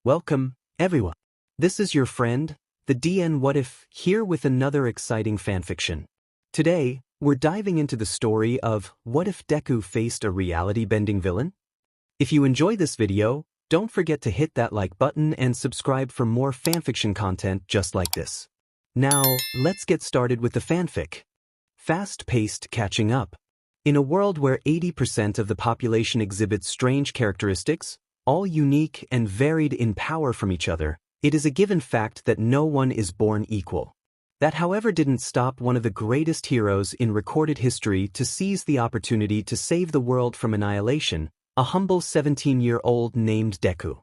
Welcome, everyone. This is your friend, the DN What If, here with another exciting fanfiction. Today, we're diving into the story of What If Deku Faced a Reality-Bending Villain? If you enjoy this video, don't forget to hit that like button and subscribe for more fanfiction content just like this. Now, let's get started with the fanfic. Fast-paced catching up. In a world where 80% of the population exhibits strange characteristics, all unique and varied in power from each other, it is a given fact that no one is born equal. That, however, didn't stop one of the greatest heroes in recorded history to seize the opportunity to save the world from annihilation, a humble 17-year-old named Deku.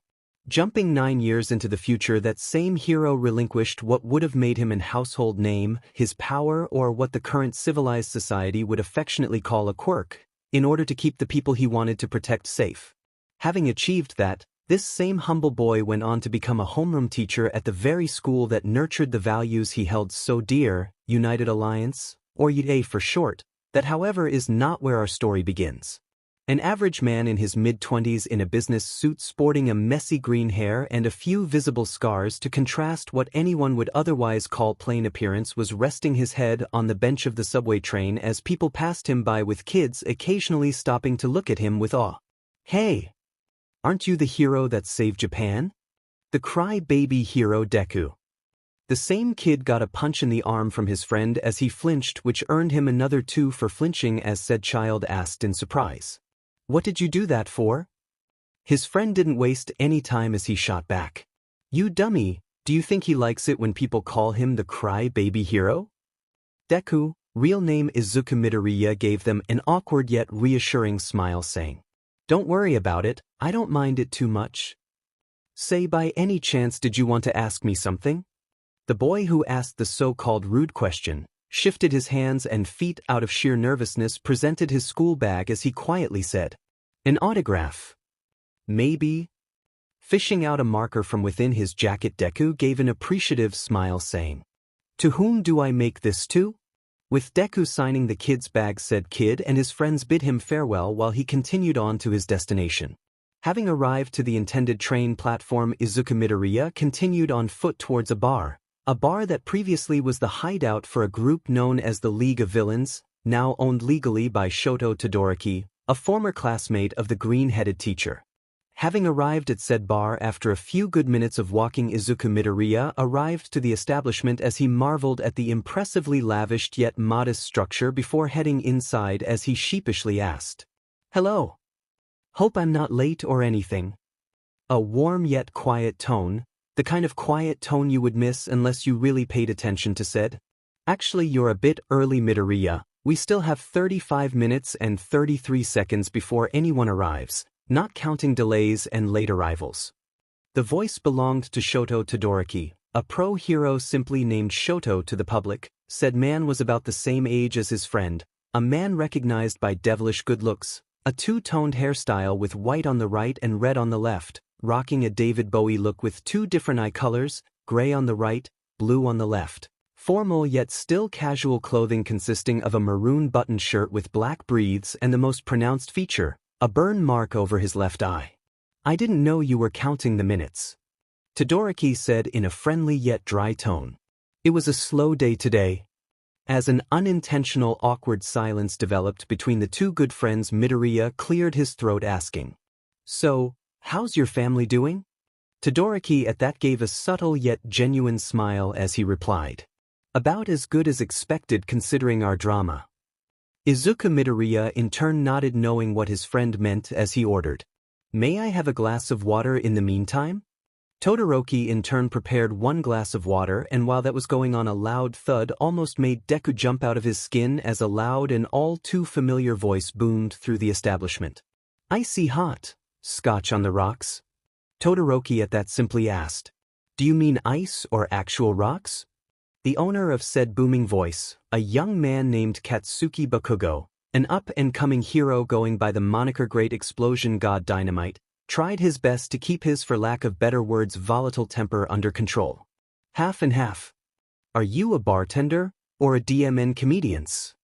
Jumping 9 years into the future, that same hero relinquished what would have made him an household name, his power, or what the current civilized society would affectionately call a quirk, in order to keep the people he wanted to protect safe. Having achieved that, this same humble boy went on to become a homeroom teacher at the very school that nurtured the values he held so dear, United Alliance, or UA for short. That, however, is not where our story begins. An average man in his mid-20s in a business suit sporting a messy green hair and a few visible scars to contrast what anyone would otherwise call plain appearance was resting his head on the bench of the subway train as people passed him by, with kids occasionally stopping to look at him with awe. "Hey! Aren't you the hero that saved Japan?" The cry-baby hero Deku. The same kid got a punch in the arm from his friend as he flinched, which earned him another 2 for flinching as said child asked in surprise. "What did you do that for?" His friend didn't waste any time as he shot back. "You dummy, do you think he likes it when people call him the cry-baby hero?" Deku, real name Izuku Midoriya, gave them an awkward yet reassuring smile, saying, "Don't worry about it, I don't mind it too much." "Say, by any chance did you want to ask me something?" The boy who asked the so-called rude question shifted his hands and feet out of sheer nervousness, presented his school bag as he quietly said, "An autograph. Maybe?" Fishing out a marker from within his jacket, Deku gave an appreciative smile, saying, "To whom do I make this to?" With Deku signing the kid's bag, said kid and his friends bid him farewell while he continued on to his destination. Having arrived to the intended train platform, Izuku Midoriya continued on foot towards a bar that previously was the hideout for a group known as the League of Villains, now owned legally by Shoto Todoroki, a former classmate of the green-headed teacher. Having arrived at said bar after a few good minutes of walking, Izuku Midoriya arrived to the establishment as he marveled at the impressively lavished yet modest structure before heading inside as he sheepishly asked, "Hello. Hope I'm not late or anything." A warm yet quiet tone, the kind of quiet tone you would miss unless you really paid attention to, said, "Actually, you're a bit early, Midoriya. We still have 35 minutes and 33 seconds before anyone arrives, not counting delays and late arrivals." The voice belonged to Shoto Todoroki, a pro-hero simply named Shoto to the public. Said man was about the same age as his friend, a man recognized by devilish good looks, a two-toned hairstyle with white on the right and red on the left, rocking a David Bowie look with 2 different eye colors, gray on the right, blue on the left. Formal yet still casual clothing consisting of a maroon button shirt with black breathes and the most pronounced feature, a burn mark over his left eye. "I didn't know you were counting the minutes," Todoroki said in a friendly yet dry tone. It was a slow day today. As an unintentional awkward silence developed between the two good friends, Midoriya cleared his throat asking, "So, how's your family doing?" Todoroki at that gave a subtle yet genuine smile as he replied, "About as good as expected considering our drama." Izuku Midoriya in turn nodded, knowing what his friend meant, as he ordered, "May I have a glass of water in the meantime?" Todoroki in turn prepared 1 glass of water, and while that was going on, a loud thud almost made Deku jump out of his skin as a loud and all too familiar voice boomed through the establishment. "Icy hot. Scotch on the rocks?" Todoroki at that simply asked, "Do you mean ice or actual rocks?" The owner of said booming voice, a young man named Katsuki Bakugo, an up-and-coming hero going by the moniker Great Explosion God Dynamite, tried his best to keep his, for lack of better words, volatile temper under control. "Half and half. Are you a bartender or a DMN comedians?"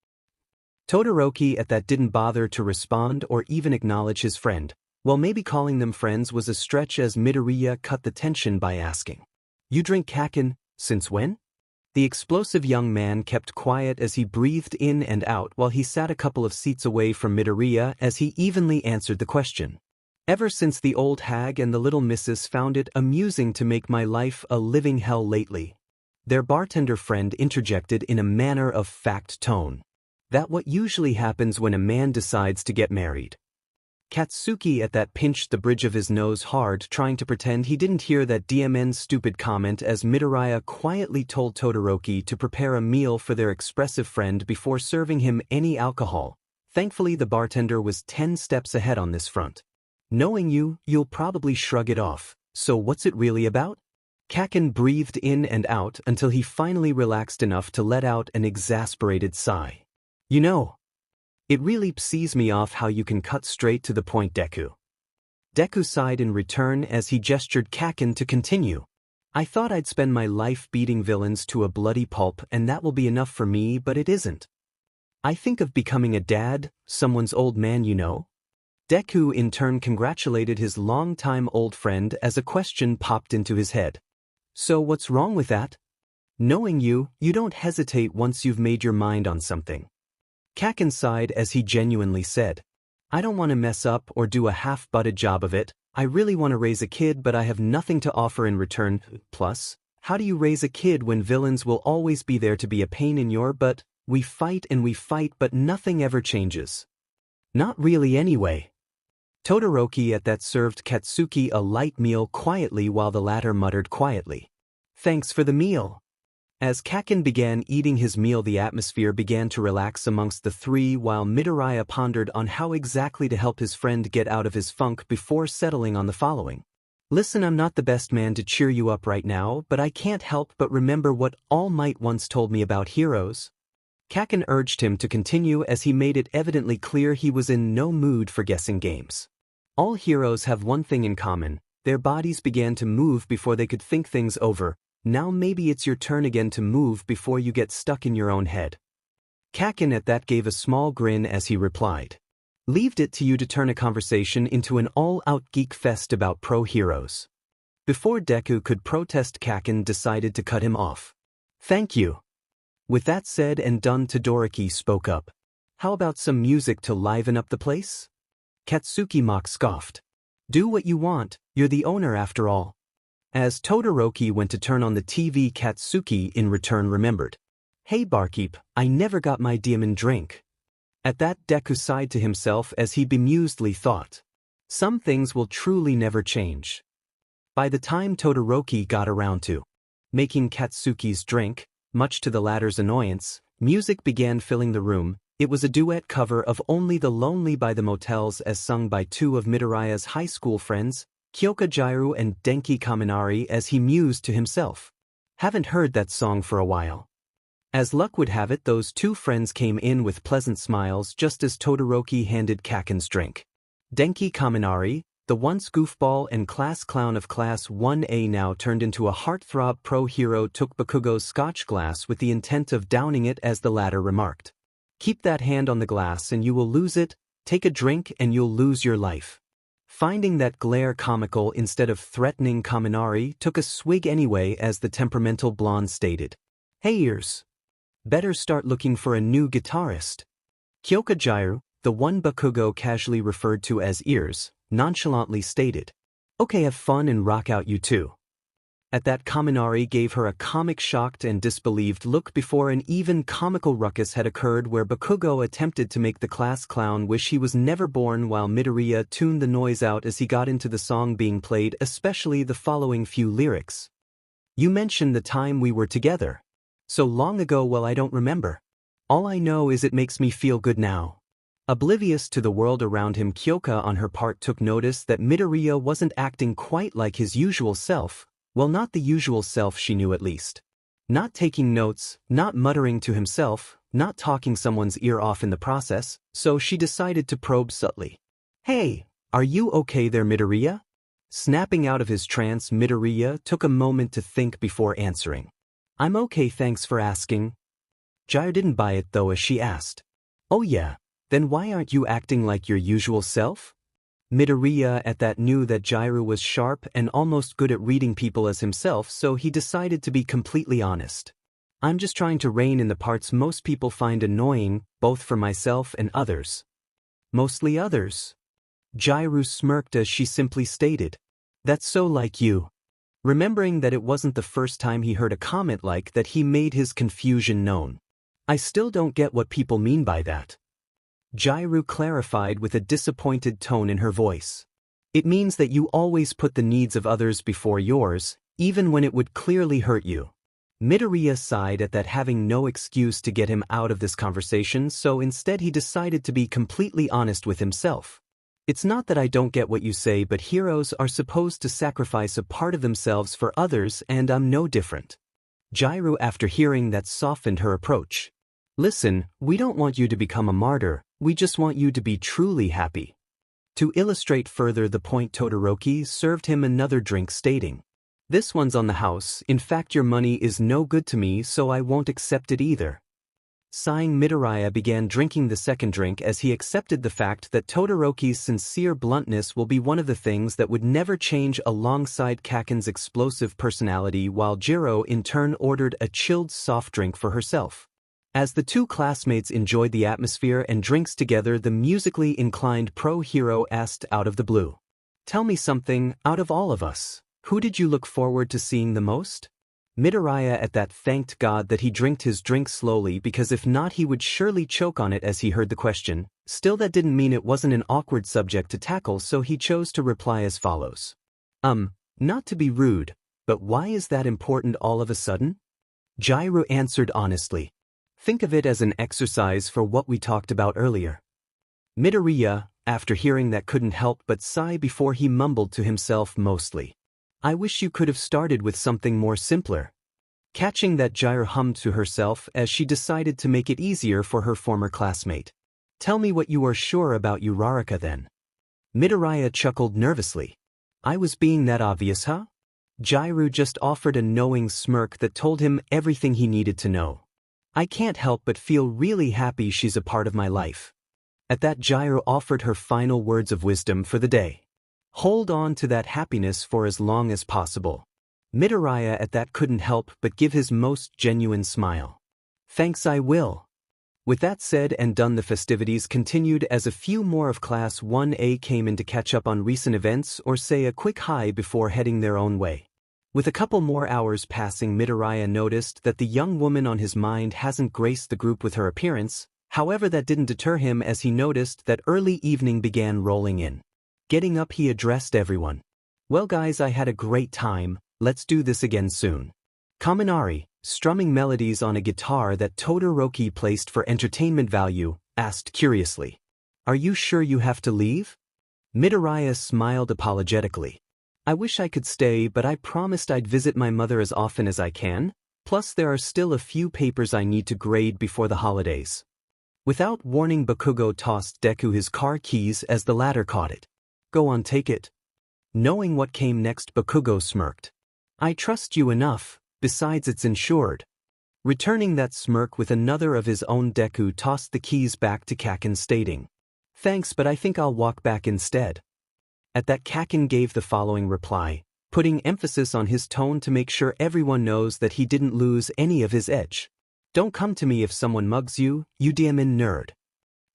Todoroki at that didn't bother to respond or even acknowledge his friend, Well, maybe calling them friends was a stretch as Midoriya cut the tension by asking. You drink kakin, since when? The explosive young man kept quiet as he breathed in and out while he sat a couple of seats away from Midoriya as he evenly answered the question. Ever since the old hag and the little missus found it amusing to make my life a living hell lately. Their bartender friend interjected in a manner of fact tone. That what usually happens when a man decides to get married. Katsuki at that pinched the bridge of his nose hard, trying to pretend he didn't hear that DMN's stupid comment as Midoriya quietly told Todoroki to prepare a meal for their expressive friend before serving him any alcohol. Thankfully the bartender was 10 steps ahead on this front. Knowing you, you'll probably shrug it off. So what's it really about? Kakin breathed in and out until he finally relaxed enough to let out an exasperated sigh. You know, it really pisses me off how you can cut straight to the point, Deku. Deku sighed in return as he gestured Kakin to continue. I thought I'd spend my life beating villains to a bloody pulp and that will be enough for me, but it isn't. I think of becoming a dad, someone's old man, you know. Deku in turn congratulated his longtime old friend as a question popped into his head. So what's wrong with that? Knowing you, you don't hesitate once you've made your mind on something. Kakin sighed as he genuinely said, I don't want to mess up or do a half-butted job of it. I really want to raise a kid, but I have nothing to offer in return. Plus, how do you raise a kid when villains will always be there to be a pain in your butt? We fight and we fight, but nothing ever changes. Not really anyway. Todoroki at that served Katsuki a light meal quietly while the latter muttered quietly. Thanks for the meal. As Kakin began eating his meal, the atmosphere began to relax amongst the three while Midoriya pondered on how exactly to help his friend get out of his funk before settling on the following. Listen, I'm not the best man to cheer you up right now, but I can't help but remember what All Might once told me about heroes. Kakin urged him to continue as he made it evidently clear he was in no mood for guessing games. All heroes have one thing in common, their bodies began to move before they could think things over. Now maybe it's your turn again to move before you get stuck in your own head. Kakin at that gave a small grin as he replied. Leaved it to you to turn a conversation into an all-out geek fest about pro heroes. Before Deku could protest, Kakin decided to cut him off. Thank you. With that said and done, Todoroki spoke up. How about some music to liven up the place? Katsuki mock scoffed. Do what you want, you're the owner after all. As Todoroki went to turn on the TV, Katsuki in return remembered. Hey barkeep, I never got my diamond drink. At that, Deku sighed to himself as he bemusedly thought. Some things will truly never change. By the time Todoroki got around to making Katsuki's drink, much to the latter's annoyance, music began filling the room. It was a duet cover of Only the Lonely by the Motels as sung by two of Midoriya's high school friends, Kyoka and Denki Kaminari, as he mused to himself. Haven't heard that song for a while. As luck would have it, those two friends came in with pleasant smiles just as Todoroki handed Kakin's drink. Denki Kaminari, the once goofball and class clown of Class 1A, now turned into a heartthrob pro hero, took Bakugo's scotch glass with the intent of downing it as the latter remarked. Keep that hand on the glass and you will lose it, take a drink and you'll lose your life. Finding that glare comical instead of threatening, Kaminari took a swig anyway as the temperamental blonde stated. Hey ears. Better start looking for a new guitarist. Kyoka, the one Bakugo casually referred to as ears, nonchalantly stated. Okay, have fun and rock out, you two. At that, Kaminari gave her a comic shocked and disbelieved look before an even comical ruckus had occurred where Bakugo attempted to make the class clown wish he was never born while Midoriya tuned the noise out as he got into the song being played, especially the following few lyrics. You mentioned the time we were together. So long ago, well, I don't remember. All I know is it makes me feel good now. Oblivious to the world around him, Kyoka on her part took notice that Midoriya wasn't acting quite like his usual self. Well, not the usual self she knew at least. Not taking notes, not muttering to himself, not talking someone's ear off in the process, so she decided to probe subtly. Hey, are you okay there, Midoriya? Snapping out of his trance, Midoriya took a moment to think before answering. I'm okay, thanks for asking. Jair didn't buy it though as she asked. Oh yeah, then why aren't you acting like your usual self? Midoriya at that knew that Jiraiya was sharp and almost good at reading people as himself, so he decided to be completely honest. I'm just trying to rein in the parts most people find annoying, both for myself and others. Mostly others. Jiraiya smirked as she simply stated. That's so like you. Remembering that it wasn't the first time he heard a comment like that, he made his confusion known. I still don't get what people mean by that. Jiraiya clarified with a disappointed tone in her voice. It means that you always put the needs of others before yours, even when it would clearly hurt you. Midoriya sighed at that, having no excuse to get him out of this conversation, so instead he decided to be completely honest with himself. It's not that I don't get what you say, but heroes are supposed to sacrifice a part of themselves for others, and I'm no different. Jiraiya, after hearing that, softened her approach. Listen, we don't want you to become a martyr, we just want you to be truly happy. To illustrate further the point, Todoroki served him another drink, stating, This one's on the house, in fact your money is no good to me, so I won't accept it either. Sighing, Midoriya began drinking the second drink as he accepted the fact that Todoroki's sincere bluntness will be one of the things that would never change alongside Kaken's explosive personality, while Jiro in turn ordered a chilled soft drink for herself. As the two classmates enjoyed the atmosphere and drinks together, the musically inclined pro-hero asked out of the blue. Tell me something, out of all of us, who did you look forward to seeing the most? Midoriya at that thanked God that he drank his drink slowly, because if not he would surely choke on it as he heard the question. Still, that didn't mean it wasn't an awkward subject to tackle, so he chose to reply as follows. Not to be rude, but why is that important all of a sudden? Jiraiya answered honestly. Think of it as an exercise for what we talked about earlier. Midoriya, after hearing that, couldn't help but sigh before he mumbled to himself mostly. I wish you could have started with something more simpler. Catching that, Jiraiya hummed to herself as she decided to make it easier for her former classmate. Tell me what you are sure about Uraraka then. Midoriya chuckled nervously. I was being that obvious, huh? Jiraiya just offered a knowing smirk that told him everything he needed to know. I can't help but feel really happy she's a part of my life. At that, Jiraiya offered her final words of wisdom for the day. Hold on to that happiness for as long as possible. Midoriya at that couldn't help but give his most genuine smile. Thanks, I will. With that said and done, the festivities continued as a few more of Class 1A came in to catch up on recent events or say a quick hi before heading their own way. With a couple more hours passing, Midoriya noticed that the young woman on his mind hasn't graced the group with her appearance. However, that didn't deter him as he noticed that early evening began rolling in. Getting up, he addressed everyone. Well guys, I had a great time, let's do this again soon. Kaminari, strumming melodies on a guitar that Todoroki placed for entertainment value, asked curiously. Are you sure you have to leave? Midoriya smiled apologetically. I wish I could stay, but I promised I'd visit my mother as often as I can, plus there are still a few papers I need to grade before the holidays. Without warning, Bakugo tossed Deku his car keys as the latter caught it. Go on, take it. Knowing what came next, Bakugo smirked. I trust you enough, besides it's insured. Returning that smirk with another of his own, Deku tossed the keys back to Kaken, stating, Thanks, but I think I'll walk back instead. At that, Kaken gave the following reply, putting emphasis on his tone to make sure everyone knows that he didn't lose any of his edge. Don't come to me if someone mugs you, you DMN nerd.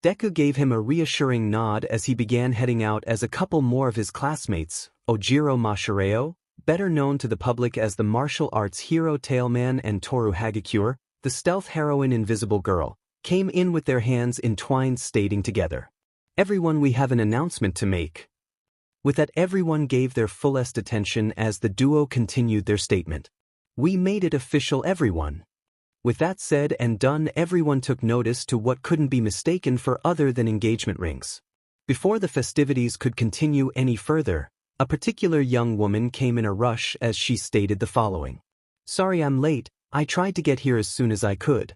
Deku gave him a reassuring nod as he began heading out as a couple more of his classmates, Ojiro Mashireo, better known to the public as the martial arts hero Tailman, and Toru Hagakure, the stealth heroine Invisible Girl, came in with their hands entwined, stating together, Everyone, we have an announcement to make. With that, everyone gave their fullest attention as the duo continued their statement. We made it official, everyone. With that said and done, everyone took notice to what couldn't be mistaken for other than engagement rings. Before the festivities could continue any further, a particular young woman came in a rush as she stated the following. Sorry I'm late, I tried to get here as soon as I could.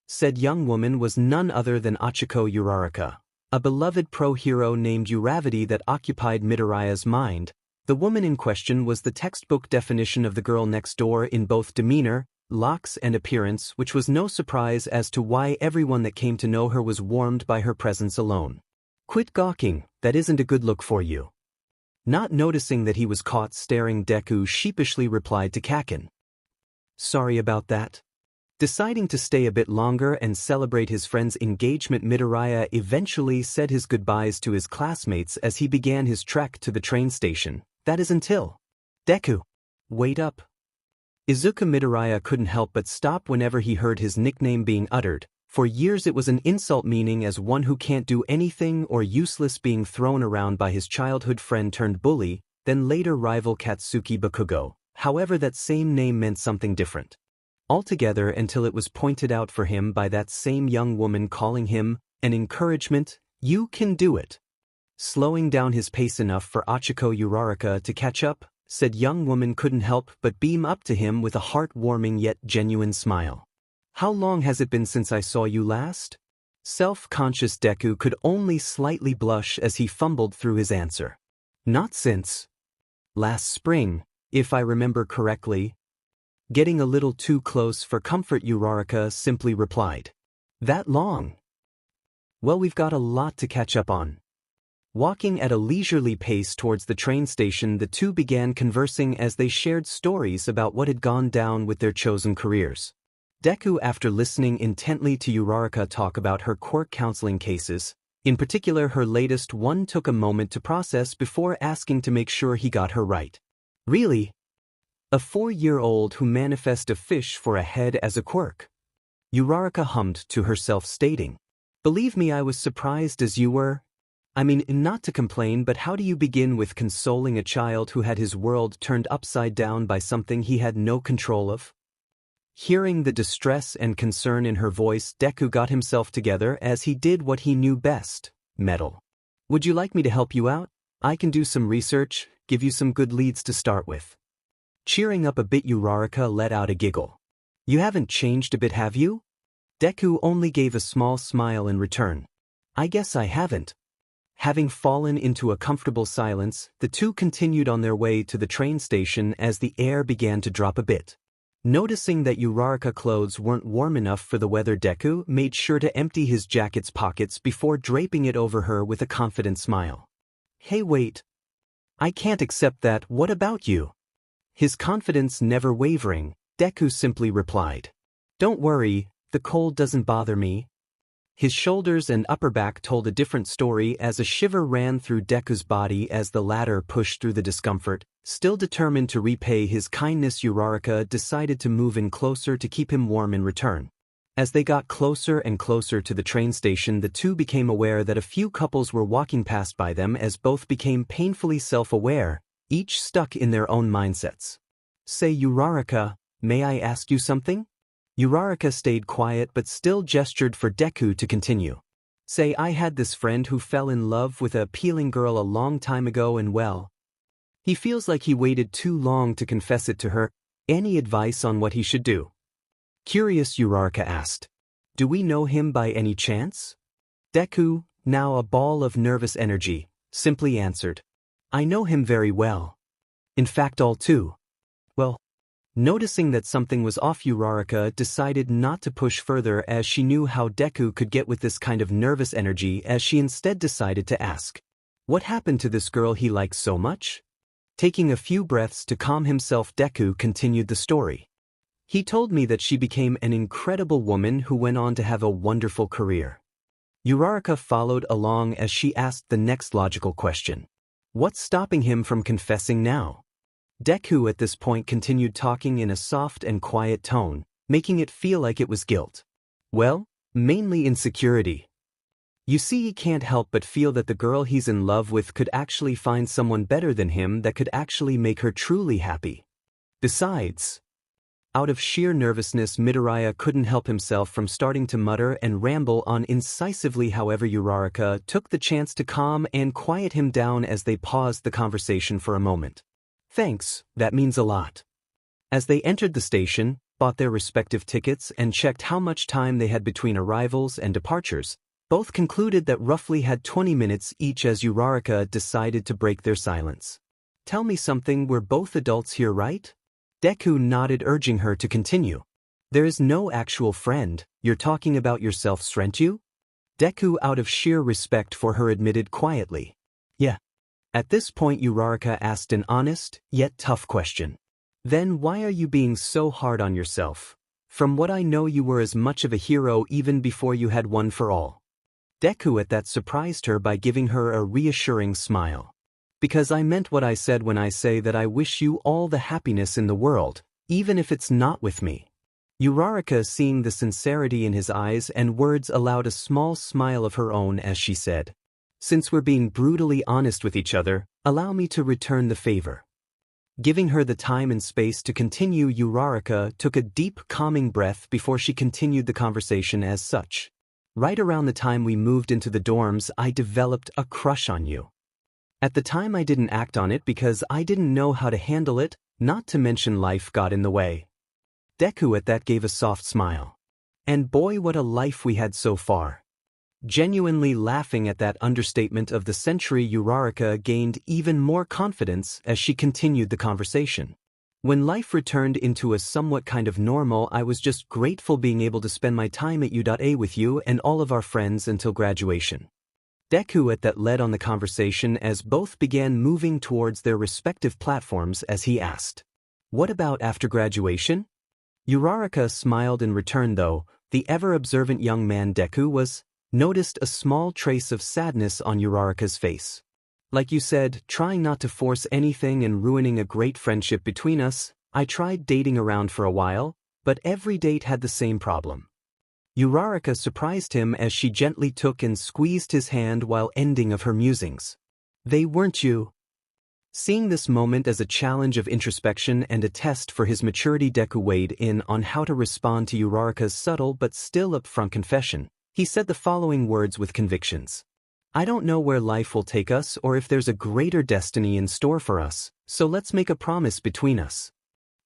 Said young woman was none other than Achiko Uraraka, a beloved pro-hero named Uravity that occupied Midoriya's mind. The woman in question was the textbook definition of the girl next door in both demeanor, looks and appearance, which was no surprise as to why everyone that came to know her was warmed by her presence alone. Quit gawking, that isn't a good look for you. Not noticing that he was caught staring, Deku sheepishly replied to Kakin. Sorry about that. Deciding to stay a bit longer and celebrate his friend's engagement, Midoriya eventually said his goodbyes to his classmates as he began his trek to the train station. That is until... Deku. Wait up. Izuku Midoriya couldn't help but stop whenever he heard his nickname being uttered. For years it was an insult, meaning as one who can't do anything or useless, being thrown around by his childhood friend turned bully, then later rival Katsuki Bakugo. However, that same name meant something different altogether until it was pointed out for him by that same young woman, calling him an encouragement. You can do it. Slowing down his pace enough for Ochako Uraraka to catch up, said young woman couldn't help but beam up to him with a heartwarming yet genuine smile. How long has it been since I saw you last? Self-conscious Deku could only slightly blush as he fumbled through his answer. Not since last spring, if I remember correctly. Getting a little too close for comfort, Uraraka simply replied. That long? Well, we've got a lot to catch up on. Walking at a leisurely pace towards the train station, the two began conversing as they shared stories about what had gone down with their chosen careers. Deku, after listening intently to Uraraka talk about her court counseling cases, in particular her latest one, took a moment to process before asking to make sure he got her right. Really? A 4-year-old who manifests a fish for a head as a quirk? Uraraka hummed to herself, stating. Believe me, I was surprised as you were. I mean, not to complain, but how do you begin with consoling a child who had his world turned upside down by something he had no control of? Hearing the distress and concern in her voice, Deku got himself together as he did what he knew best, meddle. Would you like me to help you out? I can do some research, give you some good leads to start with. Cheering up a bit, Uraraka let out a giggle. You haven't changed a bit, have you? Deku only gave a small smile in return. I guess I haven't. Having fallen into a comfortable silence, the two continued on their way to the train station as the air began to drop a bit. Noticing that Uraraka's clothes weren't warm enough for the weather, Deku made sure to empty his jacket's pockets before draping it over her with a confident smile. Hey, wait. I can't accept that. What about you? His confidence never wavering, Deku simply replied. Don't worry, the cold doesn't bother me. His shoulders and upper back told a different story as a shiver ran through Deku's body as the latter pushed through the discomfort. Still determined to repay his kindness, Uraraka decided to move in closer to keep him warm in return. As they got closer and closer to the train station, the two became aware that a few couples were walking past by them as both became painfully self-aware, each stuck in their own mindsets. Say, Uraraka, may I ask you something? Uraraka stayed quiet but still gestured for Deku to continue. Say, I had this friend who fell in love with a appealing girl a long time ago, and well, he feels like he waited too long to confess it to her. Any advice on what he should do? Curious, Uraraka asked. Do we know him by any chance? Deku, now a ball of nervous energy, simply answered. I know him very well. In fact, all too well. Noticing that something was off, Uraraka decided not to push further as she knew how Deku could get with this kind of nervous energy, as she instead decided to ask. What happened to this girl he likes so much? Taking a few breaths to calm himself, Deku continued the story. He told me that she became an incredible woman who went on to have a wonderful career. Uraraka followed along as she asked the next logical question. What's stopping him from confessing now? Deku at this point continued talking in a soft and quiet tone, making it feel like it was guilt. Well, mainly insecurity. You see, he can't help but feel that the girl he's in love with could actually find someone better than him that could actually make her truly happy. Besides, out of sheer nervousness, Midoriya couldn't help himself from starting to mutter and ramble on incisively. However, Uraraka took the chance to calm and quiet him down as they paused the conversation for a moment. Thanks, that means a lot. As they entered the station, bought their respective tickets, and checked how much time they had between arrivals and departures, both concluded that roughly had 20 minutes each as Uraraka decided to break their silence. Tell me something, we're both adults here, right? Deku nodded, urging her to continue. There is no actual friend, you're talking about yourself, aren't you? Deku, out of sheer respect for her, admitted quietly. Yeah. At this point Uraraka asked an honest, yet tough question. Then why are you being so hard on yourself? From what I know you were as much of a hero even before you had one for all. Deku at that surprised her by giving her a reassuring smile. Because I meant what I said when I say that I wish you all the happiness in the world, even if it's not with me. Uraraka, seeing the sincerity in his eyes and words, allowed a small smile of her own as she said, "Since we're being brutally honest with each other, allow me to return the favor." Giving her the time and space to continue, Uraraka took a deep, calming breath before she continued the conversation as such. Right around the time we moved into the dorms, I developed a crush on you. At the time I didn't act on it because I didn't know how to handle it, not to mention life got in the way. Deku at that gave a soft smile. And boy, what a life we had so far. Genuinely laughing at that understatement of the century, Uraraka gained even more confidence as she continued the conversation. When life returned into a somewhat kind of normal, I was just grateful being able to spend my time at U.A with you and all of our friends until graduation. Deku at that led on the conversation as both began moving towards their respective platforms as he asked, "What about after graduation?" Uraraka smiled in return, though the ever-observant young man Deku noticed a small trace of sadness on Uraraka's face. "Like you said, trying not to force anything and ruining a great friendship between us, I tried dating around for a while, but every date had the same problem." Uraraka surprised him as she gently took and squeezed his hand while ending of her musings. "They weren't you." Seeing this moment as a challenge of introspection and a test for his maturity, Deku weighed in on how to respond to Uraraka's subtle but still upfront confession. He said the following words with convictions. "I don't know where life will take us or if there's a greater destiny in store for us, so let's make a promise between us."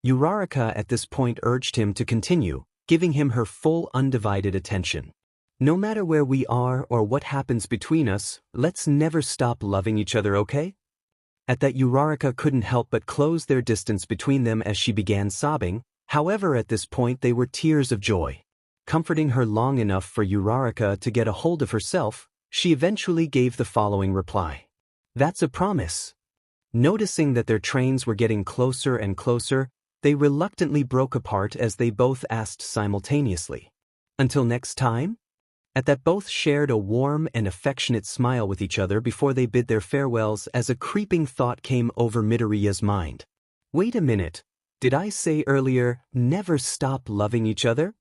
Uraraka at this point urged him to continue, giving him her full undivided attention. "No matter where we are or what happens between us, let's never stop loving each other, okay?" At that, Uraraka couldn't help but close their distance between them as she began sobbing. However, at this point they were tears of joy. Comforting her long enough for Uraraka to get a hold of herself, she eventually gave the following reply. "That's a promise." Noticing that their trains were getting closer and closer, they reluctantly broke apart as they both asked simultaneously, "Until next time?" At that, both shared a warm and affectionate smile with each other before they bid their farewells as a creeping thought came over Midoriya's mind. "Wait a minute, did I say earlier, never stop loving each other?"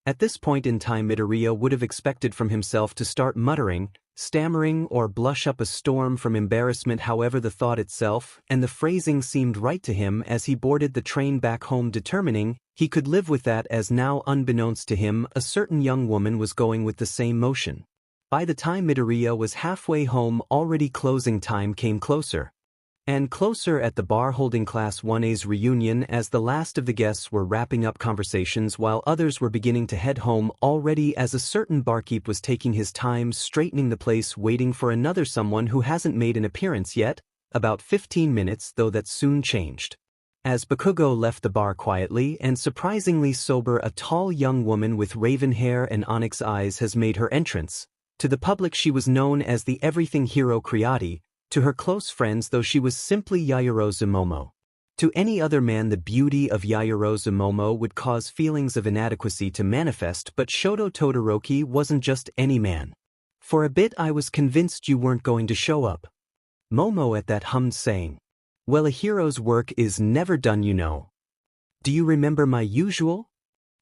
At this point in time, Midoriya would have expected from himself to start muttering, stammering, or blush up a storm from embarrassment. However, the thought itself and the phrasing seemed right to him as he boarded the train back home, determining he could live with that, as now, unbeknownst to him, a certain young woman was going with the same motion. By the time Midoriya was halfway home, already closing time came closer and closer at the bar holding Class 1A's reunion as the last of the guests were wrapping up conversations while others were beginning to head home already, as a certain barkeep was taking his time straightening the place, waiting for another someone who hasn't made an appearance yet. About 15 minutes, though that soon changed. As Bakugo left the bar quietly and surprisingly sober, a tall young woman with raven hair and onyx eyes has made her entrance. To the public she was known as the everything hero Creati. To her close friends, though, she was simply Yaoyorozu Momo. To any other man, the beauty of Yaoyorozu Momo would cause feelings of inadequacy to manifest, but Shoto Todoroki wasn't just any man. "For a bit I was convinced you weren't going to show up." Momo at that hummed, saying, "Well, a hero's work is never done, you know. Do you remember my usual?"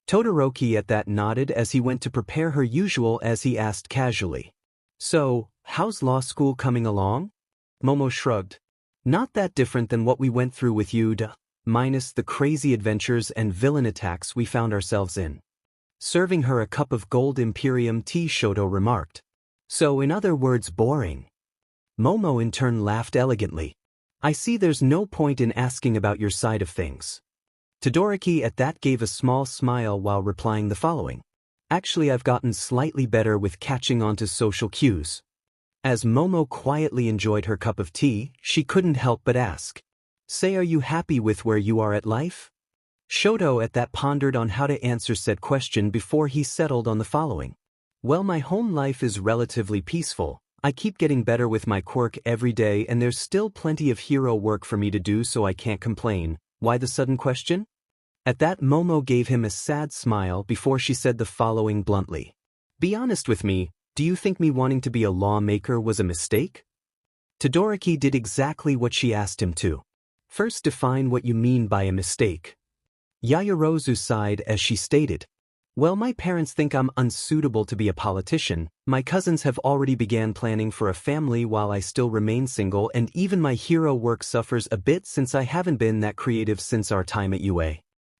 Todoroki at that nodded as he went to prepare her usual as he asked casually, "So, how's law school coming along?" Momo shrugged. "Not that different than what we went through with you, minus the crazy adventures and villain attacks we found ourselves in." Serving her a cup of gold Imperium tea, Shoto remarked. "So in other words, boring." Momo in turn laughed elegantly. "I see there's no point in asking about your side of things." Todoroki at that gave a small smile while replying the following. "Actually, I've gotten slightly better with catching on to social cues." As Momo quietly enjoyed her cup of tea, she couldn't help but ask, "Say, are you happy with where you are at life?" Shoto at that pondered on how to answer said question before he settled on the following. Well, my home life is relatively peaceful. I keep getting better with my quirk every day and there's still plenty of hero work for me to do, so I can't complain. Why the sudden question? At that, Momo gave him a sad smile before she said the following bluntly. Be honest with me, do you think me wanting to be a lawmaker was a mistake? Todoroki did exactly what she asked him to. First, define what you mean by a mistake. Yaoyorozu sighed as she stated. Well, my parents think I'm unsuitable to be a politician, my cousins have already began planning for a family while I still remain single, and even my hero work suffers a bit since I haven't been that creative since our time at UA.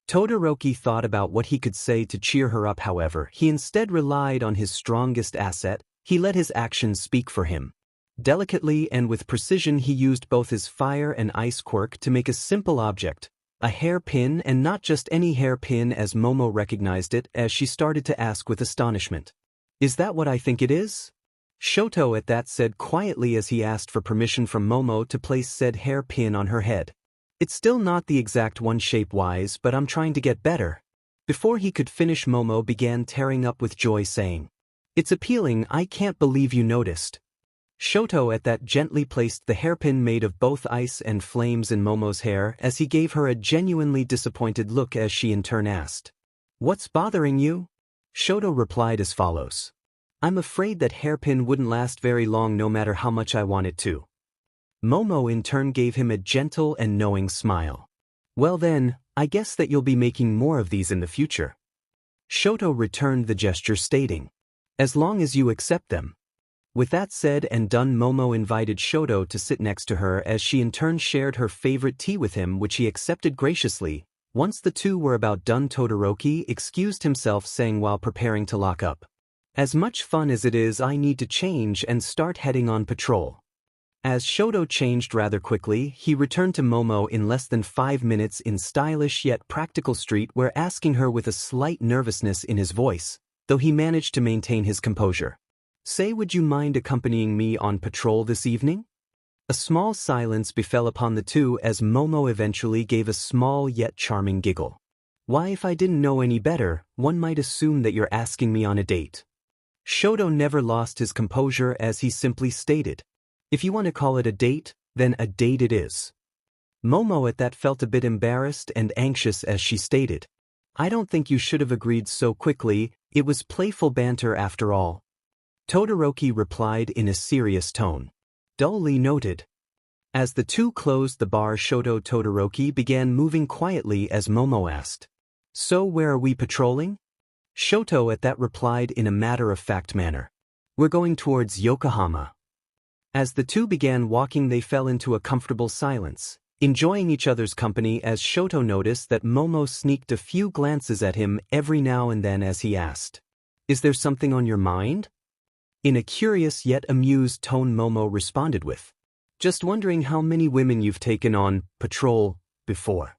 Todoroki thought about what he could say to cheer her up. However, he instead relied on his strongest asset. He let his actions speak for him. Delicately and with precision, he used both his fire and ice quirk to make a simple object, a hairpin, and not just any hairpin, as Momo recognized it as she started to ask with astonishment. Is that what I think it is? Shoto at that said quietly as he asked for permission from Momo to place said hairpin on her head. It's still not the exact one shape-wise, but I'm trying to get better. Before he could finish, Momo began tearing up with joy, saying, It's appealing, I can't believe you noticed. Shoto at that gently placed the hairpin made of both ice and flames in Momo's hair as he gave her a genuinely disappointed look as she in turn asked, What's bothering you? Shoto replied as follows. I'm afraid that hairpin wouldn't last very long no matter how much I want it to. Momo in turn gave him a gentle and knowing smile. Well then, I guess that you'll be making more of these in the future. Shoto returned the gesture, stating, As long as you accept them. With that said and done, Momo invited Shoto to sit next to her as she in turn shared her favorite tea with him, which he accepted graciously. Once the two were about done, Todoroki excused himself, saying while preparing to lock up, As much fun as it is, I need to change and start heading on patrol. As Shoto changed rather quickly, he returned to Momo in less than 5 minutes in stylish yet practical streetwear, asking her with a slight nervousness in his voice, though he managed to maintain his composure. Say, would you mind accompanying me on patrol this evening? A small silence befell upon the two as Momo eventually gave a small yet charming giggle. Why, if I didn't know any better, one might assume that you're asking me on a date. Shoto never lost his composure as he simply stated, If you want to call it a date, then a date it is. Momo at that felt a bit embarrassed and anxious as she stated, I don't think you should have agreed so quickly, it was playful banter after all. Todoroki replied in a serious tone. Dully noted. As the two closed the bar, Todoroki began moving quietly as Momo asked, So where are we patrolling? Shoto at that replied in a matter-of-fact manner, We're going towards Yokohama. As the two began walking, they fell into a comfortable silence, enjoying each other's company as Shoto noticed that Momo sneaked a few glances at him every now and then as he asked, Is there something on your mind? In a curious yet amused tone, Momo responded with, Just wondering how many women you've taken on patrol before.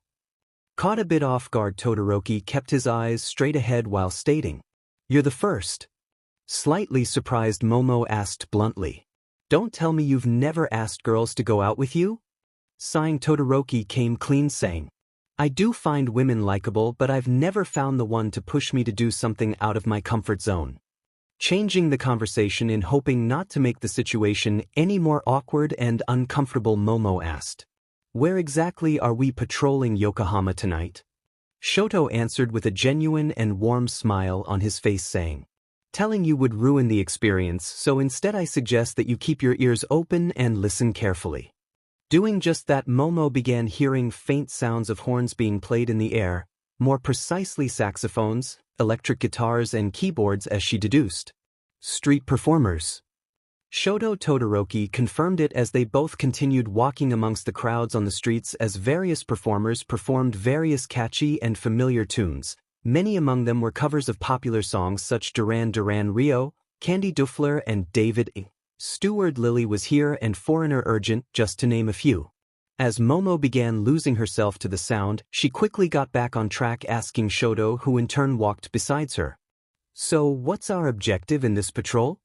Caught a bit off guard, Todoroki kept his eyes straight ahead while stating, You're the first. Slightly surprised, Momo asked bluntly, Don't tell me you've never asked girls to go out with you? Sighing, Todoroki came clean, saying, I do find women likable, but I've never found the one to push me to do something out of my comfort zone. Changing the conversation in hoping not to make the situation any more awkward and uncomfortable, Momo asked, Where exactly are we patrolling Yokohama tonight? Shoto answered with a genuine and warm smile on his face, saying, Telling you would ruin the experience, so instead I suggest that you keep your ears open and listen carefully. Doing just that, Momo began hearing faint sounds of horns being played in the air, more precisely saxophones, electric guitars and keyboards, as she deduced, street performers. Shoto Todoroki confirmed it as they both continued walking amongst the crowds on the streets as various performers performed various catchy and familiar tunes. Many among them were covers of popular songs such Duran Duran Rio, Candy Dufler and David Stewart Lily Was Here and Foreigner Urgent, just to name a few. As Momo began losing herself to the sound, she quickly got back on track, asking Shoto, who in turn walked beside her, So what's our objective in this patrol?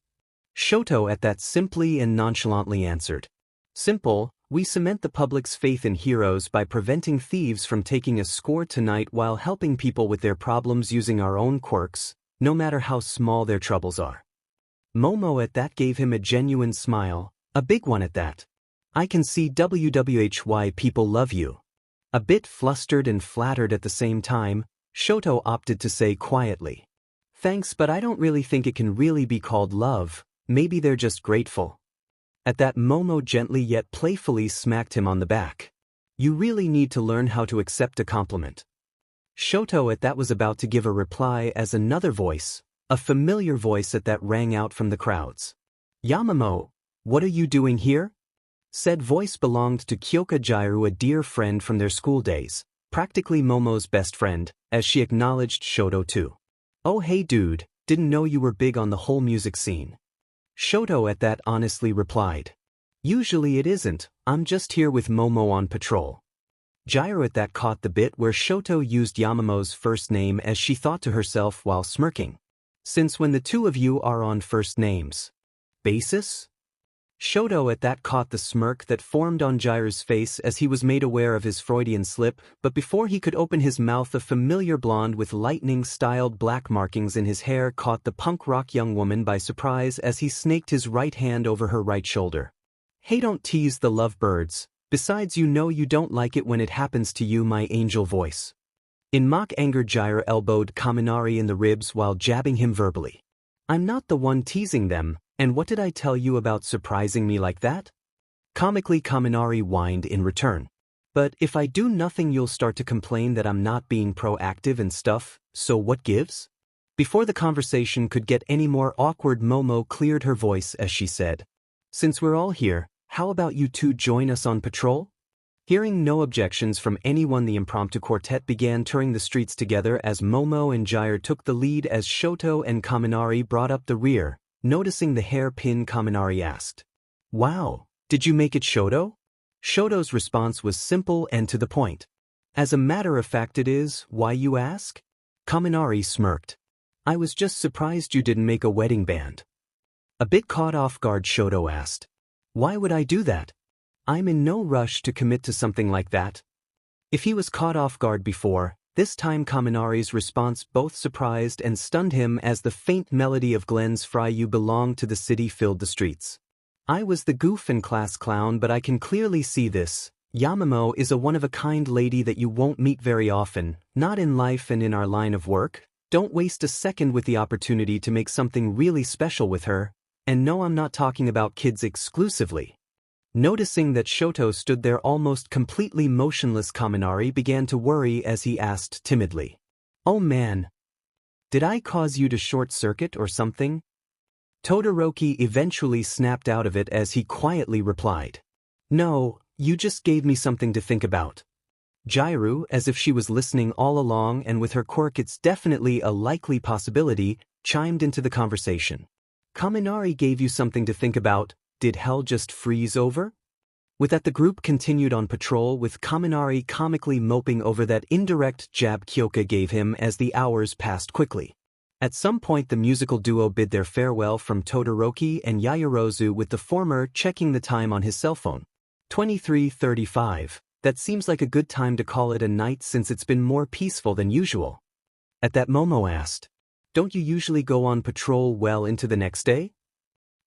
Shoto at that simply and nonchalantly answered, Simple, we cement the public's faith in heroes by preventing thieves from taking a score tonight while helping people with their problems using our own quirks, no matter how small their troubles are. Momo at that gave him a genuine smile, a big one at that. I can see why people love you. A bit flustered and flattered at the same time, Shoto opted to say quietly. Thanks, but I don't really think it can really be called love, maybe they're just grateful. At that Momo gently yet playfully smacked him on the back. You really need to learn how to accept a compliment. Shoto at that was about to give a reply as another voice, a familiar voice at that rang out from the crowds. Yamamoto, what are you doing here? Said voice belonged to Kyoka Jairu, a dear friend from their school days, practically Momo's best friend, as she acknowledged Shoto too. Oh hey dude, didn't know you were big on the whole music scene. Shoto at that honestly replied. Usually it isn't, I'm just here with Momo on patrol. Jairu at that caught the bit where Shoto used Yamamo's first name as she thought to herself while smirking. Since when the two of you are on first names basis? Shoto at that caught the smirk that formed on Jairu's face as he was made aware of his Freudian slip, but before he could open his mouth, a familiar blonde with lightning-styled black markings in his hair caught the punk rock young woman by surprise as he snaked his right hand over her right shoulder. Hey, don't tease the lovebirds, besides you know you don't like it when it happens to you, my angel voice. In mock anger, Jairu elbowed Kaminari in the ribs while jabbing him verbally. I'm not the one teasing them. And what did I tell you about surprising me like that? Comically, Kaminari whined in return. But if I do nothing, you'll start to complain that I'm not being proactive and stuff, so what gives? Before the conversation could get any more awkward, Momo cleared her voice as she said, Since we're all here, how about you two join us on patrol? Hearing no objections from anyone, the impromptu quartet began touring the streets together as Momo and Jairu took the lead as Shoto and Kaminari brought up the rear. Noticing the hairpin, Kaminari asked, Wow, did you make it, Shoto? Shoto's response was simple and to the point. As a matter of fact it is, why you ask? Kaminari smirked. I was just surprised you didn't make a wedding band. A bit caught off guard, Shoto asked. Why would I do that? I'm in no rush to commit to something like that. If he was caught off guard before, this time Kaminari's response both surprised and stunned him as the faint melody of Glenn's Fry You Belong to the City filled the streets. I was the goof and class clown, but I can clearly see this. Yamamoto is a one-of-a-kind lady that you won't meet very often, not in life and in our line of work. Don't waste a second with the opportunity to make something really special with her. And no, I'm not talking about kids exclusively. Noticing that Shoto stood there almost completely motionless, Kaminari began to worry as he asked timidly. Oh man. Did I cause you to short-circuit or something? Todoroki eventually snapped out of it as he quietly replied. No, you just gave me something to think about. Jairu, as if she was listening all along and with her quirk it's definitely a likely possibility, chimed into the conversation. Kaminari gave you something to think about. Did hell just freeze over? With that, the group continued on patrol, with Kaminari comically moping over that indirect jab Kyoka gave him as the hours passed quickly. At some point the musical duo bid their farewell from Todoroki and Yaoyorozu, with the former checking the time on his cell phone. 23:35. That seems like a good time to call it a night since it's been more peaceful than usual. At that, Momo asked, Don't you usually go on patrol well into the next day?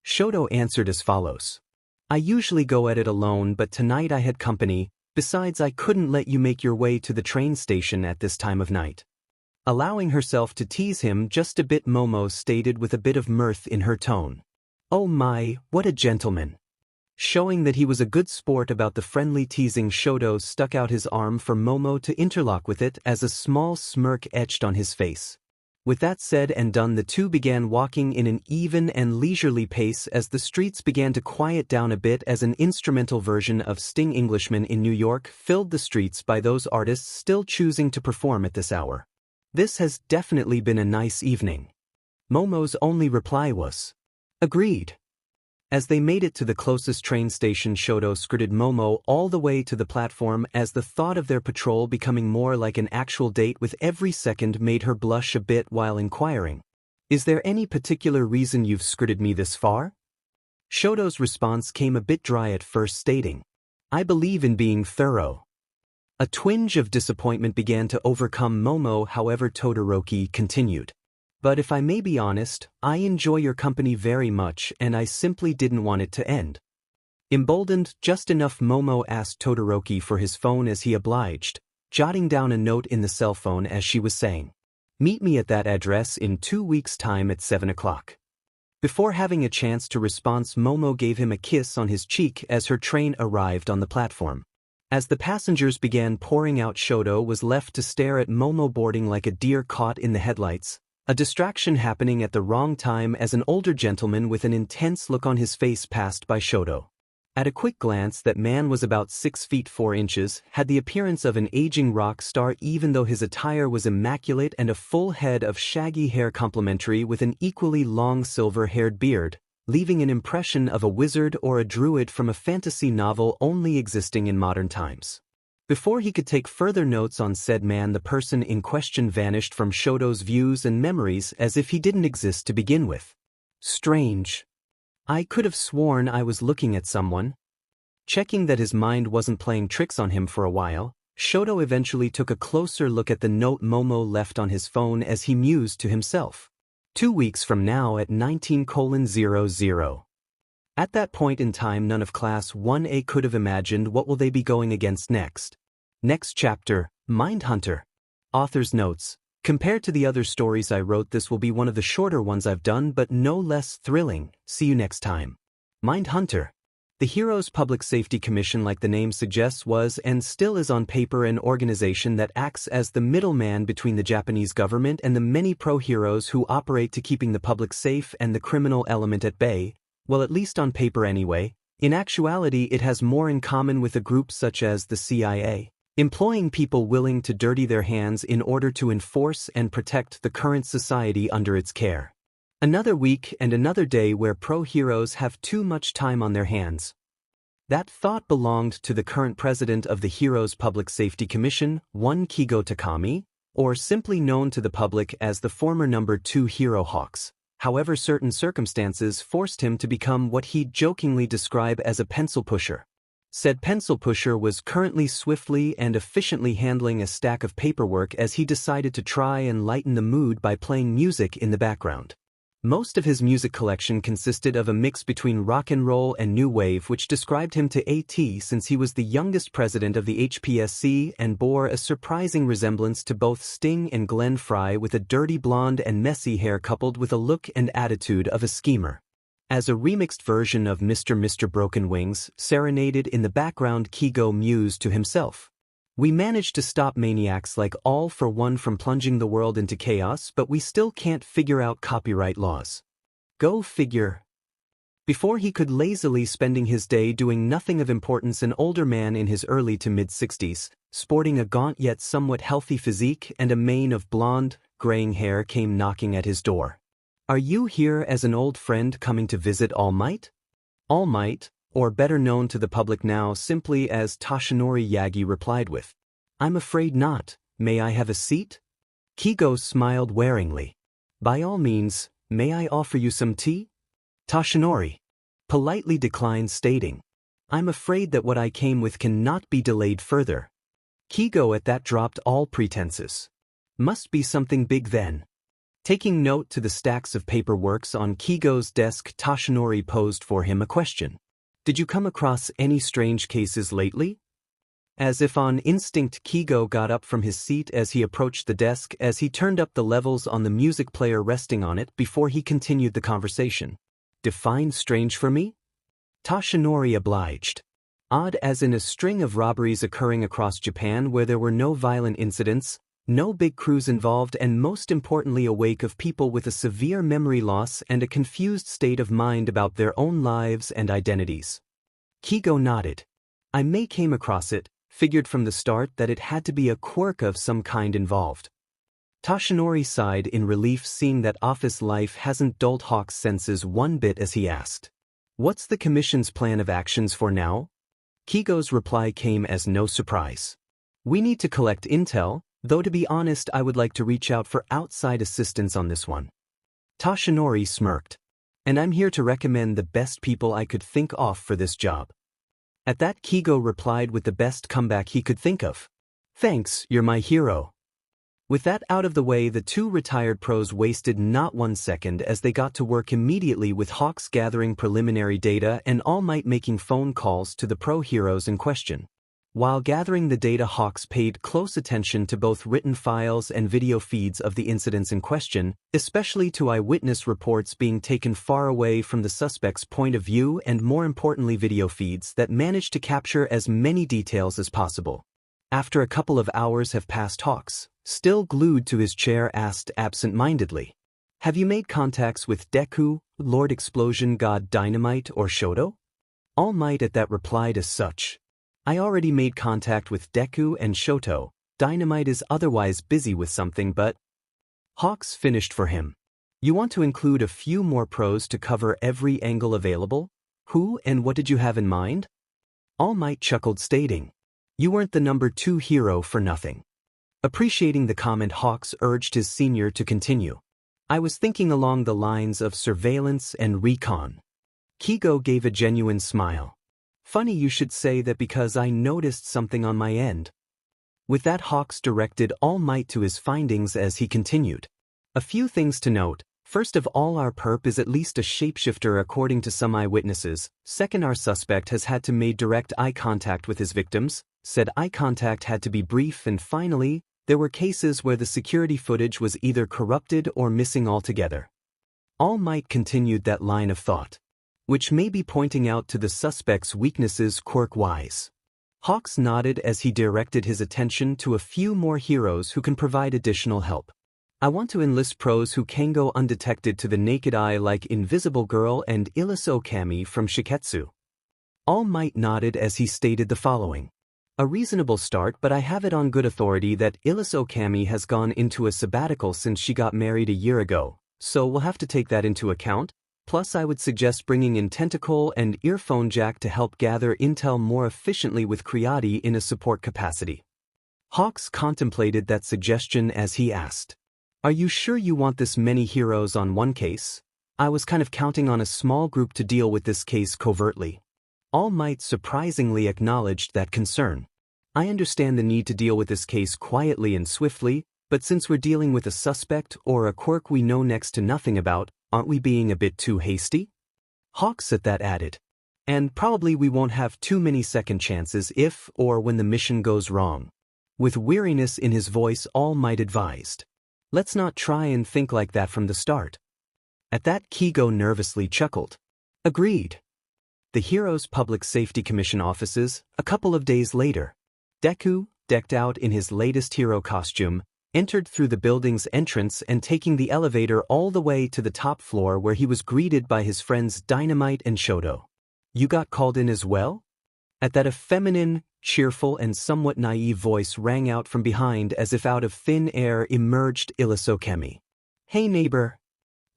Shoto answered as follows. I usually go at it alone, but tonight I had company. Besides, I couldn't let you make your way to the train station at this time of night. Allowing herself to tease him just a bit, Momo stated with a bit of mirth in her tone. Oh my, what a gentleman. Showing that he was a good sport about the friendly teasing, Shoto stuck out his arm for Momo to interlock with it as a small smirk etched on his face. With that said and done, the two began walking in an even and leisurely pace as the streets began to quiet down a bit as an instrumental version of Sting Englishman in New York filled the streets by those artists still choosing to perform at this hour. This has definitely been a nice evening. Momo's only reply was, Agreed. As they made it to the closest train station, Shoto skirted Momo all the way to the platform as the thought of their patrol becoming more like an actual date with every second made her blush a bit while inquiring, Is there any particular reason you've skirted me this far? Shoto's response came a bit dry at first, stating, I believe in being thorough. A twinge of disappointment began to overcome Momo, however Todoroki continued. But if I may be honest, I enjoy your company very much and I simply didn't want it to end. Emboldened just enough, Momo asked Todoroki for his phone as he obliged, jotting down a note in the cell phone as she was saying, "Meet me at that address in 2 weeks' time at 7 o'clock. Before having a chance to respond, Momo gave him a kiss on his cheek as her train arrived on the platform. As the passengers began pouring out, Shoto was left to stare at Momo boarding like a deer caught in the headlights, a distraction happening at the wrong time as an older gentleman with an intense look on his face passed by Shoto. At a quick glance, that man was about 6 feet 4 inches, had the appearance of an aging rock star even though his attire was immaculate and a full head of shaggy hair complementary with an equally long silver-haired beard, leaving an impression of a wizard or a druid from a fantasy novel only existing in modern times. Before he could take further notes on said man, the person in question vanished from Shoto's views and memories as if he didn't exist to begin with. Strange. I could have sworn I was looking at someone. Checking that his mind wasn't playing tricks on him for a while, Shoto eventually took a closer look at the note Momo left on his phone as he mused to himself. 2 weeks from now at 19:00. At that point in time, none of Class 1A could have imagined what will they be going against next. Next chapter, Mindhunter. Author's notes. Compared to the other stories I wrote, this will be one of the shorter ones I've done, but no less thrilling. See you next time. Mindhunter. The Heroes Public Safety Commission, like the name suggests, was and still is on paper an organization that acts as the middleman between the Japanese government and the many pro-heroes who operate to keeping the public safe and the criminal element at bay, well, at least on paper anyway. In actuality, it has more in common with a group such as the CIA, employing people willing to dirty their hands in order to enforce and protect the current society under its care. Another week and another day where pro-heroes have too much time on their hands. That thought belonged to the current president of the Heroes Public Safety Commission, one Kigo Takami, or simply known to the public as the former number 2 Hero Hawks. However, certain circumstances forced him to become what he'd jokingly describe as a pencil pusher. Said pencil pusher was currently swiftly and efficiently handling a stack of paperwork as he decided to try and lighten the mood by playing music in the background. Most of his music collection consisted of a mix between rock and roll and new wave, which described him to AT since he was the youngest president of the HPSC and bore a surprising resemblance to both Sting and Glenn Frey, with a dirty blonde and messy hair coupled with a look and attitude of a schemer. As a remixed version of Mr. Broken Wings serenaded in the background, Kigo mused to himself. We managed to stop maniacs like All for One from plunging the world into chaos, but we still can't figure out copyright laws. Go figure. Before he could lazily spending his day doing nothing of importance, an older man in his early to mid-60s, sporting a gaunt yet somewhat healthy physique and a mane of blonde, graying hair, came knocking at his door. Are you here as an old friend coming to visit All Might? All Might, or better known to the public now simply as Toshinori Yagi, replied with, I'm afraid not. May I have a seat? Kigo smiled waringly. By all means, may I offer you some tea? Toshinori politely declined, stating, I'm afraid that what I came with cannot be delayed further. Kigo at that dropped all pretenses. Must be something big then. Taking note to the stacks of paperworks on Kigo's desk, Toshinori posed for him a question. Did you come across any strange cases lately? As if on instinct, Kigo got up from his seat as he approached the desk as he turned up the levels on the music player resting on it before he continued the conversation. Define strange for me? Toshinori obliged. Odd as in a string of robberies occurring across Japan where there were no violent incidents, no big crews involved, and most importantly a wake of people with a severe memory loss and a confused state of mind about their own lives and identities. Kigo nodded. I may came across it, figured from the start that it had to be a quirk of some kind involved. Toshinori sighed in relief, seeing that office life hasn't dulled Hawk's senses one bit as he asked, What's the Commission's plan of actions for now? Kigo's reply came as no surprise. We need to collect intel, though to be honest I would like to reach out for outside assistance on this one. Toshinori smirked. And I'm here to recommend the best people I could think of for this job. At that, Kigo replied with the best comeback he could think of. Thanks, you're my hero. With that out of the way, the two retired pros wasted not 1 second as they got to work immediately, with Hawks gathering preliminary data and All Might making phone calls to the pro heroes in question. While gathering the data, Hawks paid close attention to both written files and video feeds of the incidents in question, especially to eyewitness reports being taken far away from the suspect's point of view, and more importantly video feeds that managed to capture as many details as possible. After a couple of hours have passed, Hawks, still glued to his chair, asked absent-mindedly, "Have you made contacts with Deku, Lord Explosion God Dynamite, or Shoto?" All Might at that replied as such. "I already made contact with Deku and Shoto. Dynamite is otherwise busy with something, but..." Hawks finished for him. "You want to include a few more pros to cover every angle available? Who and what did you have in mind?" All Might chuckled, stating, "You weren't the number 2 hero for nothing." Appreciating the comment, Hawks urged his senior to continue. "I was thinking along the lines of surveillance and recon." Kigo gave a genuine smile. "Funny you should say that, because I noticed something on my end." With that, Hawks directed All Might to his findings as he continued. "A few things to note. First of all, our perp is at least a shapeshifter according to some eyewitnesses. Second, our suspect has had to make direct eye contact with his victims. Said eye contact had to be brief. And finally, there were cases where the security footage was either corrupted or missing altogether." All Might continued that line of thought, which may be pointing out to the suspect's weaknesses quirk-wise. Hawks nodded as he directed his attention to a few more heroes who can provide additional help. "I want to enlist pros who can go undetected to the naked eye, like Invisible Girl and Illus Okami from Shiketsu." All Might nodded as he stated the following. "A reasonable start, but I have it on good authority that Illus Okami has gone into a sabbatical since she got married a year ago, so we'll have to take that into account. Plus, I would suggest bringing in Tentacle and Earphone Jack to help gather intel more efficiently with Creati in a support capacity." Hawks contemplated that suggestion as he asked, "Are you sure you want this many heroes on one case? I was kind of counting on a small group to deal with this case covertly." All Might surprisingly acknowledged that concern. "I understand the need to deal with this case quietly and swiftly, but since we're dealing with a suspect or a quirk we know next to nothing about, aren't we being a bit too hasty?" Hawks at that added, "And probably we won't have too many second chances if or when the mission goes wrong." With weariness in his voice, All Might advised, "Let's not try and think like that from the start." At that, Kigo nervously chuckled. "Agreed." The Heroes Public Safety Commission offices, a couple of days later. Deku, decked out in his latest hero costume, entered through the building's entrance and taking the elevator all the way to the top floor, where he was greeted by his friends Dynamite and Shoto. "You got called in as well?" At that, a feminine, cheerful and somewhat naive voice rang out from behind. As if out of thin air emerged Illus Okami. "Hey neighbor."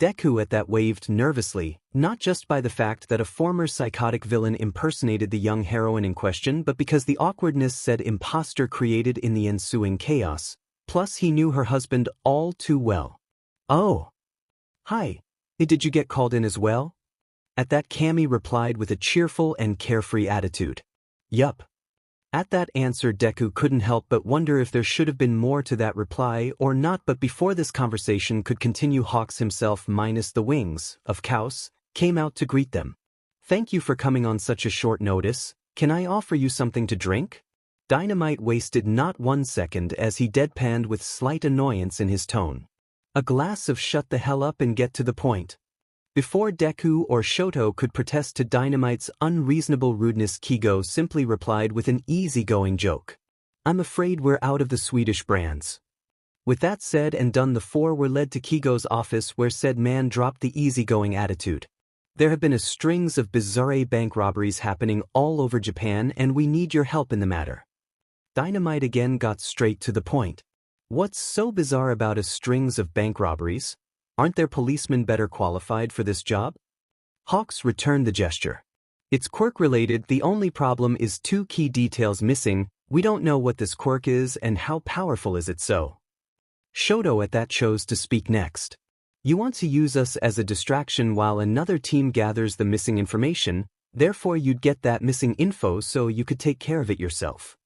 Deku at that waved nervously, not just by the fact that a former psychotic villain impersonated the young heroine in question, but because the awkwardness said imposter created in the ensuing chaos. Plus, he knew her husband all too well. "Oh. Hi. Did you get called in as well?" At that, Cammy replied with a cheerful and carefree attitude. "Yup." At that answer, Deku couldn't help but wonder if there should have been more to that reply or not, but before this conversation could continue, Hawks himself, minus the wings, of Chaos, came out to greet them. "Thank you for coming on such a short notice. Can I offer you something to drink?" Dynamite wasted not 1 second as he deadpanned with slight annoyance in his tone. "A glass of shut the hell up and get to the point." Before Deku or Shoto could protest to Dynamite's unreasonable rudeness, Kigo simply replied with an easygoing joke. "I'm afraid we're out of the Swedish brands." With that said and done, the four were led to Kigo's office, where said man dropped the easygoing attitude. "There have been a strings of bizarre bank robberies happening all over Japan, and we need your help in the matter." Dynamite again got straight to the point. "What's so bizarre about a strings of bank robberies? Aren't there policemen better qualified for this job?" Hawks returned the gesture. "It's quirk-related. The only problem is 2 key details missing. We don't know what this quirk is and how powerful is it, so." Shoto at that chose to speak next. "You want to use us as a distraction while another team gathers the missing information, therefore you'd get that missing info so you could take care of it yourself."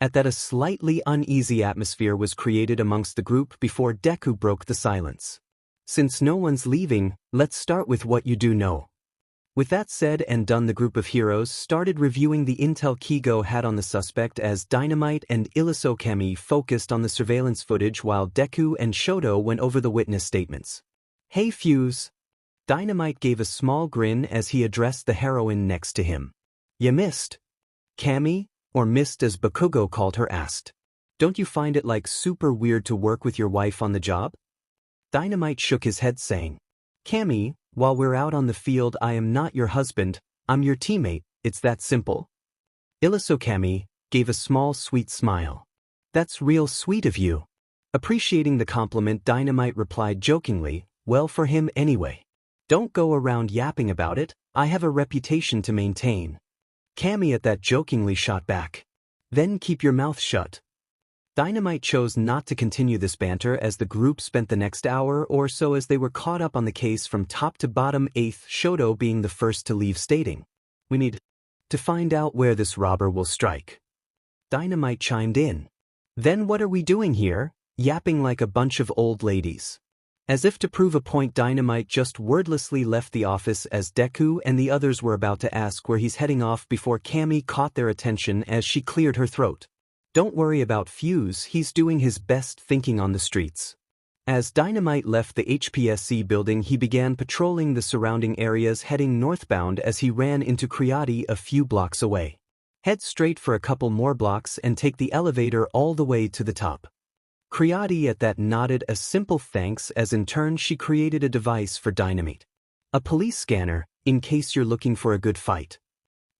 At that a slightly uneasy atmosphere was created amongst the group before Deku broke the silence. Since no one's leaving, let's start with what you do know. With that said and done, the group of heroes started reviewing the intel Kigo had on the suspect as Dynamite and Ilisokami focused on the surveillance footage while Deku and Shoto went over the witness statements. Hey Fuse. Dynamite gave a small grin as he addressed the heroine next to him. You missed? Kami, or missed as Bakugo called her, asked. Don't you find it like super weird to work with your wife on the job? Dynamite shook his head saying, Kami, while we're out on the field I am not your husband, I'm your teammate, it's that simple. Ilisokami gave a small sweet smile. That's real sweet of you. Appreciating the compliment, Dynamite replied jokingly, well for him anyway. Don't go around yapping about it, I have a reputation to maintain. Kami at that jokingly shot back. Then keep your mouth shut. Dynamite chose not to continue this banter as the group spent the next hour or so as they were caught up on the case from top to bottom, Shoto being the first to leave stating, we need to find out where this robber will strike. Dynamite chimed in. Then what are we doing here, yapping like a bunch of old ladies? As if to prove a point, Dynamite just wordlessly left the office as Deku and the others were about to ask where he's heading off before Kami caught their attention as she cleared her throat. Don't worry about Fuse, he's doing his best thinking on the streets. As Dynamite left the HPSC building, he began patrolling the surrounding areas, heading northbound as he ran into Creati a few blocks away. Head straight for a couple more blocks and take the elevator all the way to the top. Creati at that nodded a simple thanks as in turn she created a device for Dynamite. A police scanner, in case you're looking for a good fight.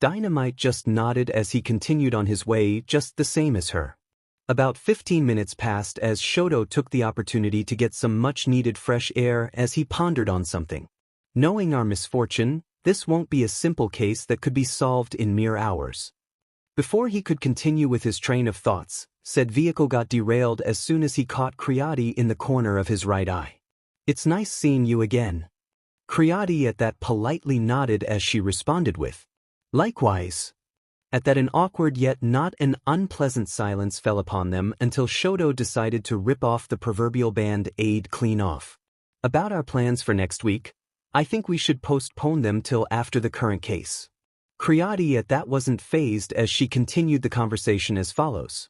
Dynamite just nodded as he continued on his way just the same as her. About 15 minutes passed as Shoto took the opportunity to get some much-needed fresh air as he pondered on something. Knowing our misfortune, this won't be a simple case that could be solved in mere hours. Before he could continue with his train of thoughts, said vehicle got derailed as soon as he caught Creati in the corner of his right eye. It's nice seeing you again. Creati at that politely nodded as she responded with, likewise. At that an awkward yet not an unpleasant silence fell upon them until Shoto decided to rip off the proverbial band-aid clean off. About our plans for next week, I think we should postpone them till after the current case. Creati at that wasn't fazed as she continued the conversation as follows.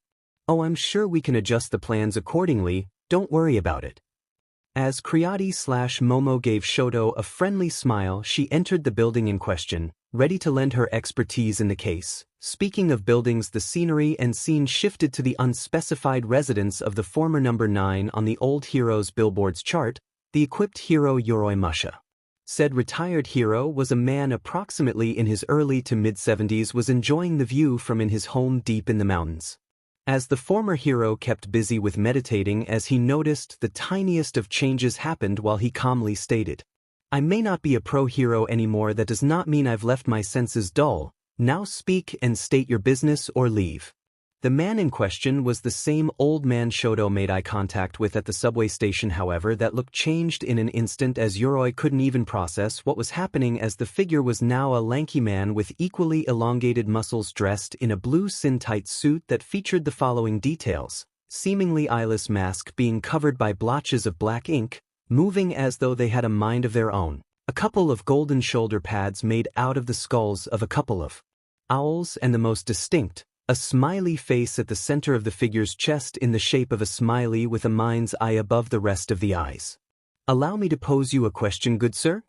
Oh, I'm sure we can adjust the plans accordingly, don't worry about it. As Creati/Momo gave Shoto a friendly smile, she entered the building in question, ready to lend her expertise in the case. Speaking of buildings, the scenery and scene shifted to the unspecified residence of the former number 9 on the old hero's billboards chart, the equipped hero Yoroi Musha. Said retired hero was a man approximately in his early to mid-70s, was enjoying the view from in his home deep in the mountains. As the former hero kept busy with meditating as he noticed the tiniest of changes happened while he calmly stated, I may not be a pro-hero anymore, that does not mean I've left my senses dull, now speak and state your business or leave. The man in question was the same old man Shoto made eye contact with at the subway station, however that look changed in an instant as Yoroi couldn't even process what was happening as the figure was now a lanky man with equally elongated muscles dressed in a blue sin-tight suit that featured the following details, seemingly eyeless mask being covered by blotches of black ink, moving as though they had a mind of their own, a couple of golden shoulder pads made out of the skulls of a couple of owls, and the most distinct, a smiley face at the center of the figure's chest in the shape of a smiley with a mind's eye above the rest of the eyes. Allow me to pose you a question, good sir?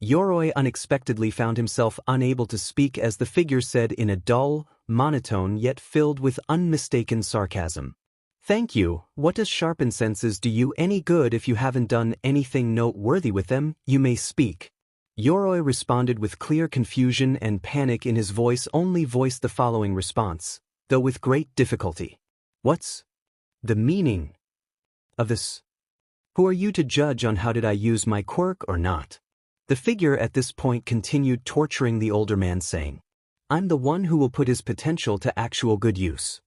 Yoroi unexpectedly found himself unable to speak as the figure said in a dull, monotone yet filled with unmistaken sarcasm. Thank you, what does sharpen senses do you any good if you haven't done anything noteworthy with them? You may speak. Yoroi responded with clear confusion and panic in his voice, only voiced the following response, though with great difficulty. What's the meaning of this? Who are you to judge on how did I use my quirk or not? The figure at this point continued torturing the older man, saying, I'm the one who will put his potential to actual good use.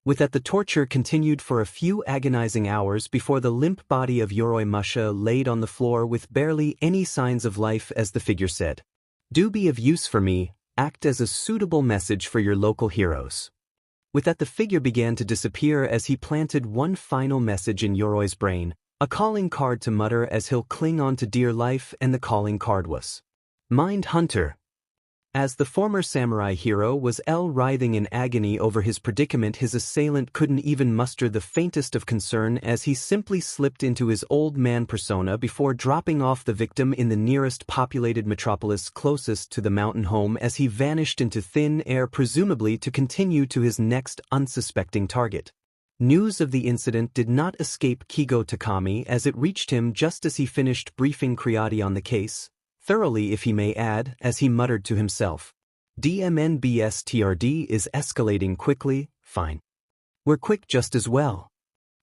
With that the torture continued for a few agonizing hours before the limp body of Yoroi Musha laid on the floor with barely any signs of life as the figure said, Do be of use for me, act as a suitable message for your local heroes. With that, the figure began to disappear as he planted one final message in Yoroi's brain, a calling card to mutter as he'll cling on to dear life, and the calling card was Mind Hunter. As the former samurai hero was writhing in agony over his predicament, his assailant couldn't even muster the faintest of concern as he simply slipped into his old man persona before dropping off the victim in the nearest populated metropolis closest to the mountain home as he vanished into thin air, presumably to continue to his next unsuspecting target. News of the incident did not escape Kigo Takami as it reached him just as he finished briefing Creati on the case. Thoroughly, if he may add, as he muttered to himself. DMNBSTRD is escalating quickly, fine. We're quick just as well.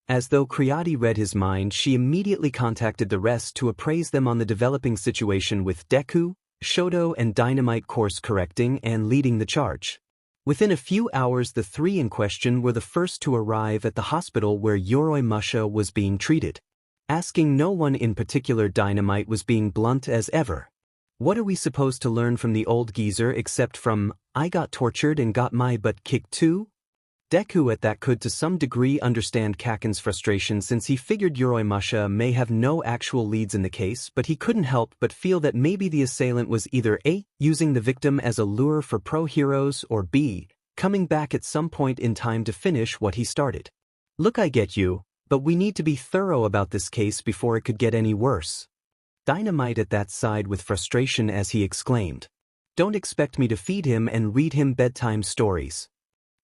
As though Creati read his mind, she immediately contacted the rest to appraise them on the developing situation, with Deku, Shoto and Dynamite course correcting and leading the charge. Within a few hours, the three in question were the first to arrive at the hospital where Yoroi Musha was being treated. Asking no one in particular, Dynamite was being blunt as ever. What are we supposed to learn from the old geezer except from, I got tortured and got my butt kicked too? Deku at that could to some degree understand Kaken's frustration since he figured Yoroi Musha may have no actual leads in the case, but he couldn't help but feel that maybe the assailant was either A, using the victim as a lure for pro-heroes, or B, coming back at some point in time to finish what he started. Look, I get you, but we need to be thorough about this case before it could get any worse. Dynamite at that sighed with frustration as he exclaimed, Don't expect me to feed him and read him bedtime stories.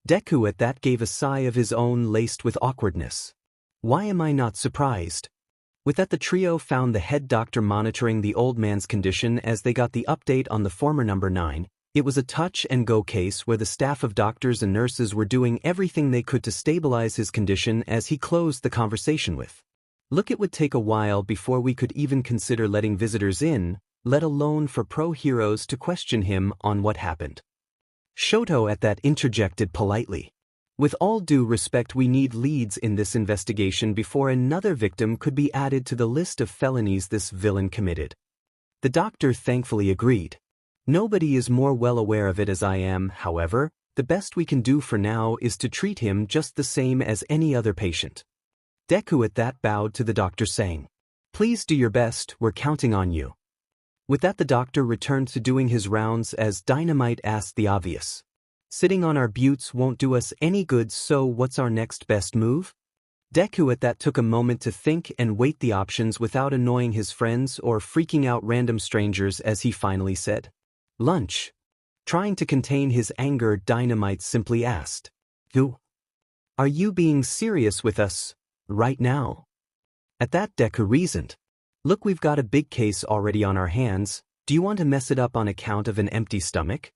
Deku at that gave a sigh of his own laced with awkwardness. Why am I not surprised? With that, the trio found the head doctor monitoring the old man's condition as they got the update on the former number 9. It was a touch-and-go case where the staff of doctors and nurses were doing everything they could to stabilize his condition as he closed the conversation with, Look, it would take a while before we could even consider letting visitors in, let alone for pro-heroes to question him on what happened. Shoto at that interjected politely. With all due respect, we need leads in this investigation before another victim could be added to the list of felonies this villain committed. The doctor thankfully agreed. Nobody is more well aware of it as I am, however. The best we can do for now is to treat him just the same as any other patient. Deku at that bowed to the doctor saying, Please do your best, we're counting on you. With that, the doctor returned to doing his rounds as Dynamite asked the obvious. Sitting on our buttes won't do us any good, so what's our next best move? Deku at that took a moment to think and weigh the options without annoying his friends or freaking out random strangers as he finally said, Lunch. Trying to contain his anger, Dynamite simply asked, Are you being serious with us? Right now? At that, Deku reasoned. Look, we've got a big case already on our hands. Do you want to mess it up on account of an empty stomach?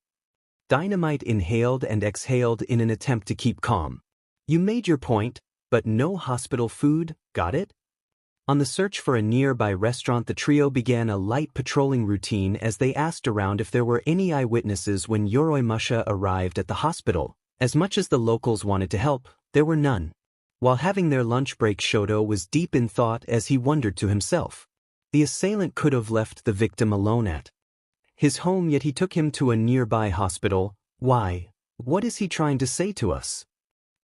Dynamite inhaled and exhaled in an attempt to keep calm. You made your point, but no hospital food, got it? On the search for a nearby restaurant, the trio began a light patrolling routine as they asked around if there were any eyewitnesses when Yoroi Musha arrived at the hospital. As much as the locals wanted to help, there were none. While having their lunch break, Shoto was deep in thought as he wondered to himself. The assailant could have left the victim alone at his home, yet he took him to a nearby hospital. Why? What is he trying to say to us?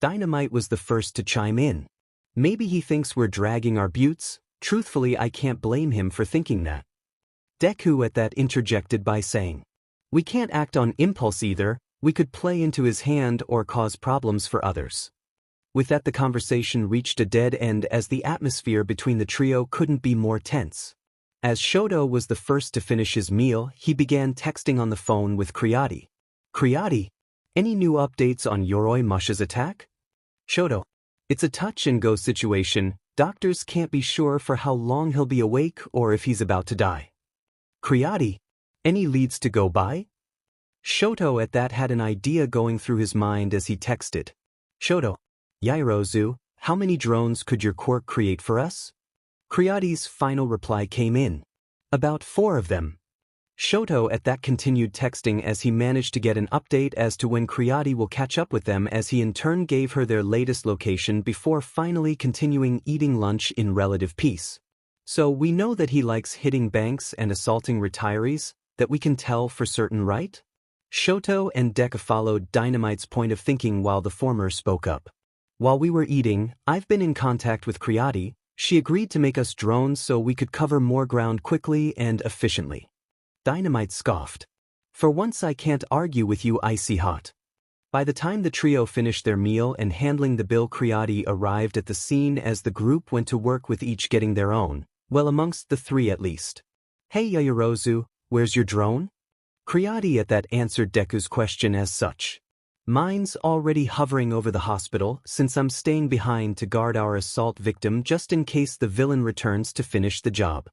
Dynamite was the first to chime in. Maybe he thinks we're dragging our buttes. Truthfully, I can't blame him for thinking that. Deku at that interjected by saying, We can't act on impulse either. We could play into his hand or cause problems for others. With that, the conversation reached a dead end as the atmosphere between the trio couldn't be more tense. As Shoto was the first to finish his meal, he began texting on the phone with Creati. Creati, any new updates on Yoroi Musha's attack? Shoto, it's a touch-and-go situation. Doctors can't be sure for how long he'll be awake or if he's about to die. Creati, any leads to go by? Shoto at that had an idea going through his mind as he texted. Shoto, Yairozu, how many drones could your quirk create for us? Creati's final reply came in. About 4 of them. Shoto at that continued texting as he managed to get an update as to when Creati will catch up with them, as he in turn gave her their latest location before finally continuing eating lunch in relative peace. So we know that he likes hitting banks and assaulting retirees, that we can tell for certain, right? Shoto and Deku followed Dynamite's point of thinking while the former spoke up. While we were eating, I've been in contact with Creati. She agreed to make us drones so we could cover more ground quickly and efficiently. Dynamite scoffed. For once I can't argue with you, icy hot. By the time the trio finished their meal and handling the bill, Creati arrived at the scene as the group went to work with each getting their own, well amongst the three at least. Hey Yaoyorozu, where's your drone? Creati at that answered Deku's question as such. Mine's already hovering over the hospital since I'm staying behind to guard our assault victim just in case the villain returns to finish the job.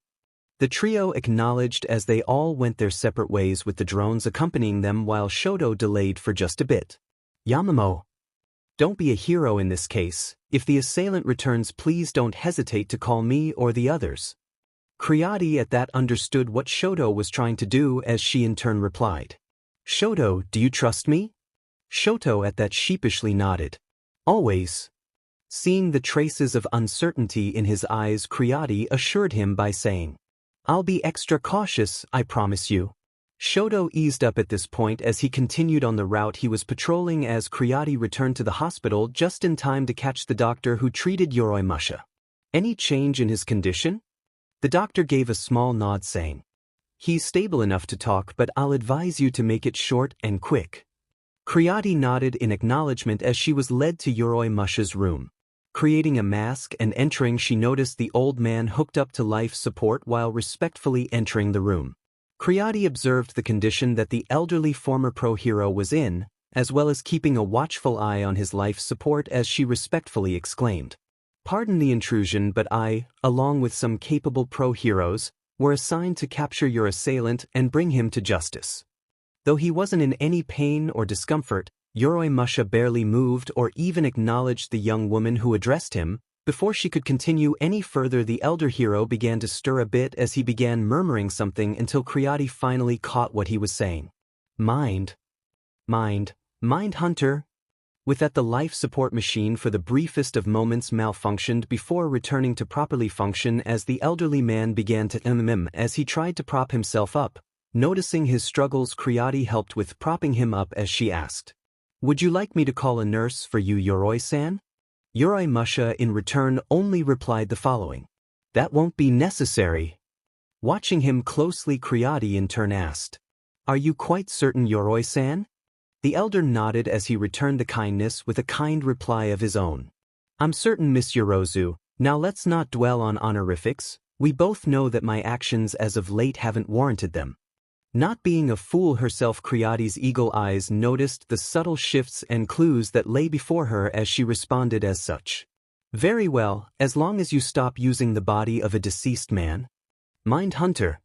The trio acknowledged as they all went their separate ways with the drones accompanying them while Shoto delayed for just a bit. Yamamo. Don't be a hero in this case. If the assailant returns, please don't hesitate to call me or the others. Creati at that understood what Shoto was trying to do as she in turn replied. Shoto, do you trust me? Shoto at that sheepishly nodded. Always. Seeing the traces of uncertainty in his eyes, Creati assured him by saying, I'll be extra cautious, I promise you. Shoto eased up at this point as he continued on the route he was patrolling as Creati returned to the hospital just in time to catch the doctor who treated Yoroi Musha. Any change in his condition? The doctor gave a small nod saying, He's stable enough to talk, but I'll advise you to make it short and quick. Creati nodded in acknowledgement as she was led to Yoroi Musha's room. Creating a mask and entering, she noticed the old man hooked up to life support while respectfully entering the room. Creati observed the condition that the elderly former pro-hero was in, as well as keeping a watchful eye on his life support as she respectfully exclaimed, Pardon the intrusion, but I, along with some capable pro-heroes, were assigned to capture your assailant and bring him to justice. Though he wasn't in any pain or discomfort, Yoroi Musha barely moved or even acknowledged the young woman who addressed him. Before she could continue any further, the elder hero began to stir a bit as he began murmuring something until Creati finally caught what he was saying. Mind Hunter. With that, the life support machine for the briefest of moments malfunctioned before returning to properly function as the elderly man began to as he tried to prop himself up. Noticing his struggles, Creati helped with propping him up as she asked, Would you like me to call a nurse for you, Yoroi-san? Yoroi Musha in return only replied the following. That won't be necessary. Watching him closely, Creati in turn asked, Are you quite certain, Yoroi-san? The elder nodded as he returned the kindness with a kind reply of his own. I'm certain, Miss Yorozu. Now let's not dwell on honorifics. We both know that my actions as of late haven't warranted them. Not being a fool herself, Creati's eagle eyes noticed the subtle shifts and clues that lay before her as she responded as such. Very well, as long as you stop using the body of a deceased man. Mind Hunter.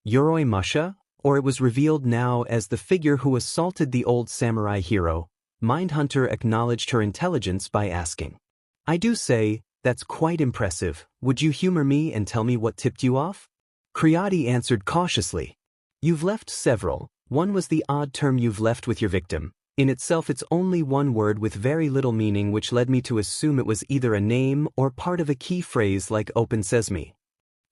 Yoroi Musha? Or it was revealed now as the figure who assaulted the old samurai hero. Mindhunter acknowledged her intelligence by asking, I do say, that's quite impressive. Would you humor me and tell me what tipped you off? Creati answered cautiously. You've left several. One was the odd term you've left with your victim. In itself it's only one word with very little meaning, which led me to assume it was either a name or part of a key phrase like Open Sesame.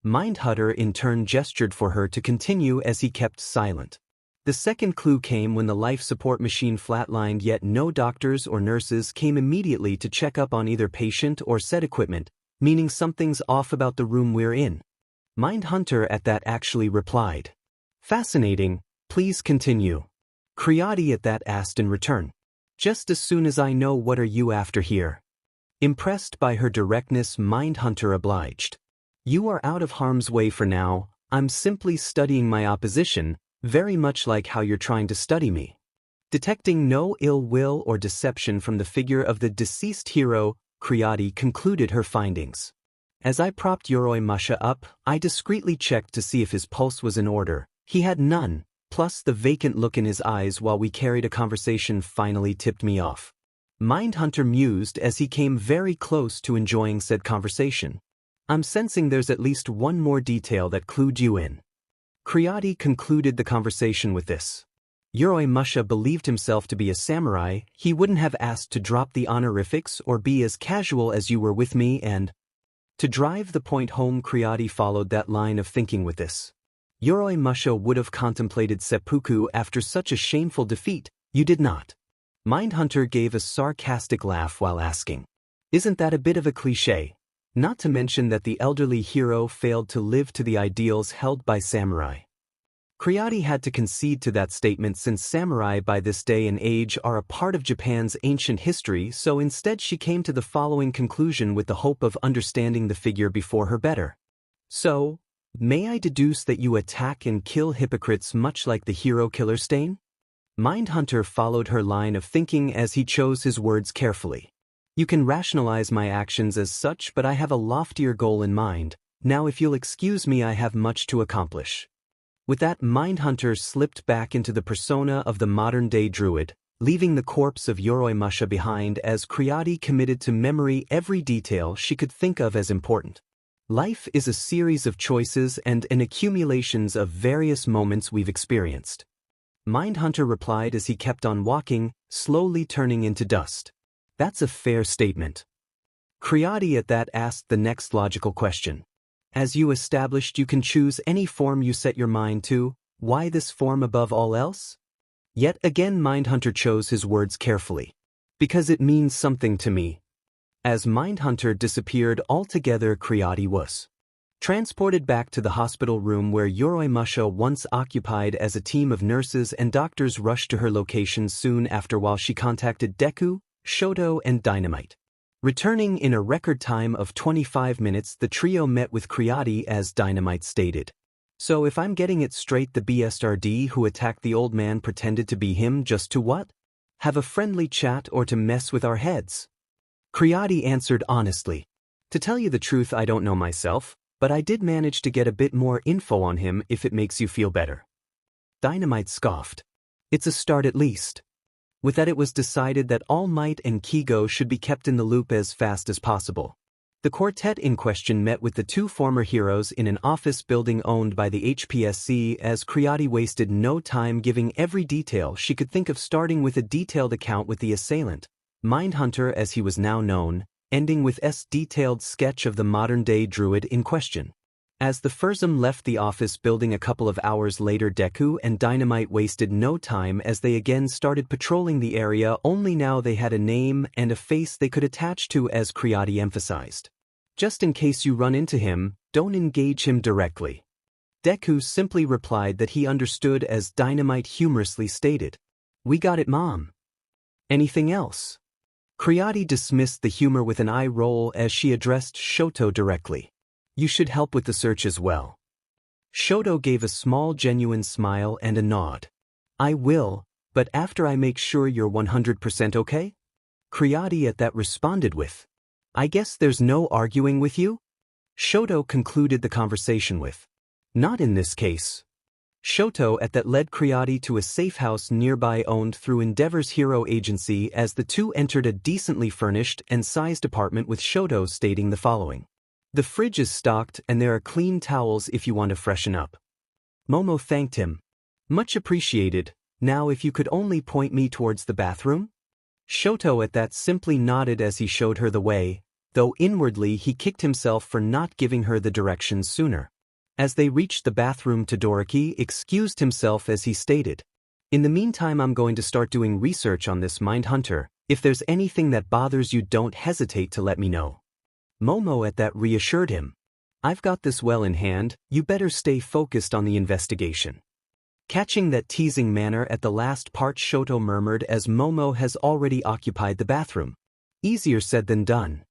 Mindhunter in turn gestured for her to continue as he kept silent. The second clue came when the life support machine flatlined, yet no doctors or nurses came immediately to check up on either patient or set equipment, meaning something's off about the room we're in. Mindhunter at that actually replied, Fascinating, please continue. Creati at that asked in return, Just as soon as I know what are you after here. Impressed by her directness, Mindhunter obliged. You are out of harm's way for now. I'm simply studying my opposition, very much like how you're trying to study me. Detecting no ill will or deception from the figure of the deceased hero, Creati concluded her findings. As I propped Yoroi Musha up, I discreetly checked to see if his pulse was in order. He had none, plus the vacant look in his eyes while we carried a conversation finally tipped me off. Mindhunter mused as he came very close to enjoying said conversation. I'm sensing there's at least one more detail that clued you in. Creati concluded the conversation with this. Yoroi Musha believed himself to be a samurai. He wouldn't have asked to drop the honorifics or be as casual as you were with me and... To drive the point home, Creati followed that line of thinking with this. Yoroi Musha would have contemplated seppuku after such a shameful defeat. You did not. Mindhunter gave a sarcastic laugh while asking. Isn't that a bit of a cliché? Not to mention that the elderly hero failed to live to the ideals held by samurai. Creati had to concede to that statement since samurai by this day and age are a part of Japan's ancient history, so instead she came to the following conclusion with the hope of understanding the figure before her better. So, may I deduce that you attack and kill hypocrites much like the hero killer stain? Mindhunter followed her line of thinking as he chose his words carefully. You can rationalize my actions as such, but I have a loftier goal in mind. Now if you'll excuse me, I have much to accomplish. With that, Mindhunter slipped back into the persona of the modern-day druid, leaving the corpse of Yoroi Musha behind as Creati committed to memory every detail she could think of as important. Life is a series of choices and an accumulations of various moments we've experienced. Mindhunter replied as he kept on walking, slowly turning into dust. That's a fair statement. Creati at that asked the next logical question. As you established, you can choose any form you set your mind to. Why this form above all else? Yet again Mindhunter chose his words carefully. Because it means something to me. As Mindhunter disappeared altogether, Creati was transported back to the hospital room where Yoroi Musha once occupied as a team of nurses and doctors rushed to her location soon after while she contacted Deku, Shoto and Dynamite. Returning in a record time of 25 minutes, the trio met with Creati as Dynamite stated. So if I'm getting it straight, the BSRD who attacked the old man pretended to be him just to what? Have a friendly chat or to mess with our heads? Creati answered honestly. To tell you the truth, I don't know myself, but I did manage to get a bit more info on him if it makes you feel better. Dynamite scoffed. It's a start at least. With that, it was decided that All Might and Kigo should be kept in the loop as fast as possible. The quartet in question met with the two former heroes in an office building owned by the HPSC as Creati wasted no time giving every detail she could think of, starting with a detailed account with the assailant, Mindhunter as he was now known, ending with S detailed sketch of the modern-day druid in question. As the Fursum left the office building a couple of hours later, Deku and Dynamite wasted no time as they again started patrolling the area, only now they had a name and a face they could attach to, as Creati emphasized. Just in case you run into him, don't engage him directly. Deku simply replied that he understood as Dynamite humorously stated. We got it, Mom. Anything else? Creati dismissed the humor with an eye roll as she addressed Shoto directly. You should help with the search as well. Shoto gave a small genuine smile and a nod. I will, but after I make sure you're 100% okay? Creati at that responded with, I guess there's no arguing with you? Shoto concluded the conversation with, not in this case. Shoto at that led Creati to a safe house nearby owned through Endeavor's hero agency as the two entered a decently furnished and sized apartment with Shoto stating the following. The fridge is stocked and there are clean towels if you want to freshen up. Momo thanked him. Much appreciated. Now if you could only point me towards the bathroom? Shoto at that simply nodded as he showed her the way, though inwardly he kicked himself for not giving her the directions sooner. As they reached the bathroom, Todoroki excused himself as he stated, in the meantime I'm going to start doing research on this Mindhunter. If there's anything that bothers you, don't hesitate to let me know. Momo at that reassured him. I've got this well in hand, you better stay focused on the investigation. Catching that teasing manner at the last part, Shoto murmured as Momo has already occupied the bathroom. Easier said than done.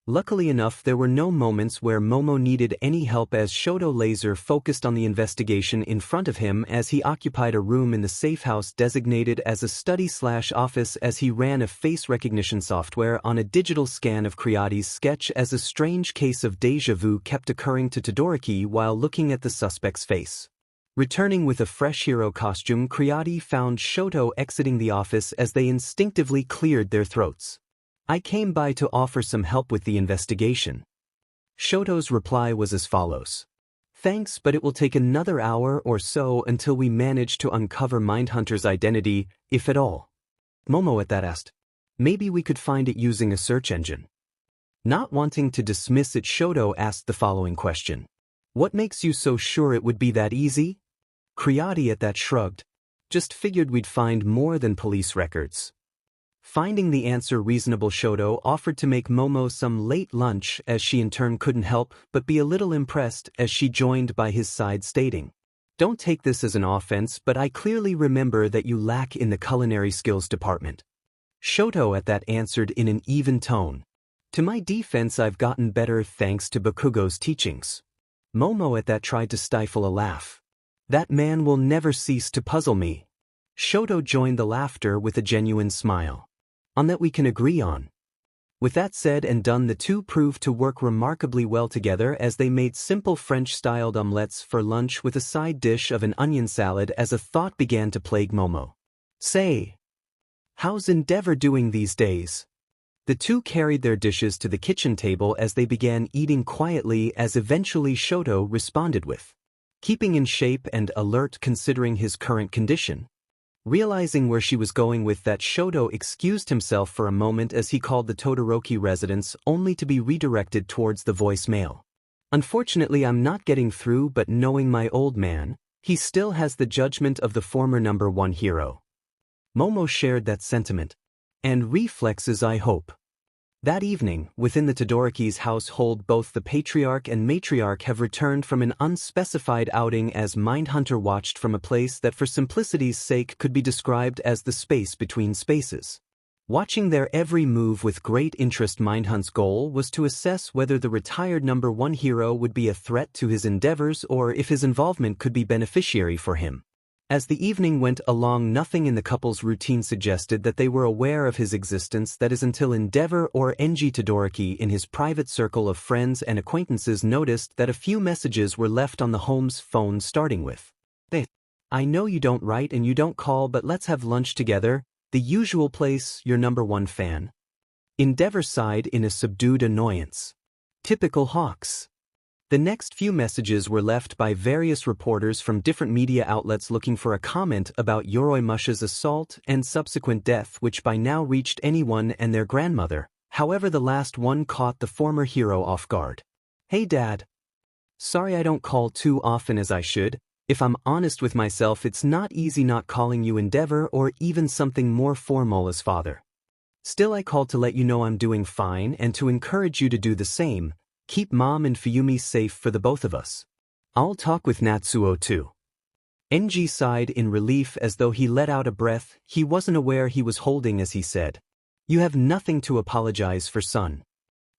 Luckily enough, there were no moments where Momo needed any help as Shoto laser focused on the investigation in front of him as he occupied a room in the safe house designated as a study/office as he ran a face recognition software on a digital scan of Creati's sketch as a strange case of deja vu kept occurring to Todoroki while looking at the suspect's face. Returning with a fresh hero costume, Creati found Shoto exiting the office as they instinctively cleared their throats. I came by to offer some help with the investigation. Shoto's reply was as follows. Thanks, but it will take another hour or so until we manage to uncover Mindhunter's identity, if at all. Momo at that asked, maybe we could find it using a search engine. Not wanting to dismiss it, Shoto asked the following question. What makes you so sure it would be that easy? Creati at that shrugged. Just figured we'd find more than police records. Finding the answer reasonable, Shoto offered to make Momo some late lunch, as she in turn couldn't help but be a little impressed as she joined by his side, stating, "Don't take this as an offense, but I clearly remember that you lack in the culinary skills department." Shoto at that answered in an even tone, "To my defense, I've gotten better thanks to Bakugo's teachings." Momo at that tried to stifle a laugh. "That man will never cease to puzzle me." Shoto joined the laughter with a genuine smile. "On that we can agree on." With that said and done, the two proved to work remarkably well together as they made simple French-styled omelettes for lunch with a side dish of an onion salad as a thought began to plague Momo. "Say, how's Endeavor doing these days?" The two carried their dishes to the kitchen table as they began eating quietly, as eventually Shoto responded with, "Keeping in shape and alert considering his current condition." Realizing where she was going with that, Shoto excused himself for a moment as he called the Todoroki residence, only to be redirected towards the voicemail. "Unfortunately, I'm not getting through, but knowing my old man, he still has the judgment of the former number one hero." Momo shared that sentiment. "And reflexes, I hope." That evening, within the Todoroki's household, both the patriarch and matriarch have returned from an unspecified outing as Mindhunter watched from a place that for simplicity's sake could be described as the space between spaces. Watching their every move with great interest, Mindhunt's goal was to assess whether the retired number one hero would be a threat to his endeavors or if his involvement could be beneficiary for him. As the evening went along, nothing in the couple's routine suggested that they were aware of his existence, that is until Endeavor or Enji Todoroki in his private circle of friends and acquaintances noticed that a few messages were left on the home's phone, starting with, "Hey, I know you don't write and you don't call, but let's have lunch together, the usual place, your number one fan." Endeavor sighed in a subdued annoyance. Typical Hawks. The next few messages were left by various reporters from different media outlets looking for a comment about Yoroimusha's assault and subsequent death, which by now reached anyone and their grandmother. However, the last one caught the former hero off guard. "Hey Dad. Sorry I don't call too often as I should. If I'm honest with myself, it's not easy not calling you Endeavor or even something more formal as father. Still, I called to let you know I'm doing fine and to encourage you to do the same. Keep Mom and Fuyumi safe for the both of us. I'll talk with Natsuo too." Enji sighed in relief as though he let out a breath he wasn't aware he was holding as he said, "You have nothing to apologize for, son."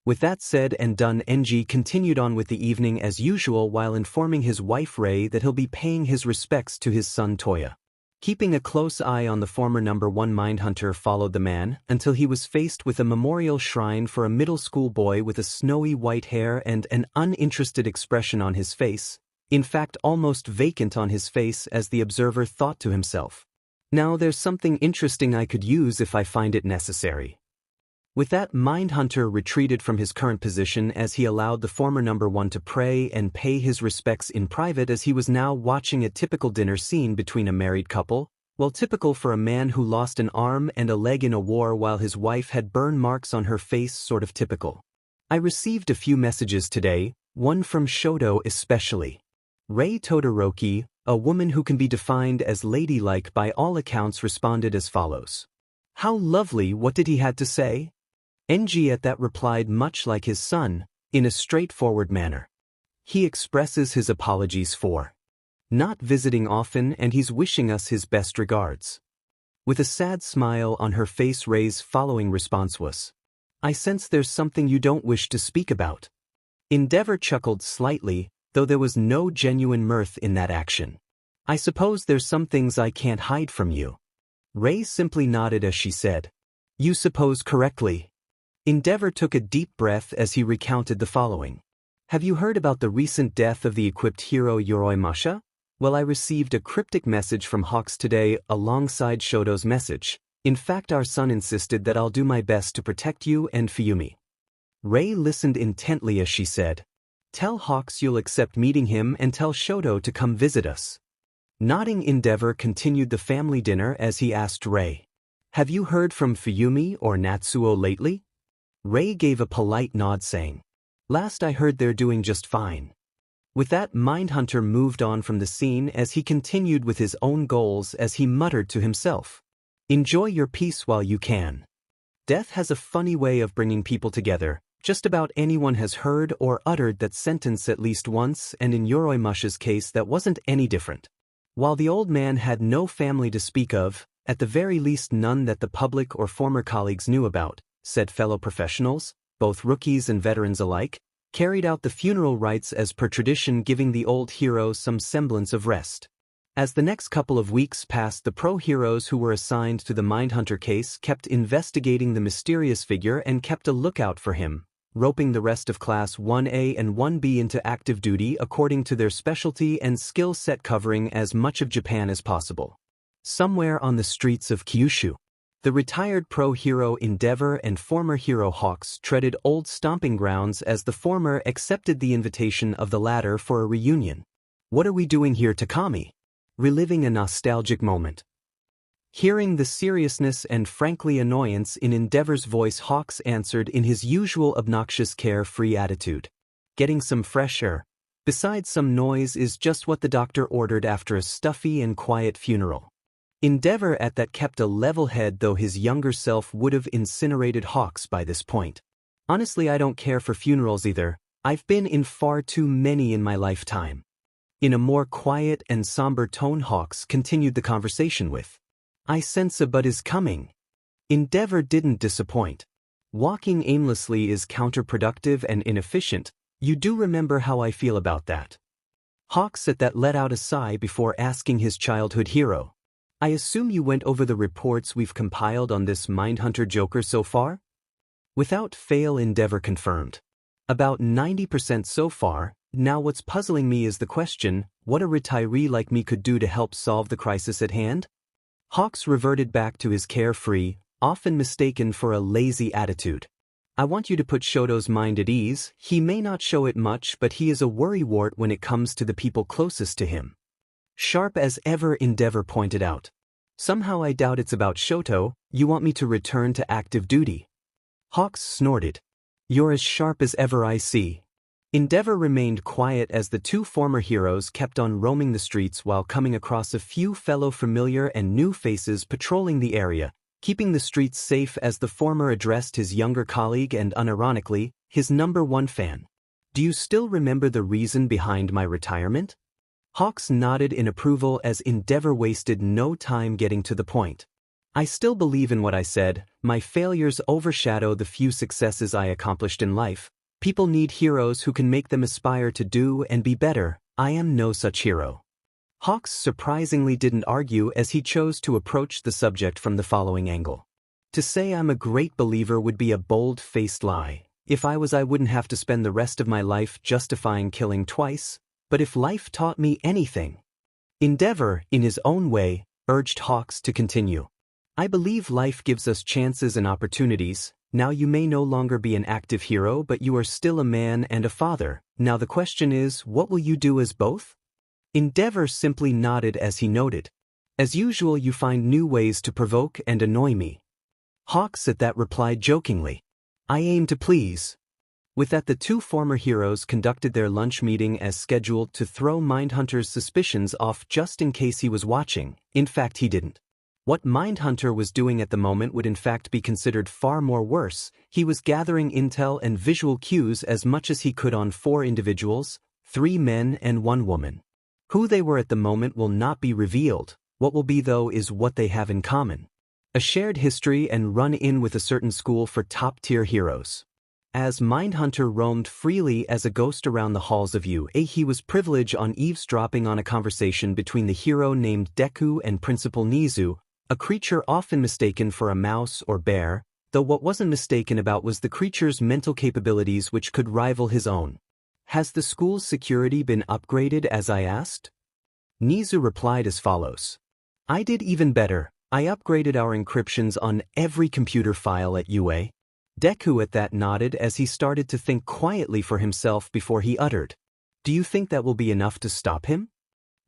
With that said and done, Enji continued on with the evening as usual while informing his wife Rei that he'll be paying his respects to his son Toya. Keeping a close eye on the former number one, Mindhunter followed the man until he was faced with a memorial shrine for a middle school boy with a snowy white hair and an uninterested expression on his face, in fact almost vacant on his face, as the observer thought to himself, "Now there's something interesting I could use if I find it necessary." With that, Mindhunter retreated from his current position as he allowed the former number one to pray and pay his respects in private, as he was now watching a typical dinner scene between a married couple, well, typical for a man who lost an arm and a leg in a war while his wife had burn marks on her face, sort of typical. "I received a few messages today, one from Shoto especially." Rei Todoroki, a woman who can be defined as ladylike by all accounts, responded as follows. "How lovely, what did he had to say?" Enji at that replied much like his son, in a straightforward manner. "He expresses his apologies for not visiting often and he's wishing us his best regards." With a sad smile on her face, Rei's following response was, "I sense there's something you don't wish to speak about." Endeavor chuckled slightly, though there was no genuine mirth in that action. "I suppose there's some things I can't hide from you." Rei simply nodded as she said, "You suppose correctly." Endeavor took a deep breath as he recounted the following. "Have you heard about the recent death of the equipped hero Yoroimusha? Well, I received a cryptic message from Hawks today alongside Shoto's message. In fact, our son insisted that I'll do my best to protect you and Fuyumi." Rei listened intently as she said, "Tell Hawks you'll accept meeting him and tell Shoto to come visit us." Nodding, Endeavor continued the family dinner as he asked Rei, "Have you heard from Fuyumi or Natsuo lately?" Rei gave a polite nod saying, "Last I heard they're doing just fine." With that, Mindhunter moved on from the scene as he continued with his own goals as he muttered to himself. Enjoy your peace while you can. Death has a funny way of bringing people together. Just about anyone has heard or uttered that sentence at least once, and in Yoroimush's case that wasn't any different. While the old man had no family to speak of, at the very least none that the public or former colleagues knew about, said fellow professionals, both rookies and veterans alike, carried out the funeral rites as per tradition, giving the old hero some semblance of rest. As the next couple of weeks passed, the pro-heroes who were assigned to the Mindhunter case kept investigating the mysterious figure and kept a lookout for him, roping the rest of Class 1A and 1B into active duty according to their specialty and skill set, covering as much of Japan as possible. Somewhere on the streets of Kyushu, the retired pro-hero Endeavor and former hero Hawks treaded old stomping grounds as the former accepted the invitation of the latter for a reunion. What are we doing here, Takami? Reliving a nostalgic moment. Hearing the seriousness and frankly annoyance in Endeavor's voice, Hawks answered in his usual obnoxious carefree attitude. Getting some fresh air, besides some noise, is just what the doctor ordered after a stuffy and quiet funeral. Endeavor at that kept a level head, though his younger self would have incinerated Hawks by this point. Honestly, I don't care for funerals either. I've been in far too many in my lifetime. In a more quiet and somber tone, Hawks continued the conversation with, I sense a but is coming. Endeavor didn't disappoint. Walking aimlessly is counterproductive and inefficient. You do remember how I feel about that. Hawks at that let out a sigh before asking his childhood hero, I assume you went over the reports we've compiled on this Mindhunter Joker so far? Without fail, Endeavor confirmed. About 90% so far. Now what's puzzling me is the question, what a retiree like me could do to help solve the crisis at hand? Hawks reverted back to his carefree, often mistaken for a lazy attitude. I want you to put Shoto's mind at ease. He may not show it much, but he is a worrywart when it comes to the people closest to him. Sharp as ever, Endeavor pointed out. Somehow I doubt it's about Shoto. You want me to return to active duty? Hawks snorted. You're as sharp as ever, I see. Endeavor remained quiet as the two former heroes kept on roaming the streets while coming across a few fellow familiar and new faces patrolling the area, keeping the streets safe as the former addressed his younger colleague and, unironically, his #1 fan. Do you still remember the reason behind my retirement? Hawks nodded in approval as Endeavor wasted no time getting to the point. I still believe in what I said. My failures overshadow the few successes I accomplished in life. People need heroes who can make them aspire to do and be better. I am no such hero. Hawks surprisingly didn't argue as he chose to approach the subject from the following angle. To say I'm a great believer would be a bold-faced lie. If I was, I wouldn't have to spend the rest of my life justifying killing twice. But if life taught me anything, Endeavor, in his own way, urged Hawks to continue. I believe life gives us chances and opportunities. Now you may no longer be an active hero, but you are still a man and a father. Now the question is, what will you do as both? Endeavor simply nodded as he noted. As usual, you find new ways to provoke and annoy me. Hawks at that replied jokingly. I aim to please. With that, the two former heroes conducted their lunch meeting as scheduled to throw Mindhunter's suspicions off just in case he was watching. In fact, he didn't. What Mindhunter was doing at the moment would in fact be considered far more worse. He was gathering intel and visual cues as much as he could on 4 individuals, 3 men and 1 woman. Who they were at the moment will not be revealed. What will be, though, is what they have in common. A shared history and run-in with a certain school for top-tier heroes. As Mindhunter roamed freely as a ghost around the halls of UA, he was privileged on eavesdropping on a conversation between the hero named Deku and Principal Nizu, a creature often mistaken for a mouse or bear, though what wasn't mistaken about was the creature's mental capabilities, which could rival his own. Has the school's security been upgraded, as I asked? Nizu replied as follows. I did even better. I upgraded our encryptions on every computer file at UA. Deku at that nodded as he started to think quietly for himself before he uttered. Do you think that will be enough to stop him?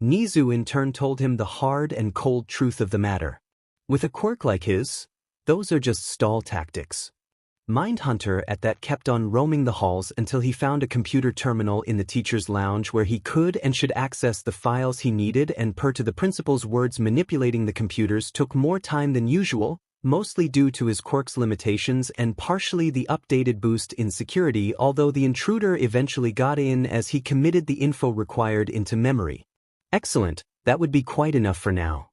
Nizu in turn told him the hard and cold truth of the matter. With a quirk like his, those are just stall tactics. Mindhunter at that kept on roaming the halls until he found a computer terminal in the teacher's lounge where he could and should access the files he needed, and per to the principal's words, manipulating the computers took more time than usual, mostly due to his quirk's limitations and partially the updated boost in security, although the intruder eventually got in as he committed the info required into memory. Excellent, that would be quite enough for now.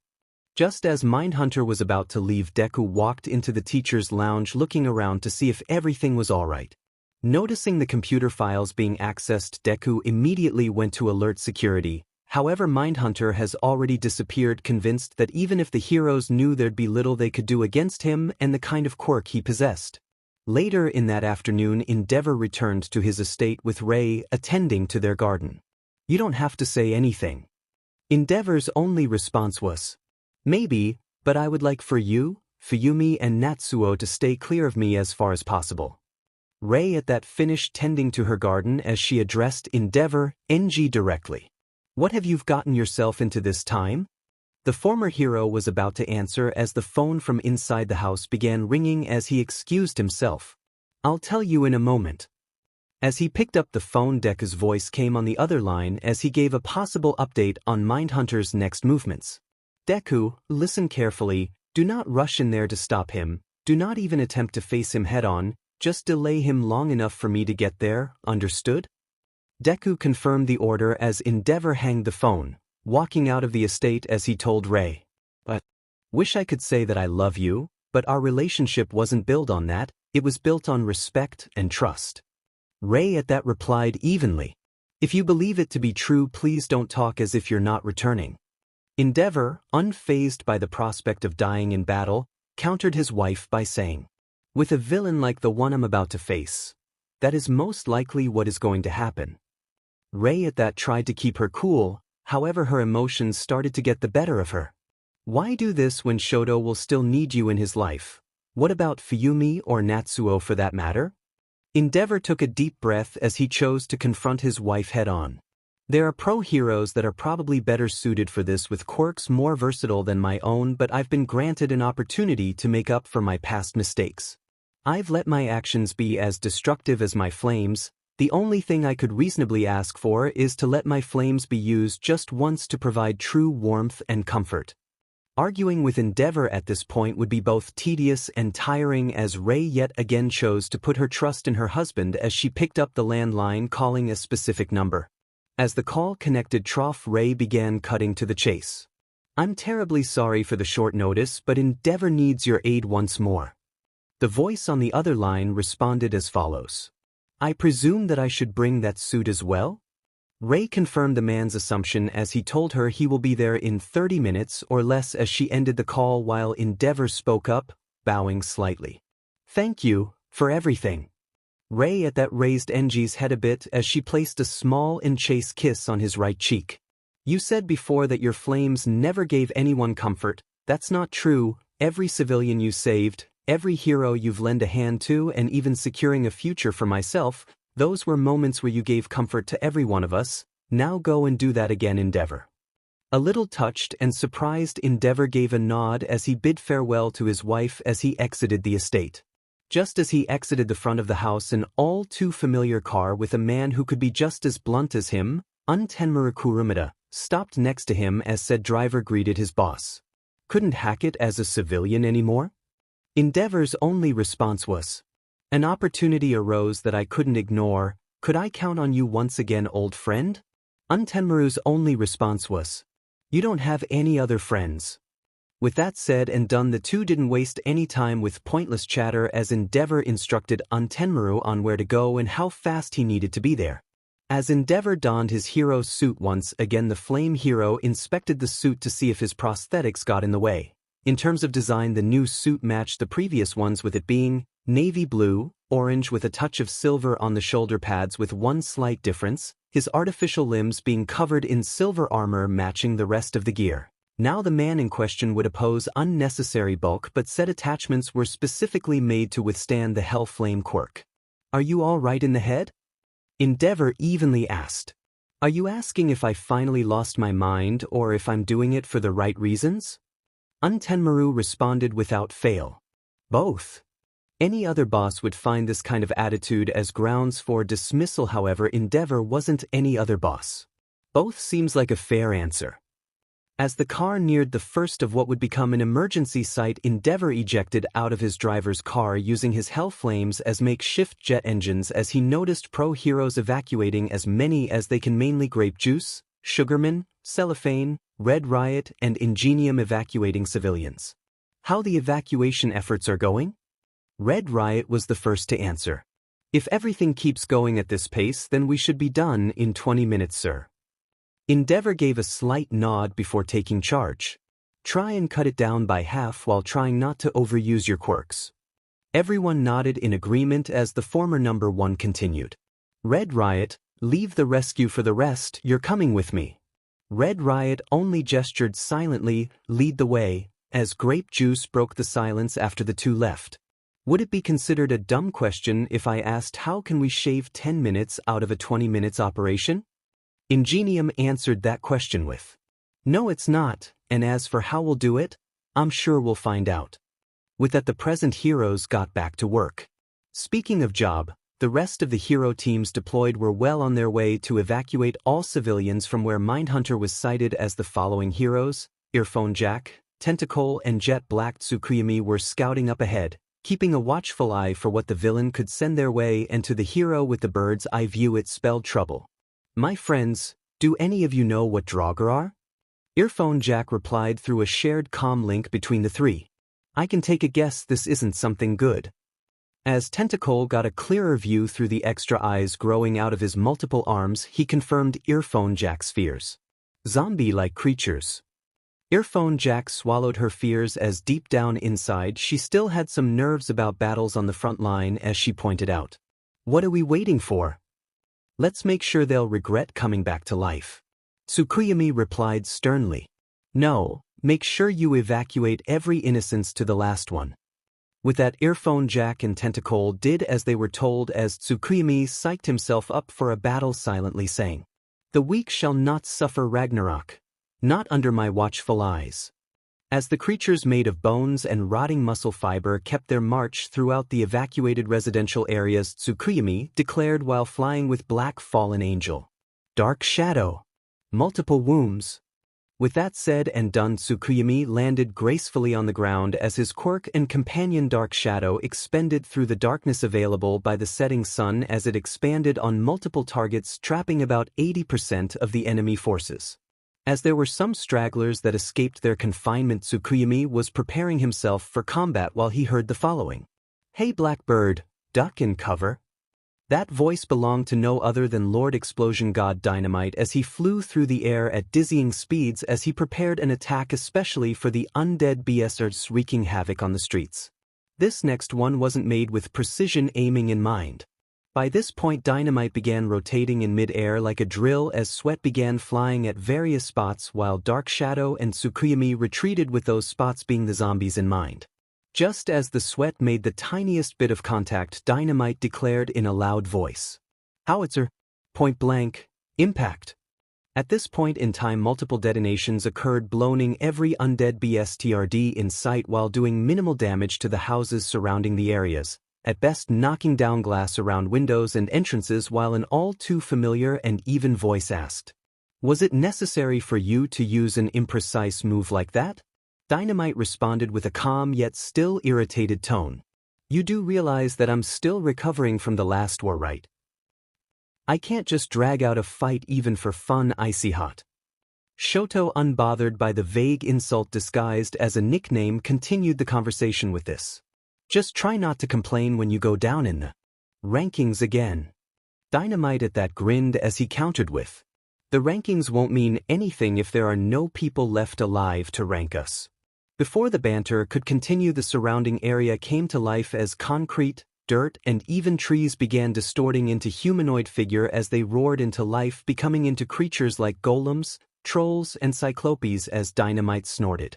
Just as Mindhunter was about to leave, Deku walked into the teacher's lounge looking around to see if everything was alright. Noticing the computer files being accessed, Deku immediately went to alert security. However, Mindhunter has already disappeared, convinced that even if the heroes knew, there'd be little they could do against him and the kind of quirk he possessed. Later in that afternoon, Endeavor returned to his estate with Rei attending to their garden. "You don't have to say anything." Endeavor's only response was, "Maybe, but I would like for you, Fuyumi and Natsuo to stay clear of me as far as possible." Rei at that finished tending to her garden as she addressed Endeavor, NG directly. "What have you gotten yourself into this time?" The former hero was about to answer as the phone from inside the house began ringing as he excused himself. "I'll tell you in a moment." As he picked up the phone, Deku's voice came on the other line as he gave a possible update on Mindhunter's next movements. "Deku, listen carefully, do not rush in there to stop him, do not even attempt to face him head-on, just delay him long enough for me to get there, understood?" Deku confirmed the order as Endeavor hanged the phone, walking out of the estate as he told Rei, "But, wish I could say that I love you, but our relationship wasn't built on that, it was built on respect and trust." Rei at that replied evenly, "If you believe it to be true, please don't talk as if you're not returning." Endeavor, unfazed by the prospect of dying in battle, countered his wife by saying, "With a villain like the one I'm about to face, that is most likely what is going to happen." Rei at that tried to keep her cool, however her emotions started to get the better of her. "Why do this when Shoto will still need you in his life? What about Fuyumi or Natsuo for that matter?" Endeavor took a deep breath as he chose to confront his wife head-on. "There are pro-heroes that are probably better suited for this with quirks more versatile than my own, but I've been granted an opportunity to make up for my past mistakes. I've let my actions be as destructive as my flames. The only thing I could reasonably ask for is to let my flames be used just once to provide true warmth and comfort." Arguing with Endeavor at this point would be both tedious and tiring, as Rei yet again chose to put her trust in her husband as she picked up the landline, calling a specific number. As the call connected, Rei began cutting to the chase. "I'm terribly sorry for the short notice, but Endeavor needs your aid once more." The voice on the other line responded as follows. "I presume that I should bring that suit as well?" Rei confirmed the man's assumption as he told her he will be there in 30 minutes or less as she ended the call while Endeavor spoke up, bowing slightly. "Thank you for everything." Rei at that raised NG's head a bit as she placed a small and chaste kiss on his right cheek. "You said before that your flames never gave anyone comfort. That's not true. Every civilian you saved, every hero you've lent a hand to, and even securing a future for myself, those were moments where you gave comfort to every one of us. Now go and do that again, Endeavor." A little touched and surprised, Endeavor gave a nod as he bid farewell to his wife as he exited the estate. Just as he exited the front of the house, an all-too-familiar car with a man who could be just as blunt as him, Untenmaru Kurumada, stopped next to him as said driver greeted his boss. "Couldn't hack it as a civilian anymore?" Endeavor's only response was, "An opportunity arose that I couldn't ignore. Could I count on you once again, old friend?" Untenmaru's only response was, "You don't have any other friends." With that said and done, the two didn't waste any time with pointless chatter as Endeavor instructed Untenmaru on where to go and how fast he needed to be there. As Endeavor donned his hero suit once again, the Flame Hero inspected the suit to see if his prosthetics got in the way. In terms of design, the new suit matched the previous ones, with it being navy blue, orange with a touch of silver on the shoulder pads, with one slight difference, his artificial limbs being covered in silver armor matching the rest of the gear. Now the man in question would oppose unnecessary bulk, but said attachments were specifically made to withstand the Hell Flame quirk. "Are you all right in the head?" Endeavor evenly asked. "Are you asking if I finally lost my mind or if I'm doing it for the right reasons?" Untenmaru responded without fail. "Both." Any other boss would find this kind of attitude as grounds for dismissal, however Endeavor wasn't any other boss. Both seems like a fair answer. As the car neared the first of what would become an emergency site, Endeavor ejected out of his driver's car using his hell flames as makeshift jet engines as he noticed pro-heroes evacuating as many as they can, mainly Grape Juice, Sugarman, Cellophane, Red Riot and Ingenium evacuating civilians. How the evacuation efforts are going? Red Riot was the first to answer. If everything keeps going at this pace, then we should be done in 20 minutes, sir. Endeavor gave a slight nod before taking charge. Try and cut it down by half while trying not to overuse your quirks. Everyone nodded in agreement as the former number 1 continued. Red Riot, leave the rescue for the rest, you're coming with me. Red Riot only gestured silently, lead the way, as Grape Juice broke the silence after the two left. Would it be considered a dumb question if I asked how can we shave 10 minutes out of a 20 minutes operation? Ingenium answered that question with, no it's not, and as for how we'll do it, I'm sure we'll find out. With that the present heroes got back to work. Speaking of job, the rest of the hero teams deployed were well on their way to evacuate all civilians from where Mindhunter was sighted as the following heroes, Earphone Jack, Tentacle and Jet Black Tsukuyomi were scouting up ahead, keeping a watchful eye for what the villain could send their way, and to the hero with the bird's eye view it spelled trouble. My friends, do any of you know what Draugr are? Earphone Jack replied through a shared comm link between the three. I can take a guess this isn't something good. As Tentacle got a clearer view through the extra eyes growing out of his multiple arms, he confirmed Earphone Jack's fears. Zombie-like creatures. Earphone Jack swallowed her fears as deep down inside she still had some nerves about battles on the front line, as she pointed out. What are we waiting for? Let's make sure they'll regret coming back to life. Tsukuyomi replied sternly. No, make sure you evacuate every innocence to the last one. With that, Earphone Jack and Tentacle did as they were told as Tsukuyomi psyched himself up for a battle, silently saying, the weak shall not suffer Ragnarok. Not under my watchful eyes. As the creatures made of bones and rotting muscle fiber kept their march throughout the evacuated residential areas, Tsukuyomi declared while flying with Black Fallen Angel. Dark Shadow. Multiple wombs. With that said and done, Tsukuyomi landed gracefully on the ground as his quirk and companion Dark Shadow expended through the darkness available by the setting sun as it expanded on multiple targets, trapping about 80% of the enemy forces. As there were some stragglers that escaped their confinement, Tsukuyomi was preparing himself for combat while he heard the following. Hey Blackbird, duck and cover. That voice belonged to no other than Lord Explosion God Dynamite as he flew through the air at dizzying speeds as he prepared an attack especially for the undead BSers wreaking havoc on the streets. This next one wasn't made with precision aiming in mind. By this point Dynamite began rotating in mid-air like a drill as sweat began flying at various spots while Dark Shadow and Tsukuyomi retreated with those spots being the zombies in mind. Just as the sweat made the tiniest bit of contact, Dynamite declared in a loud voice. Howitzer. Point blank. Impact. At this point in time multiple detonations occurred, blowing every undead BSTRD in sight while doing minimal damage to the houses surrounding the areas. At best knocking down glass around windows and entrances while an all too familiar and even voice asked, was it necessary for you to use an imprecise move like that? Dynamite responded with a calm yet still irritated tone. You do realize that I'm still recovering from the last war, right? I can't just drag out a fight even for fun, icy hot. Shoto, unbothered by the vague insult disguised as a nickname, continued the conversation with this. Just try not to complain when you go down in the rankings again. Dynamite at that grinned as he countered with, the rankings won't mean anything if there are no people left alive to rank us. Before the banter could continue, the surrounding area came to life as concrete, dirt, and even trees began distorting into humanoid figure as they roared into life, becoming into creatures like golems, trolls, and cyclopes as Dynamite snorted.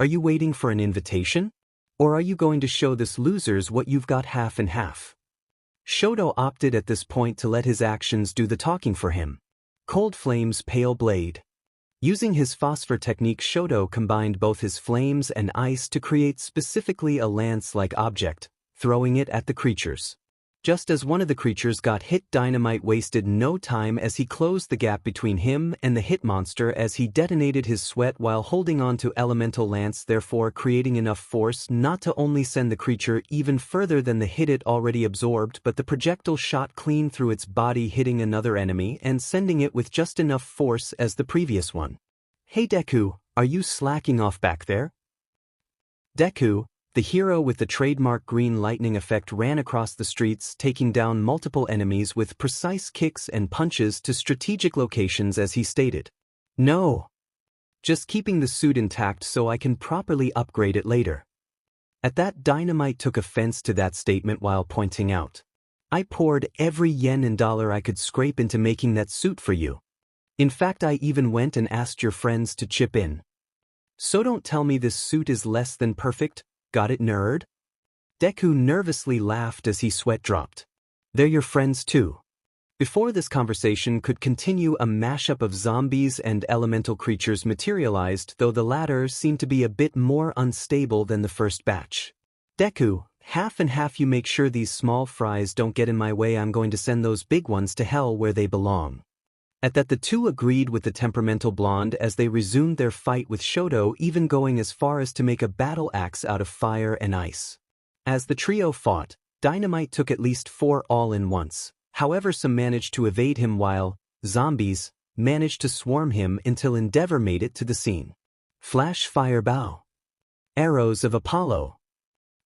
Are you waiting for an invitation? Or are you going to show this losers what you've got half and half? Shoto opted at this point to let his actions do the talking for him. Cold Flame's Pale Blade. Using his phosphor technique, Shoto combined both his flames and ice to create specifically a lance-like object, throwing it at the creatures. Just as one of the creatures got hit, Dynamite wasted no time as he closed the gap between him and the hit monster as he detonated his sweat while holding on to Elemental Lance, therefore creating enough force not to only send the creature even further than the hit it already absorbed, but the projectile shot clean through its body, hitting another enemy and sending it with just enough force as the previous one. "Hey Deku, are you slacking off back there?" Deku, the hero with the trademark green lightning effect, ran across the streets, taking down multiple enemies with precise kicks and punches to strategic locations as he stated, "No. Just keeping the suit intact so I can properly upgrade it later." At that, Dynamite took offense to that statement while pointing out, "I poured every yen and dollar I could scrape into making that suit for you. In fact, I even went and asked your friends to chip in. So don't tell me this suit is less than perfect. Got it, nerd?" Deku nervously laughed as his sweat dropped. "They're your friends too." Before this conversation could continue, a mashup of zombies and elemental creatures materialized, though the latter seemed to be a bit more unstable than the first batch. "Deku, half and half. You make sure these small fries don't get in my way. I'm going to send those big ones to hell where they belong." At that, the two agreed with the temperamental blonde as they resumed their fight, with Shoto even going as far as to make a battle axe out of fire and ice. As the trio fought, Dynamite took at least 4 all-in-once. However, some managed to evade him while zombies managed to swarm him until Endeavor made it to the scene. Flash fire bow. Arrows of Apollo.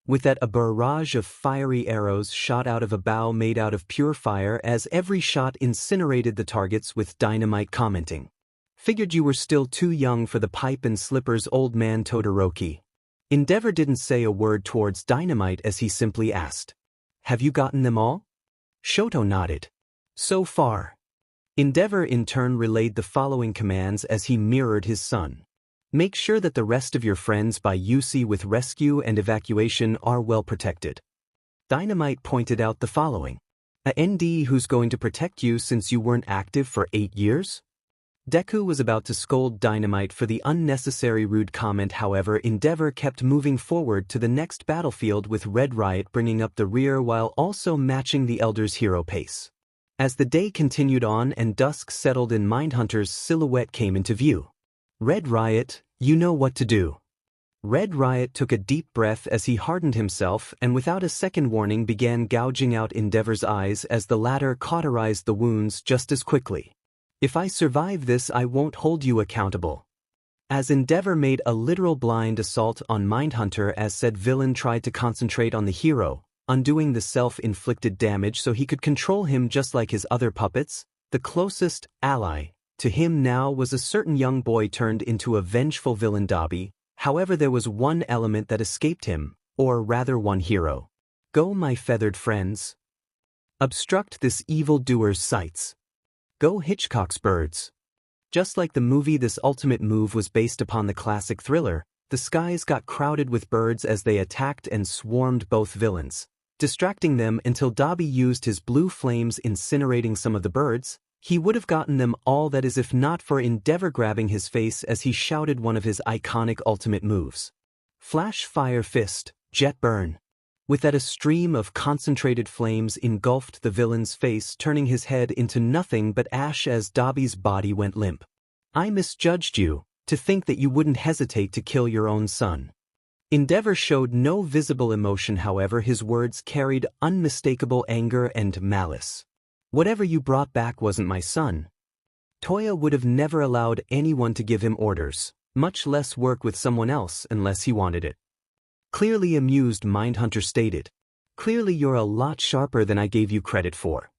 With that, a barrage of fiery arrows shot out of a bow made out of pure fire as every shot incinerated the targets, with Dynamite commenting, "Figured you were still too young for the pipe and slippers, old man Todoroki." Endeavor didn't say a word towards Dynamite as he simply asked, "Have you gotten them all?" Shoto nodded. "So far." Endeavor in turn relayed the following commands as he mirrored his son. "Make sure that the rest of your friends by UC with rescue and evacuation are well protected." Dynamite pointed out the following. "A ND who's going to protect you since you weren't active for 8 years? Deku was about to scold Dynamite for the unnecessary rude comment, however Endeavor kept moving forward to the next battlefield, with Red Riot bringing up the rear while also matching the Elder's hero pace. As the day continued on and dusk settled in, Mindhunter's silhouette came into view. "Red Riot, you know what to do." Red Riot took a deep breath as he hardened himself and without a second warning began gouging out Endeavor's eyes as the latter cauterized the wounds just as quickly. "If I survive this, I won't hold you accountable." As Endeavor made a literal blind assault on Mindhunter as said villain tried to concentrate on the hero, undoing the self-inflicted damage so he could control him just like his other puppets, the closest ally to him now was a certain young boy turned into a vengeful villain, Dabi. However, there was one element that escaped him, or rather one hero. "Go, my feathered friends. Obstruct this evil-doer's sights. Go, Hitchcock's birds." Just like the movie, this ultimate move was based upon the classic thriller. The skies got crowded with birds as they attacked and swarmed both villains, distracting them until Dabi used his blue flames, incinerating some of the birds. He would have gotten them all, that is, if not for Endeavor grabbing his face as he shouted one of his iconic ultimate moves. Flash Fire Fist, Jet Burn. With that, a stream of concentrated flames engulfed the villain's face, turning his head into nothing but ash as Dabi's body went limp. "I misjudged you, to think that you wouldn't hesitate to kill your own son." Endeavor showed no visible emotion, however his words carried unmistakable anger and malice. "Whatever you brought back wasn't my son. Toya would have never allowed anyone to give him orders, much less work with someone else unless he wanted it." Clearly amused, Mindhunter stated, "Clearly you're a lot sharper than I gave you credit for."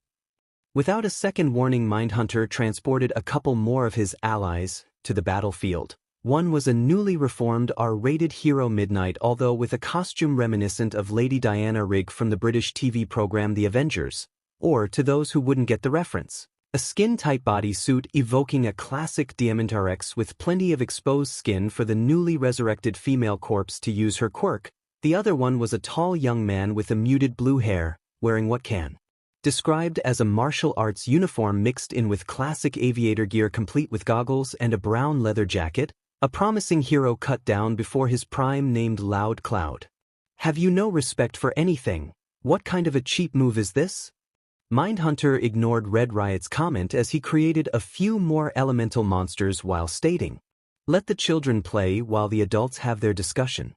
Without a second warning, Mindhunter transported a couple more of his allies to the battlefield. One was a newly reformed R-rated hero, Midnight, although with a costume reminiscent of Lady Diana Rigg from the British TV program The Avengers. Or, to those who wouldn't get the reference, a skin-tight bodysuit evoking a classic Diamant RX with plenty of exposed skin for the newly resurrected female corpse to use her quirk. The other one was a tall young man with a muted blue hair, wearing what can described as a martial arts uniform mixed in with classic aviator gear, complete with goggles and a brown leather jacket, a promising hero cut down before his prime named Loud Cloud. Have you no respect for anything? What kind of a cheap move is this? Mindhunter ignored Red Riot's comment as he created a few more elemental monsters while stating, "Let the children play while the adults have their discussion."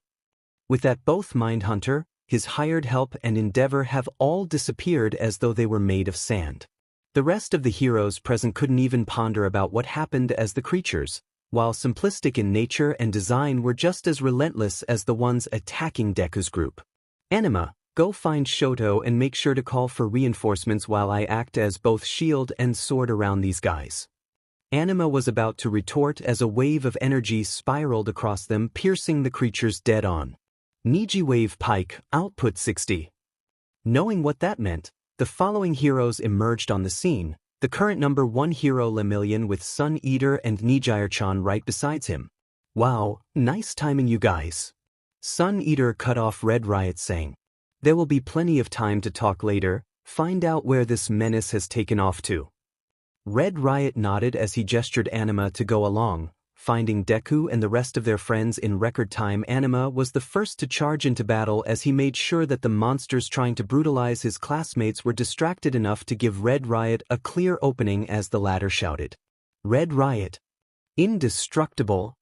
With that, both Mindhunter, his hired help, and Endeavor have all disappeared as though they were made of sand. The rest of the heroes present couldn't even ponder about what happened, as the creatures, while simplistic in nature and design, were just as relentless as the ones attacking Deku's group. "Anima, go find Shoto and make sure to call for reinforcements while I act as both shield and sword around these guys." Anima was about to retort as a wave of energy spiraled across them, piercing the creatures dead on. Niji Wave Pike, output 60. Knowing what that meant, the following heroes emerged on the scene, the current number 1 hero Lemillion with Sun Eater and Nijire-chan right beside him. "Wow, nice timing you guys." Sun Eater cut off Red Riot saying, "There will be plenty of time to talk later, find out where this menace has taken off to." Red Riot nodded as he gestured Anima to go along. Finding Deku and the rest of their friends in record time, Anima was the first to charge into battle as he made sure that the monsters trying to brutalize his classmates were distracted enough to give Red Riot a clear opening as the latter shouted, "Red Riot, indestructible."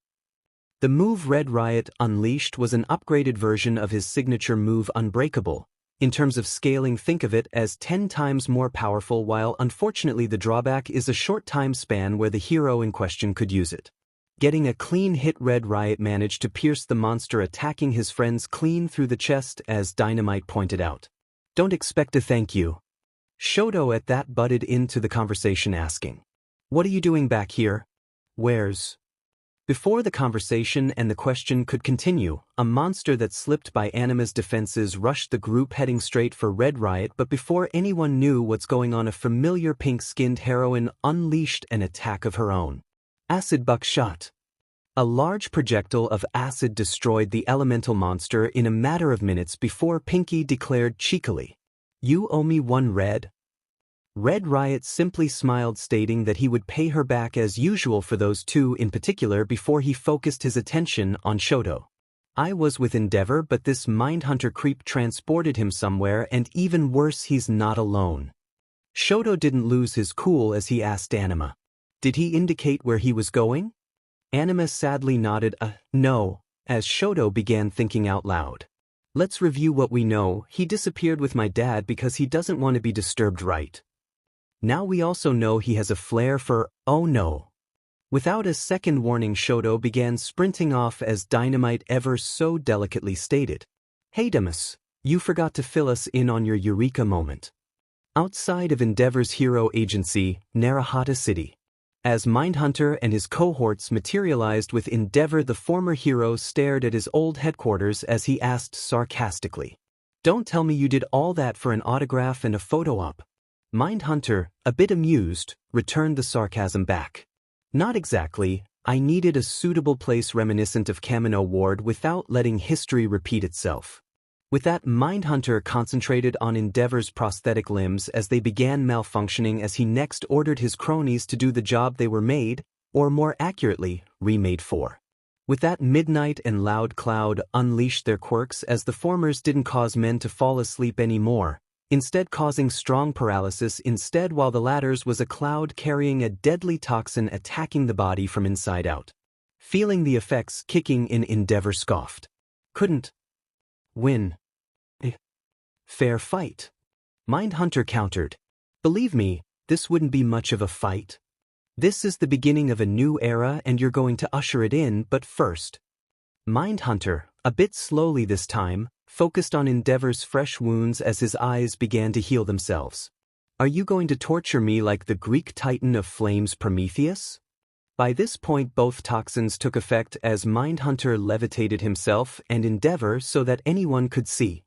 The move Red Riot unleashed was an upgraded version of his signature move Unbreakable. In terms of scaling, think of it as 10 times more powerful, while unfortunately the drawback is a short time span where the hero in question could use it. Getting a clean hit, Red Riot managed to pierce the monster attacking his friends clean through the chest, as Dynamite pointed out. "Don't expect a thank you." Shoto at that butted into the conversation asking, "What are you doing back here? Where's—" Before the conversation and the question could continue, a monster that slipped by Anima's defenses rushed the group, heading straight for Red Riot, but before anyone knew what's going on, a familiar pink-skinned heroine unleashed an attack of her own. Acid Buckshot. A large projectile of acid destroyed the elemental monster in a matter of minutes before Pinky declared cheekily, "You owe me 1 red." Red Riot simply smiled, stating that he would pay her back as usual for those two in particular before he focused his attention on Shoto. "I was with Endeavor, but this Mindhunter creep transported him somewhere, and even worse, he's not alone." Shoto didn't lose his cool as he asked Anima, "Did he indicate where he was going?" Anima sadly nodded no, as Shoto began thinking out loud. "Let's review what we know. He disappeared with my dad because he doesn't want to be disturbed, right? Now we also know he has a flair for, oh no." Without a second warning, Shoto began sprinting off as Dynamite ever so delicately stated, "Hey Demus, you forgot to fill us in on your eureka moment." Outside of Endeavor's hero agency, Narahata City. As Mindhunter and his cohorts materialized with Endeavor, the former hero stared at his old headquarters as he asked sarcastically, "Don't tell me you did all that for an autograph and a photo op." Mindhunter, a bit amused, returned the sarcasm back. "Not exactly. I needed a suitable place reminiscent of Kamino Ward without letting history repeat itself." With that, Mindhunter concentrated on Endeavor's prosthetic limbs as they began malfunctioning, as he next ordered his cronies to do the job they were made, or more accurately, remade for. With that, Midnight and Loud Cloud unleashed their quirks, as the formers didn't cause men to fall asleep anymore, instead causing strong paralysis instead, while the latter's was a cloud carrying a deadly toxin attacking the body from inside out. Feeling the effects kicking in, Endeavor scoffed. "Couldn't win a fair fight." Mindhunter countered, "Believe me, this wouldn't be much of a fight. This is the beginning of a new era and you're going to usher it in, but first." Mindhunter, a bit slowly this time, focused on Endeavor's fresh wounds as his eyes began to heal themselves. "Are you going to torture me like the Greek titan of flames Prometheus?" By this point, both toxins took effect as Mindhunter levitated himself and Endeavor so that anyone could see.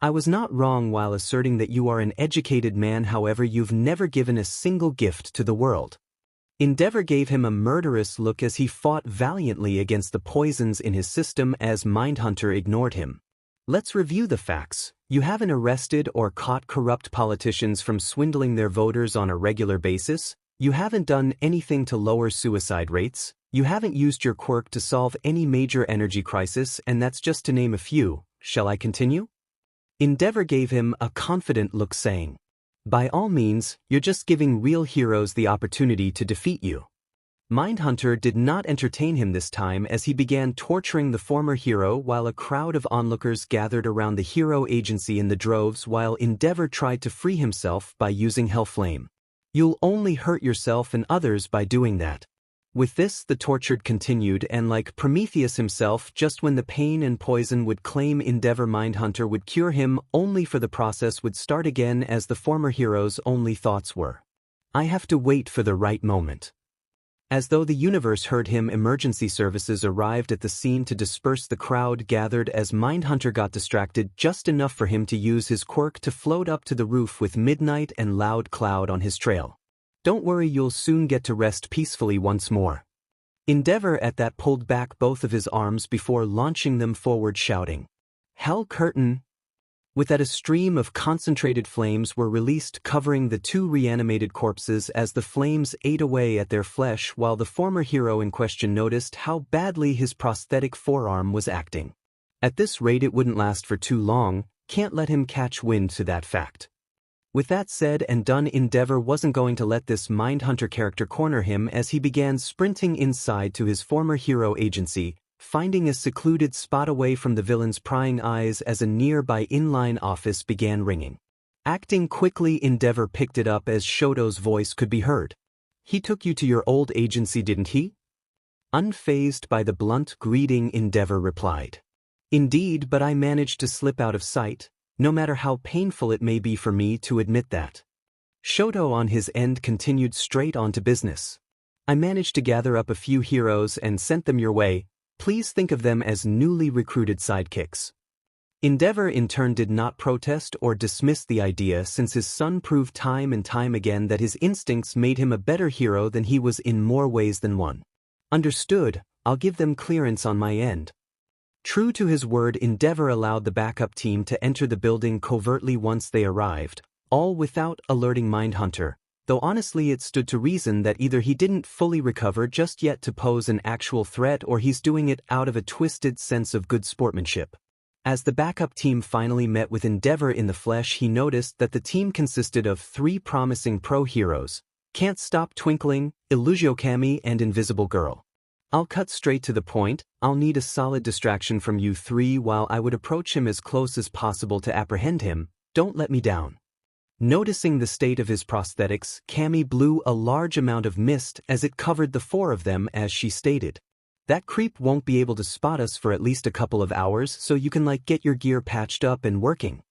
"I was not wrong while asserting that you are an educated man, however you've never given a single gift to the world." Endeavor gave him a murderous look as he fought valiantly against the poisons in his system as Mindhunter ignored him. "Let's review the facts. You haven't arrested or caught corrupt politicians from swindling their voters on a regular basis. You haven't done anything to lower suicide rates. You haven't used your quirk to solve any major energy crisis, and that's just to name a few. shall I continue? Endeavor gave him a confident look saying, by all means, you're just giving real heroes the opportunity to defeat you. Mindhunter did not entertain him this time as he began torturing the former hero while a crowd of onlookers gathered around the hero agency in the droves while Endeavor tried to free himself by using Hellflame. You'll only hurt yourself and others by doing that. With this, the torture continued, and like Prometheus himself, just when the pain and poison would claim Endeavor, Mindhunter would cure him, only for the process would start again as the former hero's only thoughts were, I have to wait for the right moment. As though the universe heard him, emergency services arrived at the scene to disperse the crowd gathered as Mindhunter got distracted just enough for him to use his quirk to float up to the roof with Midnight and Loud Cloud on his trail. Don't worry, you'll soon get to rest peacefully once more. Endeavor at that pulled back both of his arms before launching them forward shouting, Hell Curtain! With that a stream of concentrated flames were released covering the two reanimated corpses as the flames ate away at their flesh while the former hero in question noticed how badly his prosthetic forearm was acting. At this rate it wouldn't last for too long, can't let him catch wind to that fact. With that said and done, Endeavor wasn't going to let this Mindhunter character corner him as he began sprinting inside to his former hero agency, finding a secluded spot away from the villain's prying eyes as a nearby inline office began ringing. Acting quickly, Endeavor picked it up as Shoto's voice could be heard. He took you to your old agency, didn't he? Unfazed by the blunt greeting, Endeavor replied. Indeed, but I managed to slip out of sight, no matter how painful it may be for me to admit that. Shoto on his end continued straight on to business. I managed to gather up a few heroes and sent them your way. Please think of them as newly recruited sidekicks. Endeavor in turn did not protest or dismiss the idea since his son proved time and time again that his instincts made him a better hero than he was in more ways than one. Understood, I'll give them clearance on my end. True to his word, Endeavor allowed the backup team to enter the building covertly once they arrived, all without alerting Mindhunter, though honestly it stood to reason that either he didn't fully recover just yet to pose an actual threat or he's doing it out of a twisted sense of good sportsmanship. As the backup team finally met with Endeavor in the flesh, he noticed that the team consisted of 3 promising pro heroes, Can't Stop Twinkling, Illusio Kami and Invisible Girl. I'll cut straight to the point, I'll need a solid distraction from you 3 while I would approach him as close as possible to apprehend him, don't let me down. Noticing the state of his prosthetics, Kami blew a large amount of mist as it covered the 4 of them as she stated. That creep won't be able to spot us for at least a couple of hours so you can get your gear patched up and working.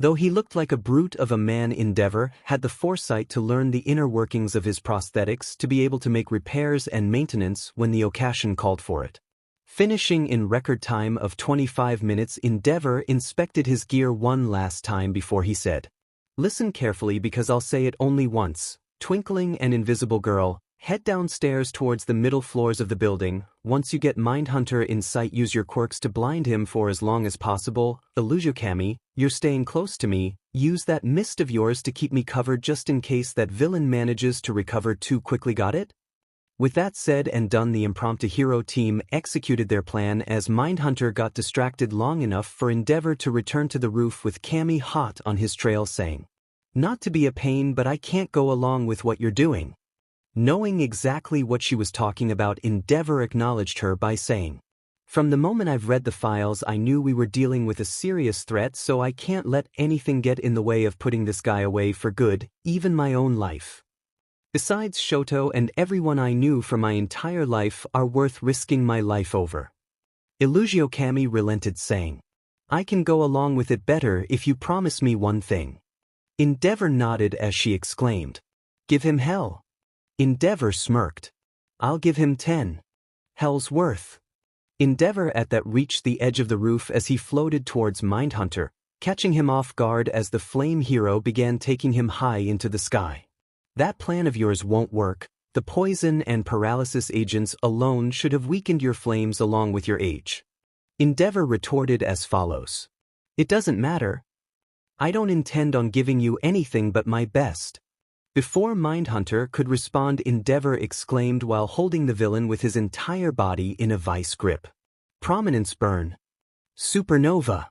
Though he looked like a brute of a man, Endeavor had the foresight to learn the inner workings of his prosthetics to be able to make repairs and maintenance when the occasion called for it. Finishing in record time of 25 minutes, Endeavor inspected his gear one last time before he said, Listen carefully because I'll say it only once. Twinkling and Invisible Girl, head downstairs towards the middle floors of the building. Once you get Mindhunter in sight, use your quirks to blind him for as long as possible. Illusio Kami, you're staying close to me. Use that mist of yours to keep me covered just in case that villain manages to recover too quickly. Got it? With that said and done, the impromptu hero team executed their plan as Mindhunter got distracted long enough for Endeavor to return to the roof with Kami hot on his trail saying, Not to be a pain, but I can't go along with what you're doing. Knowing exactly what she was talking about, Endeavor acknowledged her by saying, From the moment I've read the files, I knew we were dealing with a serious threat, so I can't let anything get in the way of putting this guy away for good, even my own life. Besides, Shoto and everyone I knew for my entire life are worth risking my life over. Illusio Kami relented saying, I can go along with it better if you promise me one thing. Endeavor nodded as she exclaimed, Give him hell. Endeavor smirked. I'll give him 10. Hell's worth. Endeavor at that reached the edge of the roof as he floated towards Mindhunter, catching him off guard as the flame hero began taking him high into the sky. That plan of yours won't work. The poison and paralysis agents alone should have weakened your flames along with your age. Endeavor retorted as follows. It doesn't matter. I don't intend on giving you anything but my best. Before Mindhunter could respond, Endeavor exclaimed while holding the villain with his entire body in a vice grip. Prominence burn. Supernova.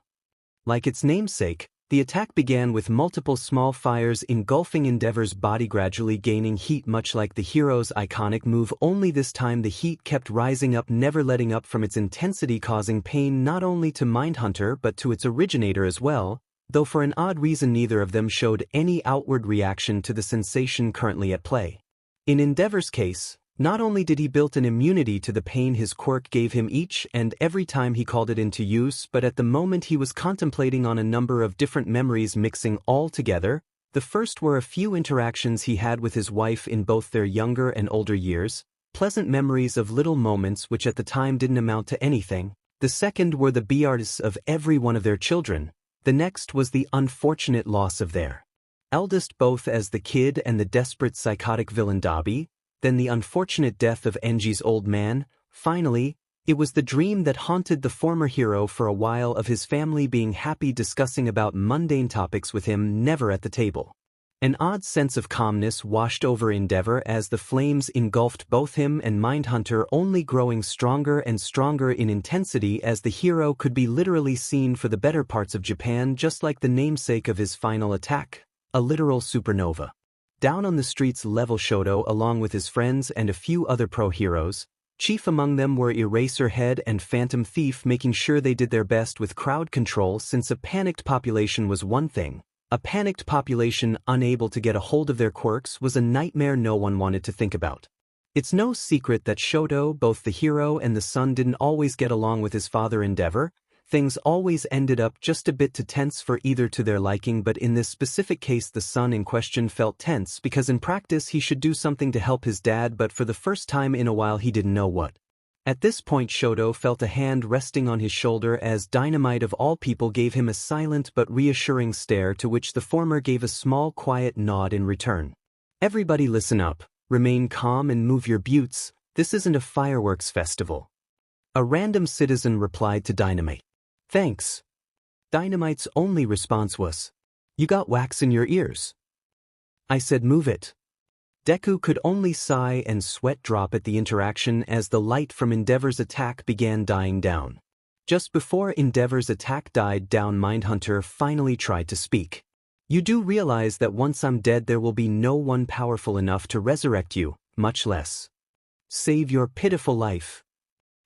Like its namesake, the attack began with multiple small fires engulfing Endeavor's body, gradually gaining heat much like the hero's iconic move, only this time the heat kept rising up, never letting up from its intensity, causing pain not only to Mindhunter but to its originator as well, though for an odd reason neither of them showed any outward reaction to the sensation currently at play. In Endeavor's case, not only did he build an immunity to the pain his quirk gave him each and every time he called it into use, but at the moment he was contemplating on a number of different memories mixing all together. The first were a few interactions he had with his wife in both their younger and older years, pleasant memories of little moments which at the time didn't amount to anything. The second were the beards of every one of their children. The next was the unfortunate loss of their eldest, both as the kid and the desperate psychotic villain Dobby. Then the unfortunate death of Enji's old man. Finally, it was the dream that haunted the former hero for a while of his family being happy discussing about mundane topics with him, never at the table. An odd sense of calmness washed over Endeavor as the flames engulfed both him and Mindhunter, only growing stronger and stronger in intensity as the hero could be literally seen for the better parts of Japan, just like the namesake of his final attack, a literal supernova. Down on the streets level, Shoto, along with his friends and a few other pro-heroes, chief among them were Eraserhead and Phantom Thief, making sure they did their best with crowd control, since a panicked population was one thing. A panicked population unable to get a hold of their quirks was a nightmare no one wanted to think about. It's no secret that Shoto, both the hero and the son, didn't always get along with his father Endeavor. Things always ended up just a bit too tense for either to their liking, but in this specific case the son in question felt tense because in practice he should do something to help his dad, but for the first time in a while he didn't know what. At this point Shoto felt a hand resting on his shoulder as Dynamite of all people gave him a silent but reassuring stare, to which the former gave a small quiet nod in return. "Everybody listen up, remain calm and move your buttes, this isn't a fireworks festival," a random citizen replied to Dynamite. "Thanks." Dynamite's only response was, "You got wax in your ears." "I said move it." Deku could only sigh and sweat drop at the interaction as the light from Endeavor's attack began dying down. Just before Endeavor's attack died down, Mindhunter finally tried to speak. "You do realize that once I'm dead there will be no one powerful enough to resurrect you, much less save your pitiful life."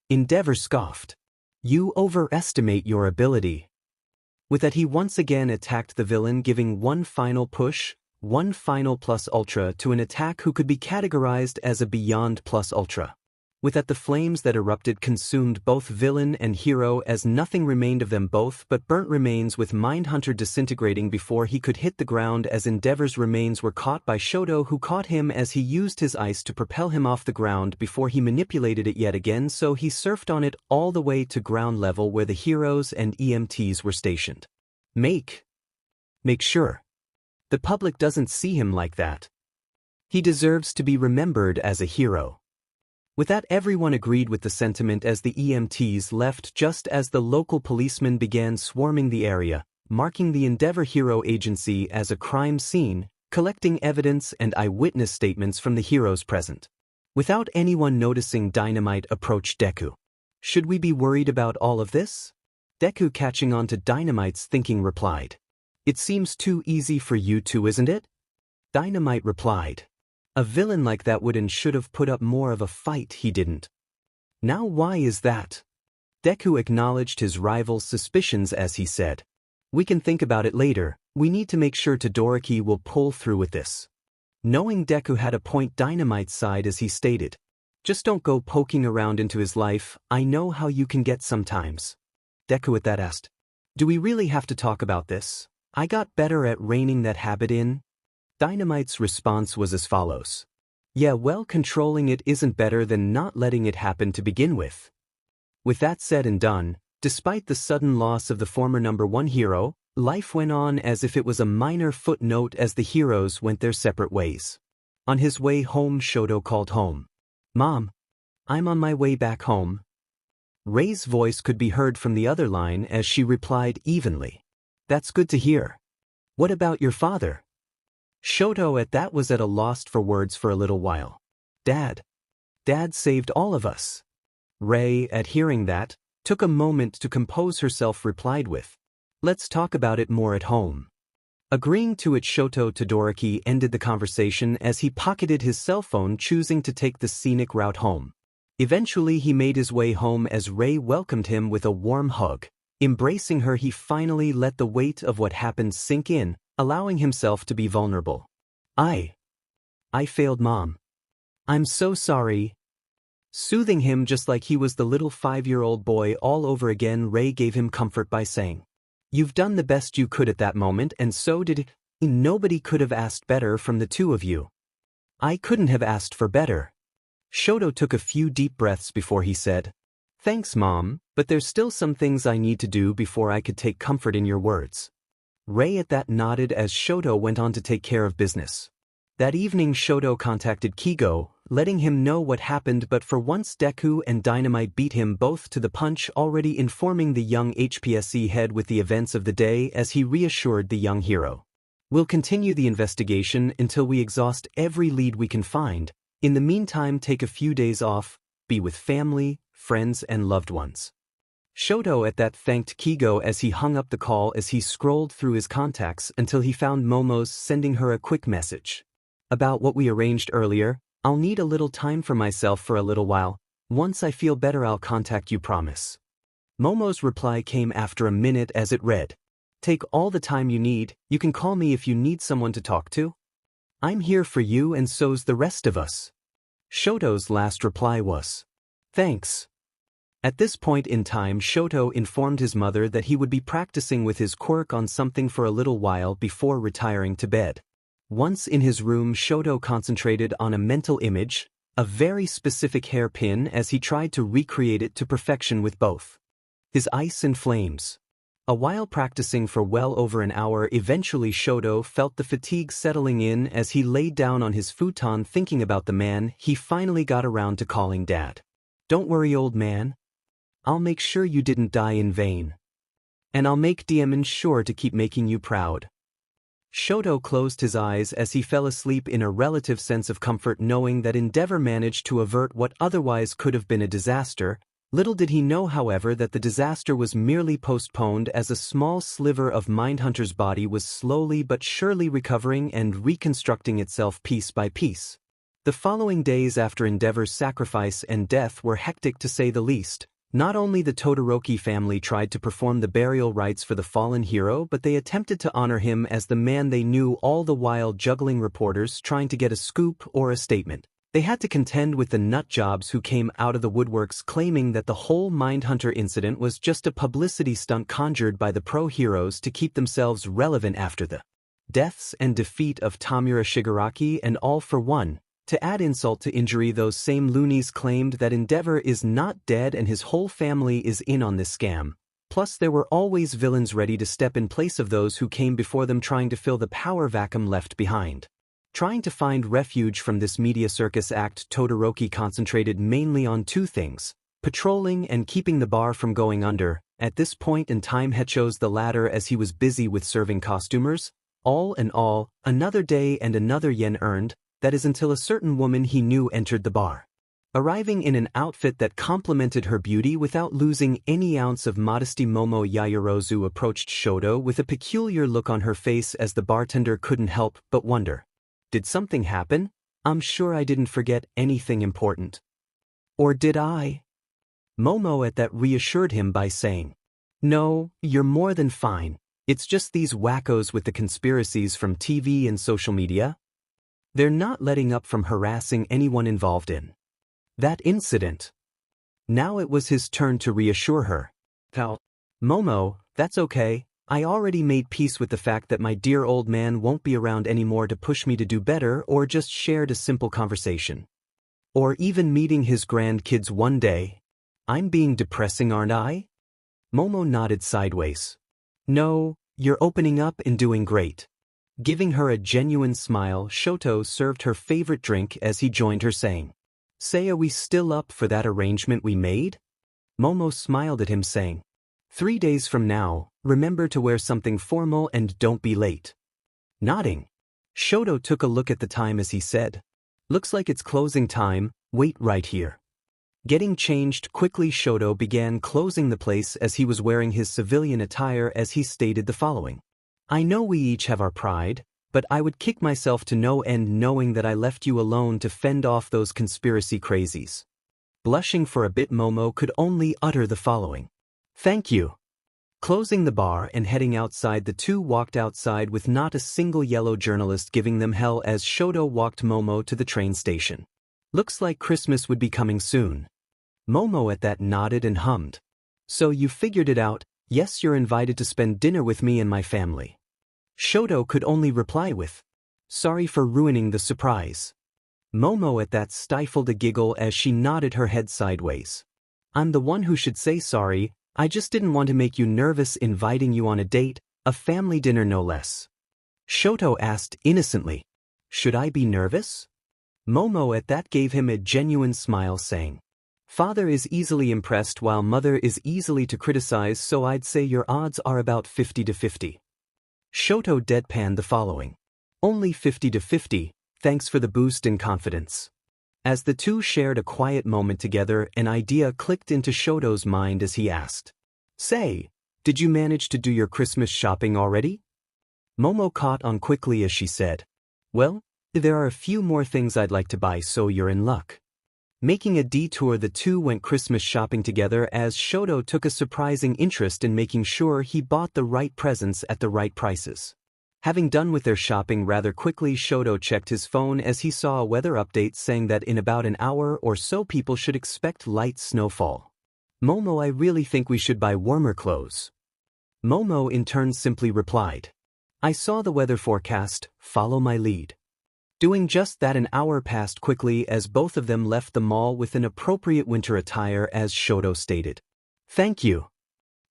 Endeavor scoffed. "You overestimate your ability." With that he once again attacked the villain, giving one final push, one final plus ultra to an attack who could be categorized as a beyond plus ultra. With that the flames that erupted consumed both villain and hero as nothing remained of them both but burnt remains, with Mindhunter disintegrating before he could hit the ground as Endeavor's remains were caught by Shoto, who caught him as he used his ice to propel him off the ground before he manipulated it yet again, so he surfed on it all the way to ground level where the heroes and EMTs were stationed. Make sure the public doesn't see him like that. He deserves to be remembered as a hero. With that everyone agreed with the sentiment as the EMTs left just as the local policemen began swarming the area, marking the Endeavor Hero Agency as a crime scene, collecting evidence and eyewitness statements from the heroes present. Without anyone noticing, Dynamite approached Deku. "Should we be worried about all of this?" Deku, catching on to Dynamite's thinking, replied, "It seems too easy for you two, isn't it?" Dynamite replied, "A villain like that would and should have put up more of a fight, he didn't." "Now why is that?" Deku acknowledged his rival's suspicions as he said, "We can think about it later, we need to make sure Todoroki will pull through with this." Knowing Deku had a point, Dynamite sighed as he stated, "Just don't go poking around into his life, I know how you can get sometimes." Deku at that asked, "Do we really have to talk about this? I got better at reining that habit in." Dynamite's response was as follows. "Yeah, well, controlling it isn't better than not letting it happen to begin with." With that said and done, despite the sudden loss of the former #1 hero, life went on as if it was a minor footnote as the heroes went their separate ways. On his way home, Shoto called home. "Mom, I'm on my way back home." Rei's voice could be heard from the other line as she replied evenly, "That's good to hear. What about your father?" Shoto at that was at a loss for words for a little while. Dad saved all of us." Rei, at hearing that, took a moment to compose herself, replied with, Let's talk about it more at home. Agreeing to it, Shoto Todoroki ended the conversation as he pocketed his cell phone, choosing to take the scenic route home. Eventually he made his way home as Rei welcomed him with a warm hug. Embracing her, he finally let the weight of what happened sink in, allowing himself to be vulnerable. I failed, Mom. I'm so sorry. Soothing him just like he was the little 5-year-old boy all over again, Rei gave him comfort by saying, "You've done the best you could at that moment, and so did it. Nobody could have asked better from the two of you." "I couldn't have asked for better." Shoto took a few deep breaths before he said, "Thanks, Mom, but there's still some things I need to do before I could take comfort in your words." Rei at that nodded as Shoto went on to take care of business. That evening Shoto contacted Kigo, letting him know what happened, but for once Deku and Dynamite beat him both to the punch, already informing the young HPSC head with the events of the day as he reassured the young hero. "We'll continue the investigation until we exhaust every lead we can find. In the meantime, take a few days off, be with family, friends and loved ones." Shoto at that thanked Kigo as he hung up the call as he scrolled through his contacts until he found Momo's sending her a quick message. "About what we arranged earlier, I'll need a little time for myself for a little while. Once I feel better I'll contact you, promise." Momo's reply came after a minute as it read, "Take all the time you need, you can call me if you need someone to talk to. I'm here for you and so's the rest of us." Shoto's last reply was, "Thanks." At this point in time Shoto informed his mother that he would be practicing with his quirk on something for a little while before retiring to bed. Once in his room, Shoto concentrated on a mental image, a very specific hairpin, as he tried to recreate it to perfection with both his ice and flames. A while practicing for well over an hour, eventually Shoto felt the fatigue settling in as he laid down on his futon thinking about the man he finally got around to calling Dad. "Don't worry, old man. I'll make sure you didn't die in vain. And I'll make Diamond sure to keep making you proud." Shoto closed his eyes as he fell asleep in a relative sense of comfort, knowing that Endeavor managed to avert what otherwise could have been a disaster. Little did he know, however, that the disaster was merely postponed as a small sliver of Mindhunter's body was slowly but surely recovering and reconstructing itself piece by piece. The following days after Endeavor's sacrifice and death were hectic to say the least. Not only the Todoroki family tried to perform the burial rites for the fallen hero, but they attempted to honor him as the man they knew, all the while juggling reporters trying to get a scoop or a statement. They had to contend with the nutjobs who came out of the woodworks claiming that the whole Mindhunter incident was just a publicity stunt conjured by the pro-heroes to keep themselves relevant after the deaths and defeat of Tamura Shigaraki, and all for one. To add insult to injury, those same loonies claimed that Endeavor is not dead and his whole family is in on this scam. Plus there were always villains ready to step in place of those who came before them, trying to fill the power vacuum left behind. Trying to find refuge from this media circus act, Todoroki concentrated mainly on two things: patrolling and keeping the bar from going under. At this point in time he chose the latter as he was busy with serving costumers. All in all, another day and another yen earned. That is until a certain woman he knew entered the bar. Arriving in an outfit that complemented her beauty without losing any ounce of modesty, Momo Yaoyorozu approached Shoto with a peculiar look on her face as the bartender couldn't help but wonder. Did something happen? I'm sure I didn't forget anything important. Or did I? Momo at that reassured him by saying, "No, you're more than fine. It's just these wackos with the conspiracies from TV and social media. They're not letting up from harassing anyone involved in that incident." Now it was his turn to reassure her. "Momo, that's okay. I already made peace with the fact that my dear old man won't be around anymore to push me to do better, or just shared a simple conversation. Or even meeting his grandkids one day. I'm being depressing, aren't I?" Momo nodded sideways. "No, you're opening up and doing great." Giving her a genuine smile, Shoto served her favorite drink as he joined her, saying, "Say, are we still up for that arrangement we made?" Momo smiled at him, saying, 3 days from now, remember to wear something formal and don't be late." Nodding, Shoto took a look at the time as he said, "Looks like it's closing time, wait right here." Getting changed quickly, Shoto began closing the place as he was wearing his civilian attire as he stated the following. I know we each have our pride, but I would kick myself to no end knowing that I left you alone to fend off those conspiracy crazies. Blushing for a bit, Momo could only utter the following. Thank you. Closing the bar and heading outside, the two walked outside with not a single yellow journalist giving them hell as Shoto walked Momo to the train station. Looks like Christmas would be coming soon. Momo at that nodded and hummed. So you figured it out, yes, you're invited to spend dinner with me and my family. Shoto could only reply with, sorry for ruining the surprise. Momo at that stifled a giggle as she nodded her head sideways. I'm the one who should say sorry, I just didn't want to make you nervous inviting you on a date, a family dinner no less. Shoto asked innocently, should I be nervous? Momo at that gave him a genuine smile saying, father is easily impressed while mother is easily to criticize, so I'd say your odds are about 50-50. Shoto deadpanned the following. Only 50-50, thanks for the boost in confidence. As the two shared a quiet moment together, an idea clicked into Shoto's mind as he asked. Say, did you manage to do your Christmas shopping already? Momo caught on quickly as she said, well, there are a few more things I'd like to buy, so you're in luck. Making a detour, the two went Christmas shopping together as Shoto took a surprising interest in making sure he bought the right presents at the right prices. Having done with their shopping rather quickly, Shoto checked his phone as he saw a weather update saying that in about an hour or so people should expect light snowfall. Momo, I really think we should buy warmer clothes. Momo in turn simply replied, I saw the weather forecast, follow my lead. Doing just that, an hour passed quickly as both of them left the mall with an appropriate winter attire as Shoto stated. Thank you.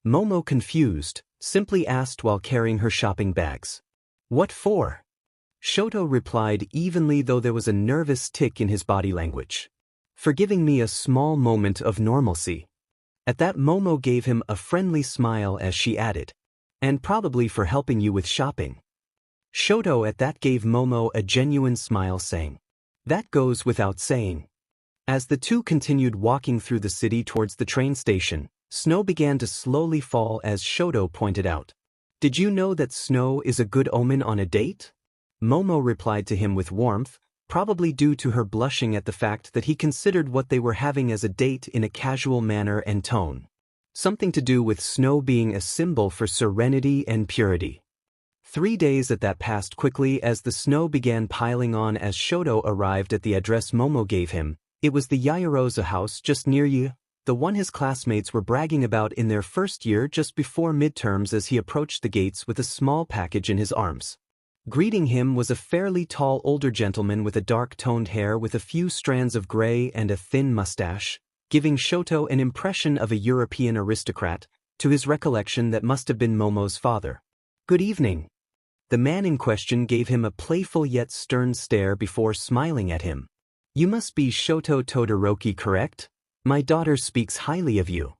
Momo, confused, simply asked while carrying her shopping bags. What for? Shoto replied evenly, though there was a nervous tick in his body language. For giving me a small moment of normalcy. At that, Momo gave him a friendly smile as she added, and probably for helping you with shopping. Shoto at that gave Momo a genuine smile saying, that goes without saying. As the two continued walking through the city towards the train station, snow began to slowly fall as Shoto pointed out. Did you know that snow is a good omen on a date? Momo replied to him with warmth, probably due to her blushing at the fact that he considered what they were having as a date in a casual manner and tone. Something to do with snow being a symbol for serenity and purity. 3 days at that passed quickly as the snow began piling on as Shoto arrived at the address Momo gave him. It was the Yayaroza house just near you, the one his classmates were bragging about in their first year just before midterms as he approached the gates with a small package in his arms. Greeting him was a fairly tall older gentleman with a dark-toned hair with a few strands of gray and a thin mustache, giving Shoto an impression of a European aristocrat, to his recollection that must have been Momo's father. Good evening. The man in question gave him a playful yet stern stare before smiling at him. You must be Shoto Todoroki, correct? My daughter speaks highly of you.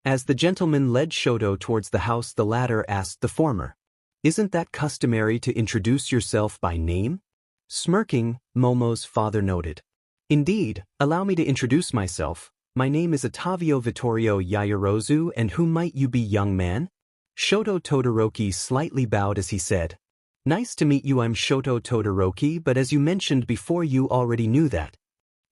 As the gentleman led Shoto towards the house, the latter asked the former, isn't that customary to introduce yourself by name? Smirking, Momo's father noted. Indeed, allow me to introduce myself. My name is Ottavio Vittorio Yayarozu, and who might you be, young man? Shoto Todoroki slightly bowed as he said, nice to meet you, I'm Shoto Todoroki, but as you mentioned before you already knew that.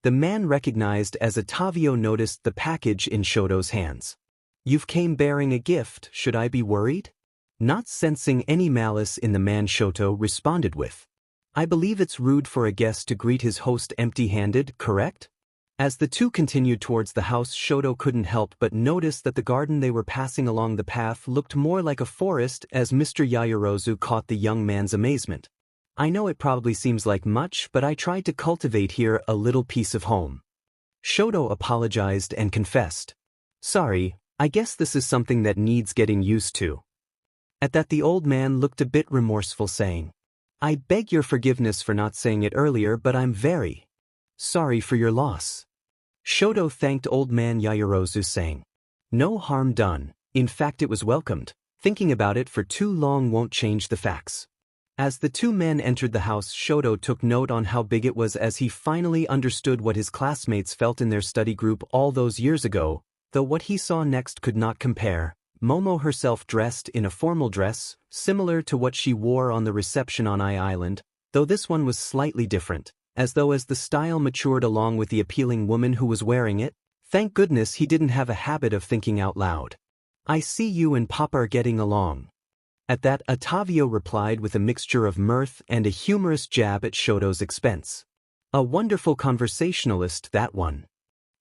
The man recognized as Ottavio noticed the package in Shoto's hands. You've came bearing a gift, should I be worried? Not sensing any malice in the man, Shoto responded with, I believe it's rude for a guest to greet his host empty-handed, correct? As the two continued towards the house, Shoto couldn't help but notice that the garden they were passing along the path looked more like a forest as Mr. Yayarozu caught the young man's amazement. I know it probably seems like much, but I tried to cultivate here a little piece of home. Shoto apologized and confessed. Sorry, I guess this is something that needs getting used to. At that, the old man looked a bit remorseful, saying, I beg your forgiveness for not saying it earlier, but I'm very sorry for your loss. Shoto thanked old man Yayarozu, saying, no harm done, in fact it was welcomed. Thinking about it for too long won't change the facts. As the two men entered the house, Shoto took note on how big it was as he finally understood what his classmates felt in their study group all those years ago, though what he saw next could not compare. Momo herself dressed in a formal dress, similar to what she wore on the reception on Island, though this one was slightly different, as though as the style matured along with the appealing woman who was wearing it. Thank goodness he didn't have a habit of thinking out loud. I see you and Papa are getting along. At that, Otavio replied with a mixture of mirth and a humorous jab at Shoto's expense. A wonderful conversationalist, that one.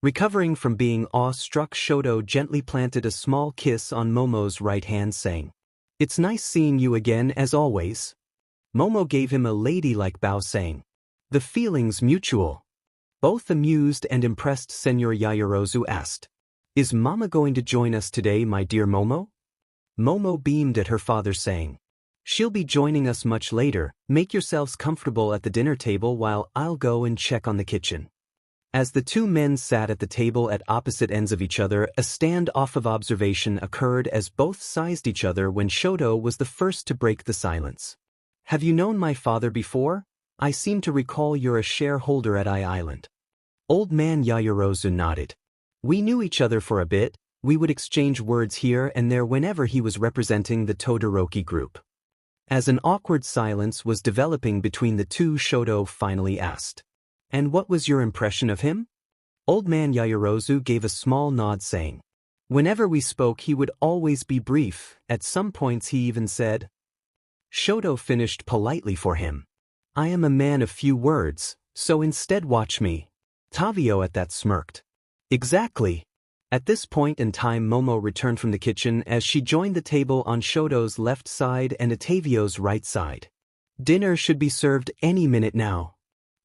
Recovering from being awe-struck, Shoto gently planted a small kiss on Momo's right hand, saying, "It's nice seeing you again as always." Momo gave him a ladylike bow, saying, "The feeling's mutual." Both amused and impressed, Senor Yaoyorozu asked, "Is Mama going to join us today, my dear Momo?" Momo beamed at her father, saying, "She'll be joining us much later. Make yourselves comfortable at the dinner table while I'll go and check on the kitchen." As the two men sat at the table at opposite ends of each other, a stand-off of observation occurred as both sized each other when Shoto was the first to break the silence. "Have you known my father before? I seem to recall you're a shareholder at Island." Old man Yaoyorozu nodded. "We knew each other for a bit. We would exchange words here and there whenever he was representing the Todoroki group." As an awkward silence was developing between the two, Shoto finally asked, "And what was your impression of him?" Old man Yaoyorozu gave a small nod, saying, "Whenever we spoke he would always be brief, at some points he even said." Shoto finished politely for him, "I am a man of few words, so instead watch me." Tavio at that smirked. "Exactly." At this point in time, Momo returned from the kitchen as she joined the table on Shoto's left side and Otavio's right side. "Dinner should be served any minute now."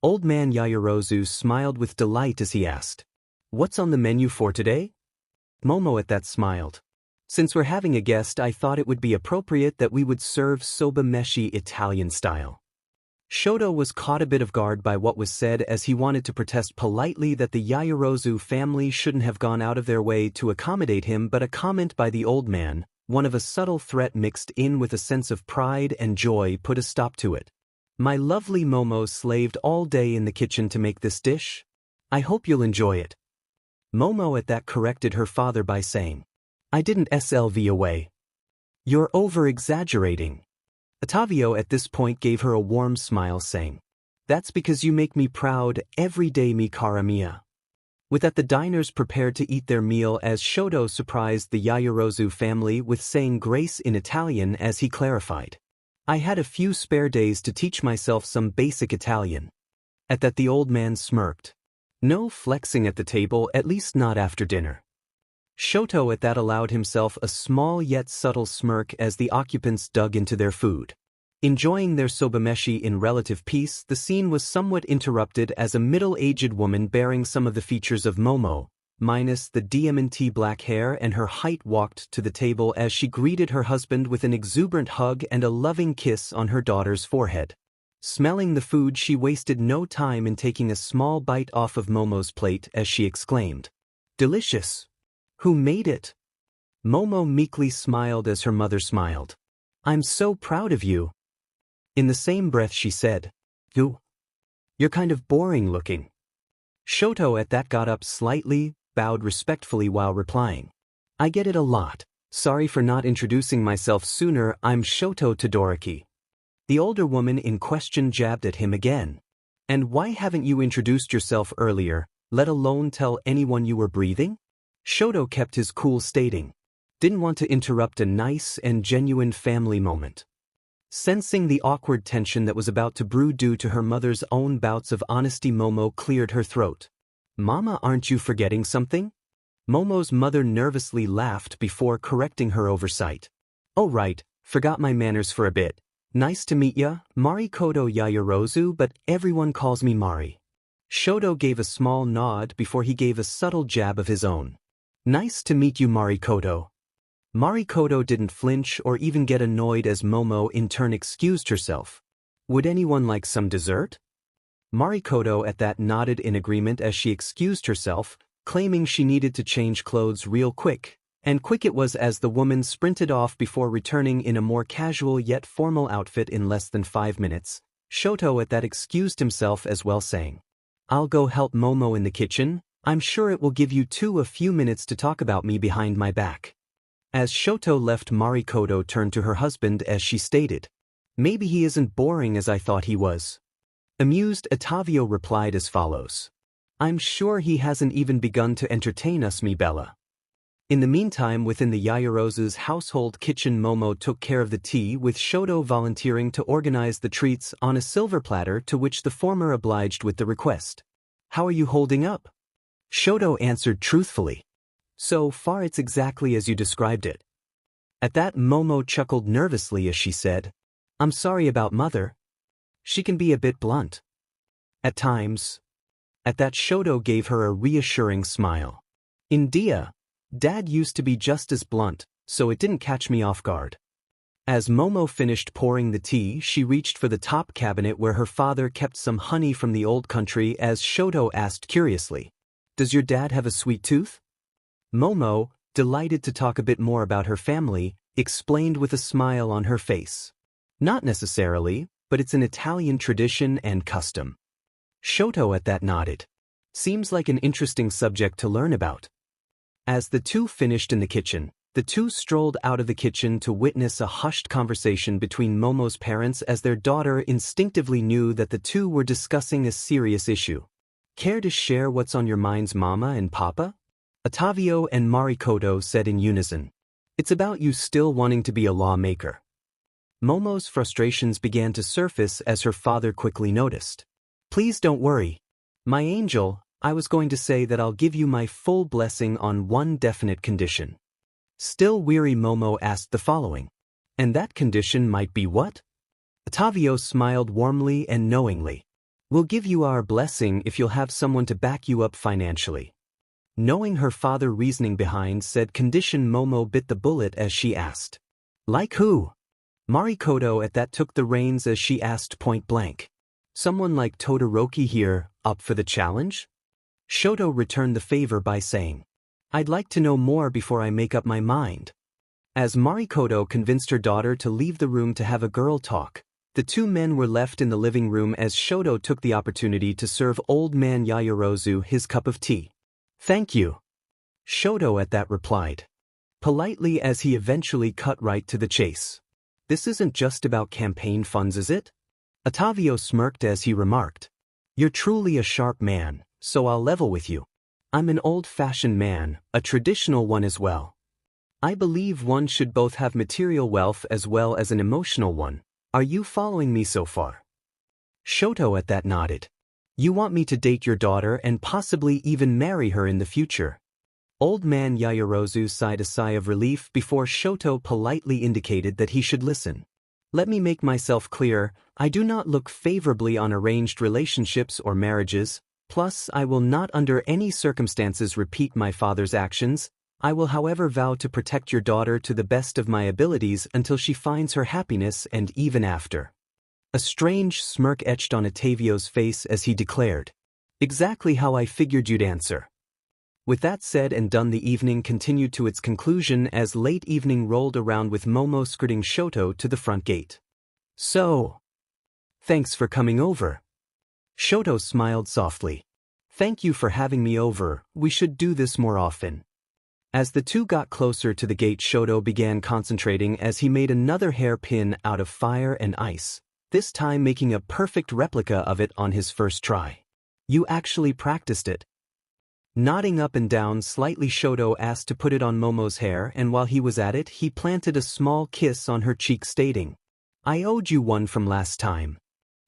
Old man Yaoyorozu smiled with delight as he asked, "What's on the menu for today?" Momo at that smiled. "Since we're having a guest, I thought it would be appropriate that we would serve soba meshi Italian style." Shoto was caught a bit off guard by what was said as he wanted to protest politely that the Yaoyorozu family shouldn't have gone out of their way to accommodate him, but a comment by the old man, one of a subtle threat mixed in with a sense of pride and joy, put a stop to it. "My lovely Momo slaved all day in the kitchen to make this dish. I hope you'll enjoy it." Momo at that corrected her father by saying, "I didn't slv away. You're over-exaggerating." Otavio at this point gave her a warm smile, saying, "That's because you make me proud every day, mi cara mia." With that, the diners prepared to eat their meal as Shoto surprised the Yaoyorozu family with saying grace in Italian as he clarified, "I had a few spare days to teach myself some basic Italian." At that, the old man smirked. No flexing at the table, at least not after dinner. Shoto at that allowed himself a small yet subtle smirk as the occupants dug into their food. Enjoying their sobameshi in relative peace, the scene was somewhat interrupted as a middle-aged woman bearing some of the features of Momo, minus the diamante black hair and her height, walked to the table as she greeted her husband with an exuberant hug and a loving kiss on her daughter's forehead. Smelling the food, she wasted no time in taking a small bite off of Momo's plate as she exclaimed, "Delicious! Who made it?" Momo meekly smiled as her mother smiled. "I'm so proud of you." In the same breath she said, You're kind of boring looking." Shoto at that got up slightly, bowed respectfully while replying, "I get it a lot. Sorry for not introducing myself sooner. I'm Shoto Todoroki." The older woman in question jabbed at him again. "And why haven't you introduced yourself earlier, let alone tell anyone you were breathing?" Shoto kept his cool, stating, "Didn't want to interrupt a nice and genuine family moment." Sensing the awkward tension that was about to brew due to her mother's own bouts of honesty, Momo cleared her throat. "Mama, aren't you forgetting something?" Momo's mother nervously laughed before correcting her oversight. "Oh right, forgot my manners for a bit. Nice to meet ya, Mari Koto Yaoyorozu, but everyone calls me Mari." Shoto gave a small nod before he gave a subtle jab of his own. "Nice to meet you, Mari Koto." Mari Koto didn't flinch or even get annoyed as Momo in turn excused herself. "Would anyone like some dessert?" Mari Koto at that nodded in agreement as she excused herself, claiming she needed to change clothes real quick, And quick it was as the woman sprinted off before returning in a more casual yet formal outfit in less than 5 minutes. Shoto at that excused himself as well, saying, "I'll go help Momo in the kitchen. I'm sure it will give you two a few minutes to talk about me behind my back." As Shoto left, Marikoto turned to her husband as she stated, "Maybe he isn't boring as I thought he was." Amused, Ottavio replied as follows, "I'm sure he hasn't even begun to entertain us, mi Bella." In the meantime, within the Yaoyorozu's household kitchen, Momo took care of the tea, with Shoto volunteering to organize the treats on a silver platter, to which the former obliged with the request. "How are you holding up?" Shoto answered truthfully, "So far it's exactly as you described it." At that, Momo chuckled nervously as she said, "I'm sorry about Mother. She can be a bit blunt at times." At that, Shoto gave her a reassuring smile. "India, Dad used to be just as blunt, so it didn't catch me off guard." As Momo finished pouring the tea, she reached for the top cabinet where her father kept some honey from the old country as Shoto asked curiously, "Does your dad have a sweet tooth?" Momo, delighted to talk a bit more about her family, explained with a smile on her face, "Not necessarily, but it's an Italian tradition and custom." Shoto at that nodded. "Seems like an interesting subject to learn about." As the two finished in the kitchen, the two strolled out of the kitchen to witness a hushed conversation between Momo's parents, as their daughter instinctively knew that the two were discussing a serious issue. "Care to share what's on your minds, Mama and Papa?" Ottavio and Marikoto said in unison. "It's about you still wanting to be a lawmaker." Momo's frustrations began to surface as her father quickly noticed. "Please don't worry, my angel. I was going to say that I'll give you my full blessing on one definite condition." Still weary, Momo asked the following. "And that condition might be what?" Ottavio smiled warmly and knowingly. "We'll give you our blessing if you'll have someone to back you up financially." Knowing her father reasoning behind said condition, Momo bit the bullet as she asked, "Like who?" Marikoto at that took the reins as she asked point blank, "Someone like Todoroki here, up for the challenge?" Shoto returned the favor by saying, "I'd like to know more before I make up my mind." As Marikoto convinced her daughter to leave the room to have a girl talk, the two men were left in the living room as Shoto took the opportunity to serve old man Yaoyorozu his cup of tea. "Thank you," Shoto at that replied, politely, as he eventually cut right to the chase. "This isn't just about campaign funds, is it?" Ottavio smirked as he remarked, "You're truly a sharp man, so I'll level with you. I'm an old-fashioned man, a traditional one as well. I believe one should both have material wealth as well as an emotional one. Are you following me so far?" Shoto at that nodded. "You want me to date your daughter and possibly even marry her in the future?" Old man Yaoyorozu sighed a sigh of relief before Shoto politely indicated that he should listen. "Let me make myself clear, I do not look favorably on arranged relationships or marriages. Plus, I will not under any circumstances repeat my father's actions. I will, however, vow to protect your daughter to the best of my abilities until she finds her happiness and even after." A strange smirk etched on Ottavio's face as he declared, "Exactly how I figured you'd answer." With that said and done, the evening continued to its conclusion as late evening rolled around with Momo skirting Shoto to the front gate. "So, thanks for coming over." Shoto smiled softly. "Thank you for having me over, we should do this more often." As the two got closer to the gate, Shoto began concentrating as he made another hairpin out of fire and ice, this time making a perfect replica of it on his first try. "You actually practiced it?" Nodding up and down slightly, Shoto asked to put it on Momo's hair, and while he was at it, he planted a small kiss on her cheek, stating, "I owed you one from last time."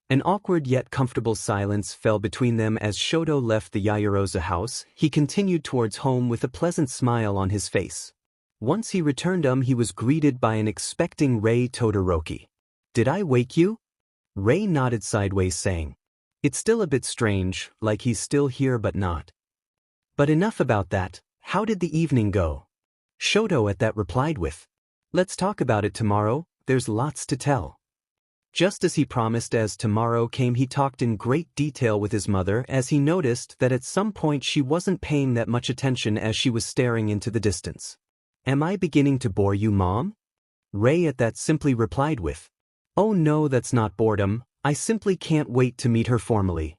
An awkward yet comfortable silence fell between them as Shoto left the Yaoyorozu house. He continued towards home with a pleasant smile on his face. Once he returned home, he was greeted by an expecting Rei Todoroki. "Did I wake you?" Rei nodded sideways, saying, "It's still a bit strange, like he's still here but not. But enough about that, how did the evening go?" Shoto at that replied with, "Let's talk about it tomorrow, there's lots to tell." Just as he promised, as tomorrow came, he talked in great detail with his mother as he noticed that at some point she wasn't paying that much attention as she was staring into the distance. Am I beginning to bore you, Mom? Ray at that simply replied with, "Oh no, that's not boredom, I simply can't wait to meet her formally."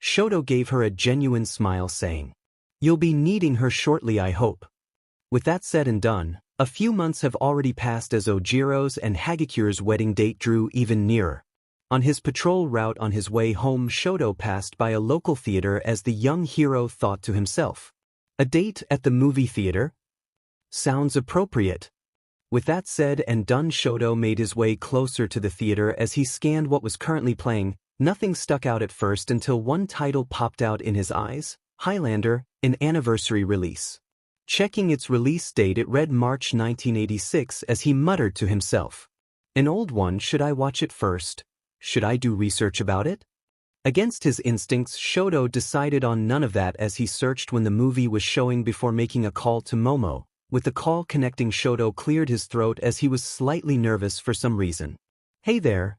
Shoto gave her a genuine smile saying, "You'll be needing her shortly, I hope." With that said and done, a few months have already passed as Ojiro's and Hagakure's wedding date drew even nearer. On his patrol route on his way home, Shoto passed by a local theater as the young hero thought to himself, "A date at the movie theater? Sounds appropriate." With that said and done, Shoto made his way closer to the theater. As he scanned what was currently playing, nothing stuck out at first until one title popped out in his eyes: Highlander, an anniversary release. Checking its release date, it read March 1986 as he muttered to himself, "An old one, should I watch it first? Should I do research about it?" Against his instincts, Shoto decided on none of that as he searched when the movie was showing before making a call to Momo. With the call connecting, Shoto cleared his throat as he was slightly nervous for some reason. "Hey there.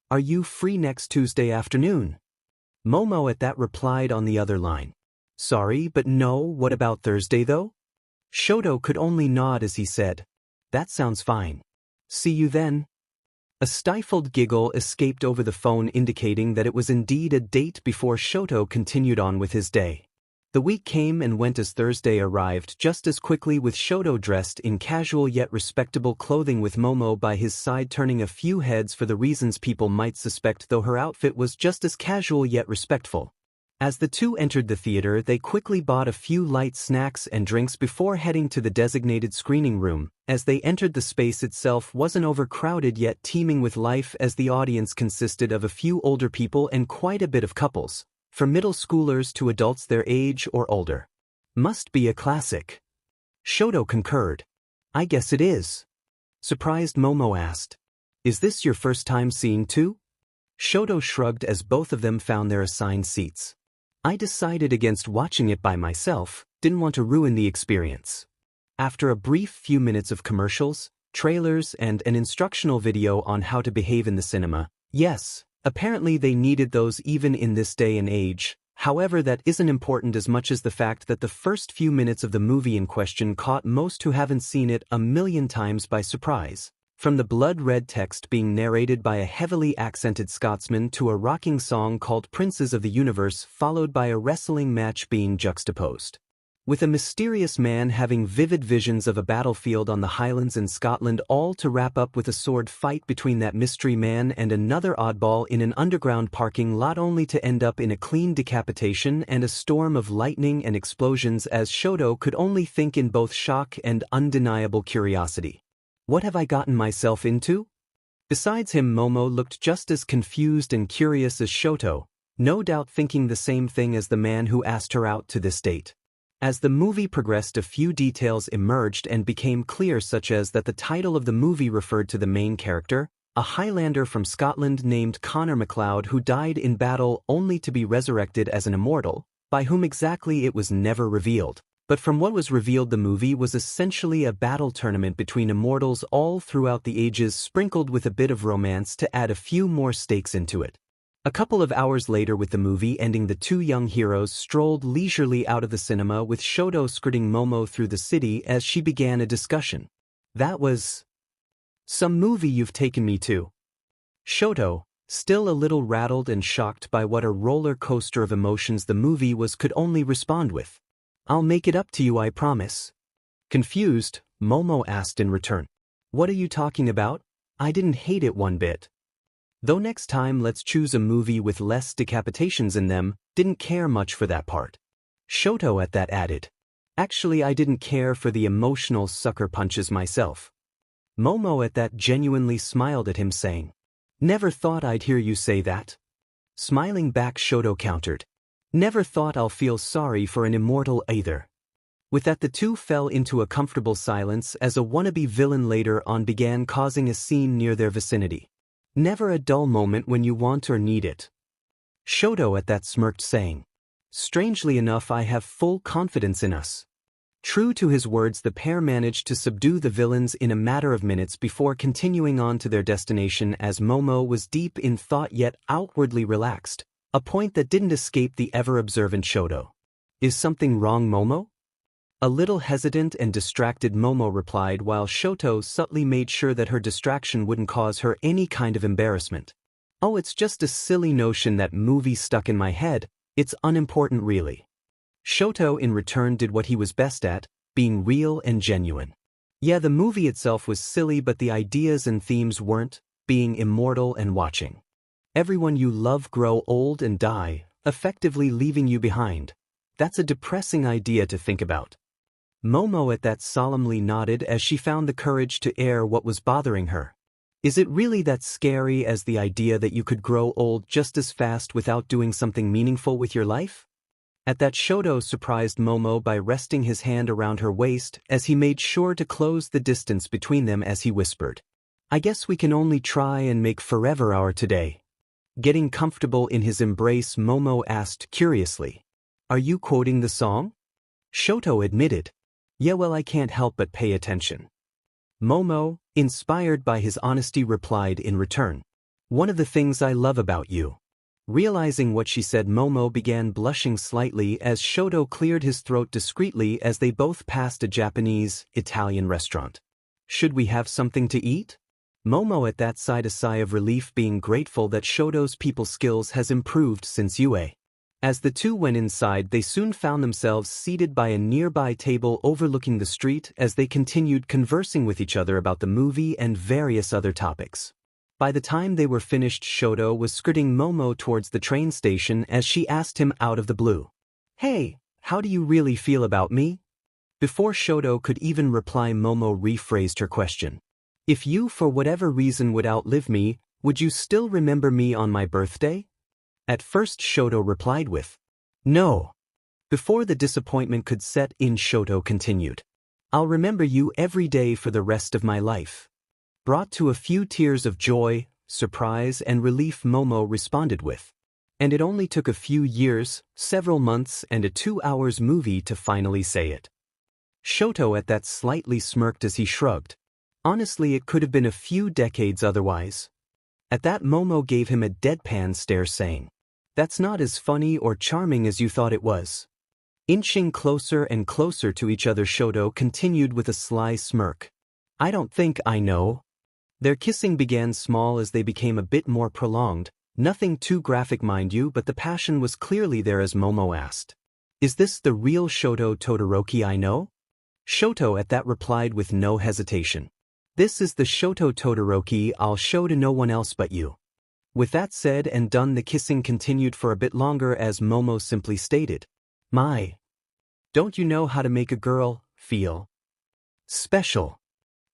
Are you free next Tuesday afternoon?" Momo at that replied on the other line, "Sorry, but no, what about Thursday though?" Shoto could only nod as he said, "That sounds fine. See you then." A stifled giggle escaped over the phone, indicating that it was indeed a date before Shoto continued on with his day. The week came and went as Thursday arrived just as quickly, with Shoto dressed in casual yet respectable clothing with Momo by his side, turning a few heads for the reasons people might suspect, though her outfit was just as casual yet respectful. As the two entered the theater, they quickly bought a few light snacks and drinks before heading to the designated screening room. As they entered, the space itself wasn't overcrowded yet teeming with life, as the audience consisted of a few older people and quite a bit of couples, from middle schoolers to adults their age or older. "Must be a classic." Shoto concurred. "I guess it is." Surprised, Momo asked, "Is this your first time seeing too?" Shoto shrugged as both of them found their assigned seats. "I decided against watching it by myself, didn't want to ruin the experience." After a brief few minutes of commercials, trailers, and an instructional video on how to behave in the cinema, yes, apparently they needed those even in this day and age. However, that isn't important as much as the fact that the first few minutes of the movie in question caught most who haven't seen it a million times by surprise. From the blood-red text being narrated by a heavily accented Scotsman to a rocking song called Princes of the Universe, followed by a wrestling match being juxtaposed, with a mysterious man having vivid visions of a battlefield on the Highlands in Scotland, all to wrap up with a sword fight between that mystery man and another oddball in an underground parking lot, only to end up in a clean decapitation and a storm of lightning and explosions, as Shoto could only think in both shock and undeniable curiosity. What have I gotten myself into? Besides him, Momo looked just as confused and curious as Shoto, no doubt thinking the same thing as the man who asked her out to this date. As the movie progressed, a few details emerged and became clear, such as that the title of the movie referred to the main character, a Highlander from Scotland named Connor MacLeod, who died in battle only to be resurrected as an immortal, by whom exactly it was never revealed. But from what was revealed, the movie was essentially a battle tournament between immortals all throughout the ages, sprinkled with a bit of romance to add a few more stakes into it. A couple of hours later, with the movie ending, the two young heroes strolled leisurely out of the cinema, with Shoto skirting Momo through the city as she began a discussion. "That was some movie you've taken me to." Shoto, still a little rattled and shocked by what a roller coaster of emotions the movie was, could only respond with, "I'll make it up to you, I promise." Confused, Momo asked in return, "What are you talking about? I didn't hate it one bit. Though next time let's choose a movie with less decapitations in them, didn't care much for that part." Shoto at that added, "Actually, I didn't care for the emotional sucker punches myself." Momo at that genuinely smiled at him, saying, "Never thought I'd hear you say that." Smiling back, Shoto countered, "Never thought I'll feel sorry for an immortal either." With that, the two fell into a comfortable silence as a wannabe villain later on began causing a scene near their vicinity. "Never a dull moment when you want or need it." Shoto at that smirked, saying, "Strangely enough, I have full confidence in us." True to his words, the pair managed to subdue the villains in a matter of minutes before continuing on to their destination, as Momo was deep in thought yet outwardly relaxed, a point that didn't escape the ever-observant Shoto. "Is something wrong, Momo?" A little hesitant and distracted, Momo replied while Shoto subtly made sure that her distraction wouldn't cause her any kind of embarrassment. Oh, it's just a silly notion that movie stuck in my head, it's unimportant really. Shoto in return did what he was best at, being real and genuine. Yeah, the movie itself was silly, but the ideas and themes weren't, being immortal and watching everyone you love grow old and die, effectively leaving you behind. That's a depressing idea to think about. Momo at that solemnly nodded as she found the courage to air what was bothering her. Is it really that scary as the idea that you could grow old just as fast without doing something meaningful with your life? At that, Shoto surprised Momo by resting his hand around her waist as he made sure to close the distance between them as he whispered, I guess we can only try and make forever our today. Getting comfortable in his embrace, Momo asked curiously, Are you quoting the song? Shoto admitted, Yeah, well, I can't help but pay attention. Momo, inspired by his honesty, replied in return, One of the things I love about you. Realizing what she said, Momo began blushing slightly as Shoto cleared his throat discreetly as they both passed a Japanese-Italian restaurant. Should we have something to eat? Momo at that sighed a sigh of relief, being grateful that Shoto's people skills has improved since UA. As the two went inside, they soon found themselves seated by a nearby table overlooking the street as they continued conversing with each other about the movie and various other topics. By the time they were finished, Shoto was skirting Momo towards the train station as she asked him out of the blue, Hey, how do you really feel about me? Before Shoto could even reply, Momo rephrased her question. If you for whatever reason would outlive me, would you still remember me on my birthday? At first Shoto replied with, No. Before the disappointment could set in, Shoto continued, I'll remember you every day for the rest of my life. Brought to a few tears of joy, surprise and relief, Momo responded with, And it only took a few years, several months and a 2-hour movie to finally say it. Shoto at that slightly smirked as he shrugged. Honestly, it could have been a few decades otherwise. At that, Momo gave him a deadpan stare, saying, That's not as funny or charming as you thought it was. Inching closer and closer to each other, Shoto continued with a sly smirk. I don't think I know. Their kissing began small as they became a bit more prolonged, nothing too graphic mind you, but the passion was clearly there as Momo asked, Is this the real Shoto Todoroki I know? Shoto at that replied with no hesitation, This is the Shoto Todoroki I'll show to no one else but you. With that said and done, the kissing continued for a bit longer as Momo simply stated, My, don't you know how to make a girl feel special?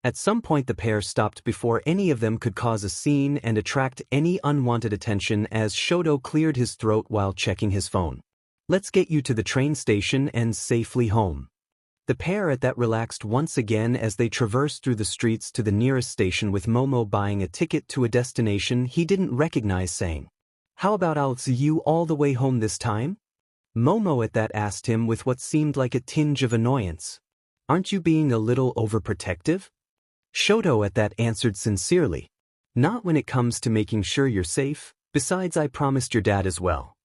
At some point the pair stopped before any of them could cause a scene and attract any unwanted attention as Shoto cleared his throat while checking his phone. Let's get you to the train station and safely home. The pair at that relaxed once again as they traversed through the streets to the nearest station, with Momo buying a ticket to a destination he didn't recognize, saying, How about I'll see you all the way home this time? Momo at that asked him with what seemed like a tinge of annoyance, Aren't you being a little overprotective? Shoto at that answered sincerely, Not when it comes to making sure you're safe, besides I promised your dad as well.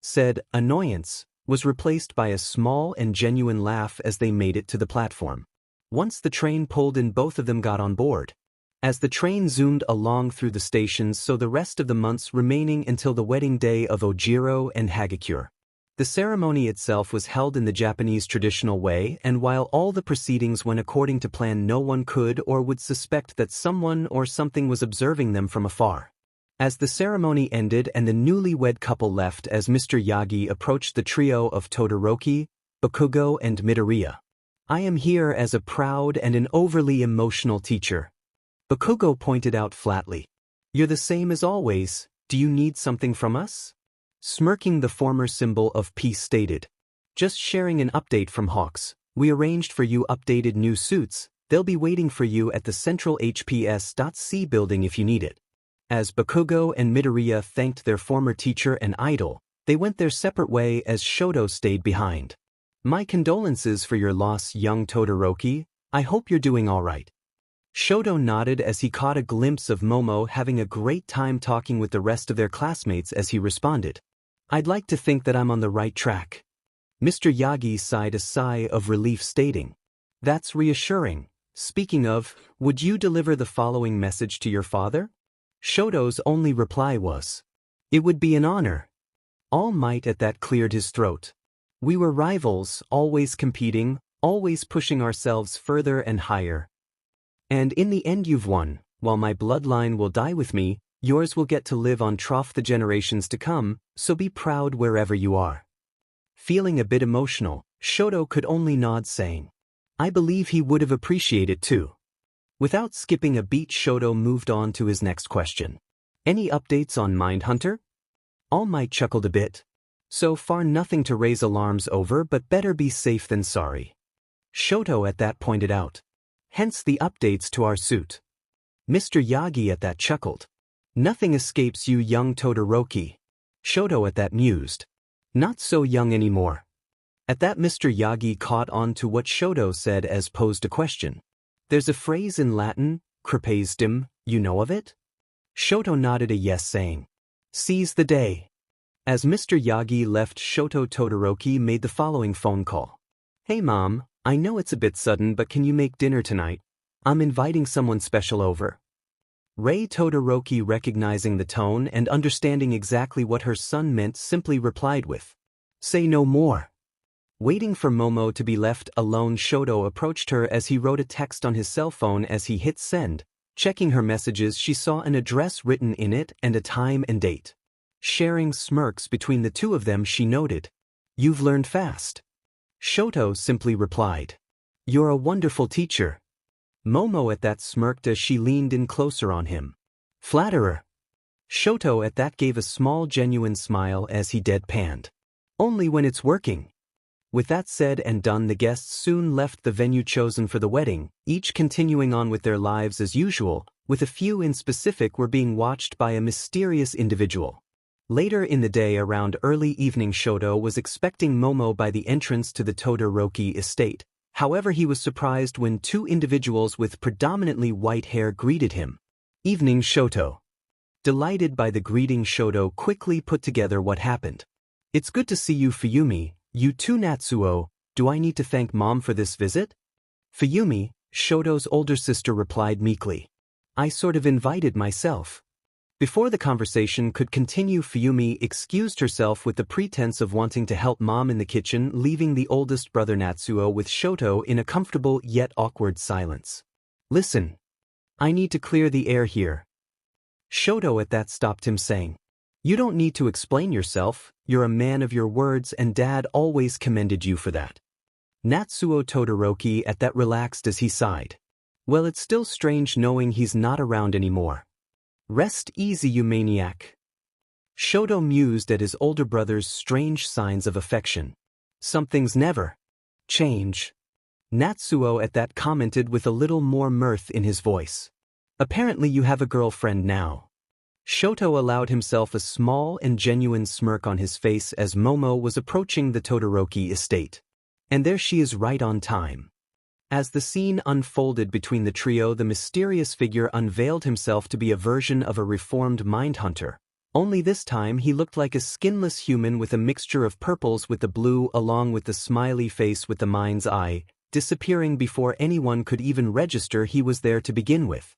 Said annoyance was replaced by a small and genuine laugh as they made it to the platform. Once the train pulled in, both of them got on board. As the train zoomed along through the stations, so the rest of the months remaining until the wedding day of Ojiro and Hagakure. The ceremony itself was held in the Japanese traditional way, and while all the proceedings went according to plan, no one could or would suspect that someone or something was observing them from afar. As the ceremony ended and the newlywed couple left, as Mr. Yagi approached the trio of Todoroki, Bakugo and Midoriya. I am here as a proud and an overly emotional teacher. Bakugo pointed out flatly. You're the same as always, do you need something from us? Smirking, the former symbol of peace stated. Just sharing an update from Hawks. We arranged for you updated new suits, they'll be waiting for you at the central HPS.C building if you need it. As Bakugo and Midoriya thanked their former teacher and idol, they went their separate way as Shoto stayed behind. My condolences for your loss, young Todoroki, I hope you're doing alright. Shoto nodded as he caught a glimpse of Momo having a great time talking with the rest of their classmates as he responded. I'd like to think that I'm on the right track. Mr. Yagi sighed a sigh of relief stating, "That's reassuring. Speaking of, would you deliver the following message to your father?" Shoto's only reply was, "It would be an honor." All Might at that cleared his throat. "We were rivals, always competing, always pushing ourselves further and higher. And in the end you've won. While my bloodline will die with me, yours will get to live on the generations to come, so be proud wherever you are." Feeling a bit emotional, Shoto could only nod saying, "I believe he would have appreciated too." Without skipping a beat, Shoto moved on to his next question. "Any updates on Mindhunter?" All Might chuckled a bit. "So far nothing to raise alarms over, but better be safe than sorry." Shoto at that pointed out, "Hence the updates to our suit." Mr. Yagi at that chuckled. "Nothing escapes you, young Todoroki." Shoto at that mused. "Not so young anymore." At that Mr. Yagi caught on to what Shoto said as posed a question. "There's a phrase in Latin, crepustum, you know of it?" Shoto nodded a yes saying, "Seize the day." As Mr. Yagi left, Shoto Todoroki made the following phone call. "Hey Mom, I know it's a bit sudden but can you make dinner tonight? I'm inviting someone special over." Rei Todoroki, recognizing the tone and understanding exactly what her son meant, simply replied with, "Say no more." Waiting for Momo to be left alone, Shoto approached her as he wrote a text on his cell phone. As he hit send, checking her messages, she saw an address written in it and a time and date. Sharing smirks between the two of them, she noted, "You've learned fast." Shoto simply replied, "You're a wonderful teacher." Momo at that smirked as she leaned in closer on him. "Flatterer." Shoto at that gave a small genuine smile as he deadpanned, "Only when it's working." With that said and done, the guests soon left the venue chosen for the wedding, each continuing on with their lives as usual, with a few in specific were being watched by a mysterious individual. Later in the day, around early evening, Shoto was expecting Momo by the entrance to the Todoroki estate. However, he was surprised when two individuals with predominantly white hair greeted him. "Evening, Shoto." Delighted by the greeting, Shoto quickly put together what happened. "It's good to see you, Fuyumi. You too, Natsuo. Do I need to thank Mom for this visit?" Fuyumi, Shoto's older sister, replied meekly, "I sort of invited myself." Before the conversation could continue, Fuyumi excused herself with the pretense of wanting to help Mom in the kitchen, leaving the oldest brother Natsuo with Shoto in a comfortable yet awkward silence. "Listen. I need to clear the air here." Shoto at that stopped him saying, "You don't need to explain yourself, you're a man of your words and Dad always commended you for that." Natsuo Todoroki at that relaxed as he sighed. "Well, it's still strange knowing he's not around anymore." "Rest easy, you maniac." Shoto mused at his older brother's strange signs of affection. "Some things never change." Natsuo at that commented with a little more mirth in his voice. "Apparently you have a girlfriend now." Shoto allowed himself a small and genuine smirk on his face as Momo was approaching the Todoroki estate. And there she is, right on time. As the scene unfolded between the trio, the mysterious figure unveiled himself to be a version of a reformed Mindhunter. Only this time he looked like a skinless human with a mixture of purples with the blue, along with the smiley face with the mind's eye, disappearing before anyone could even register he was there to begin with.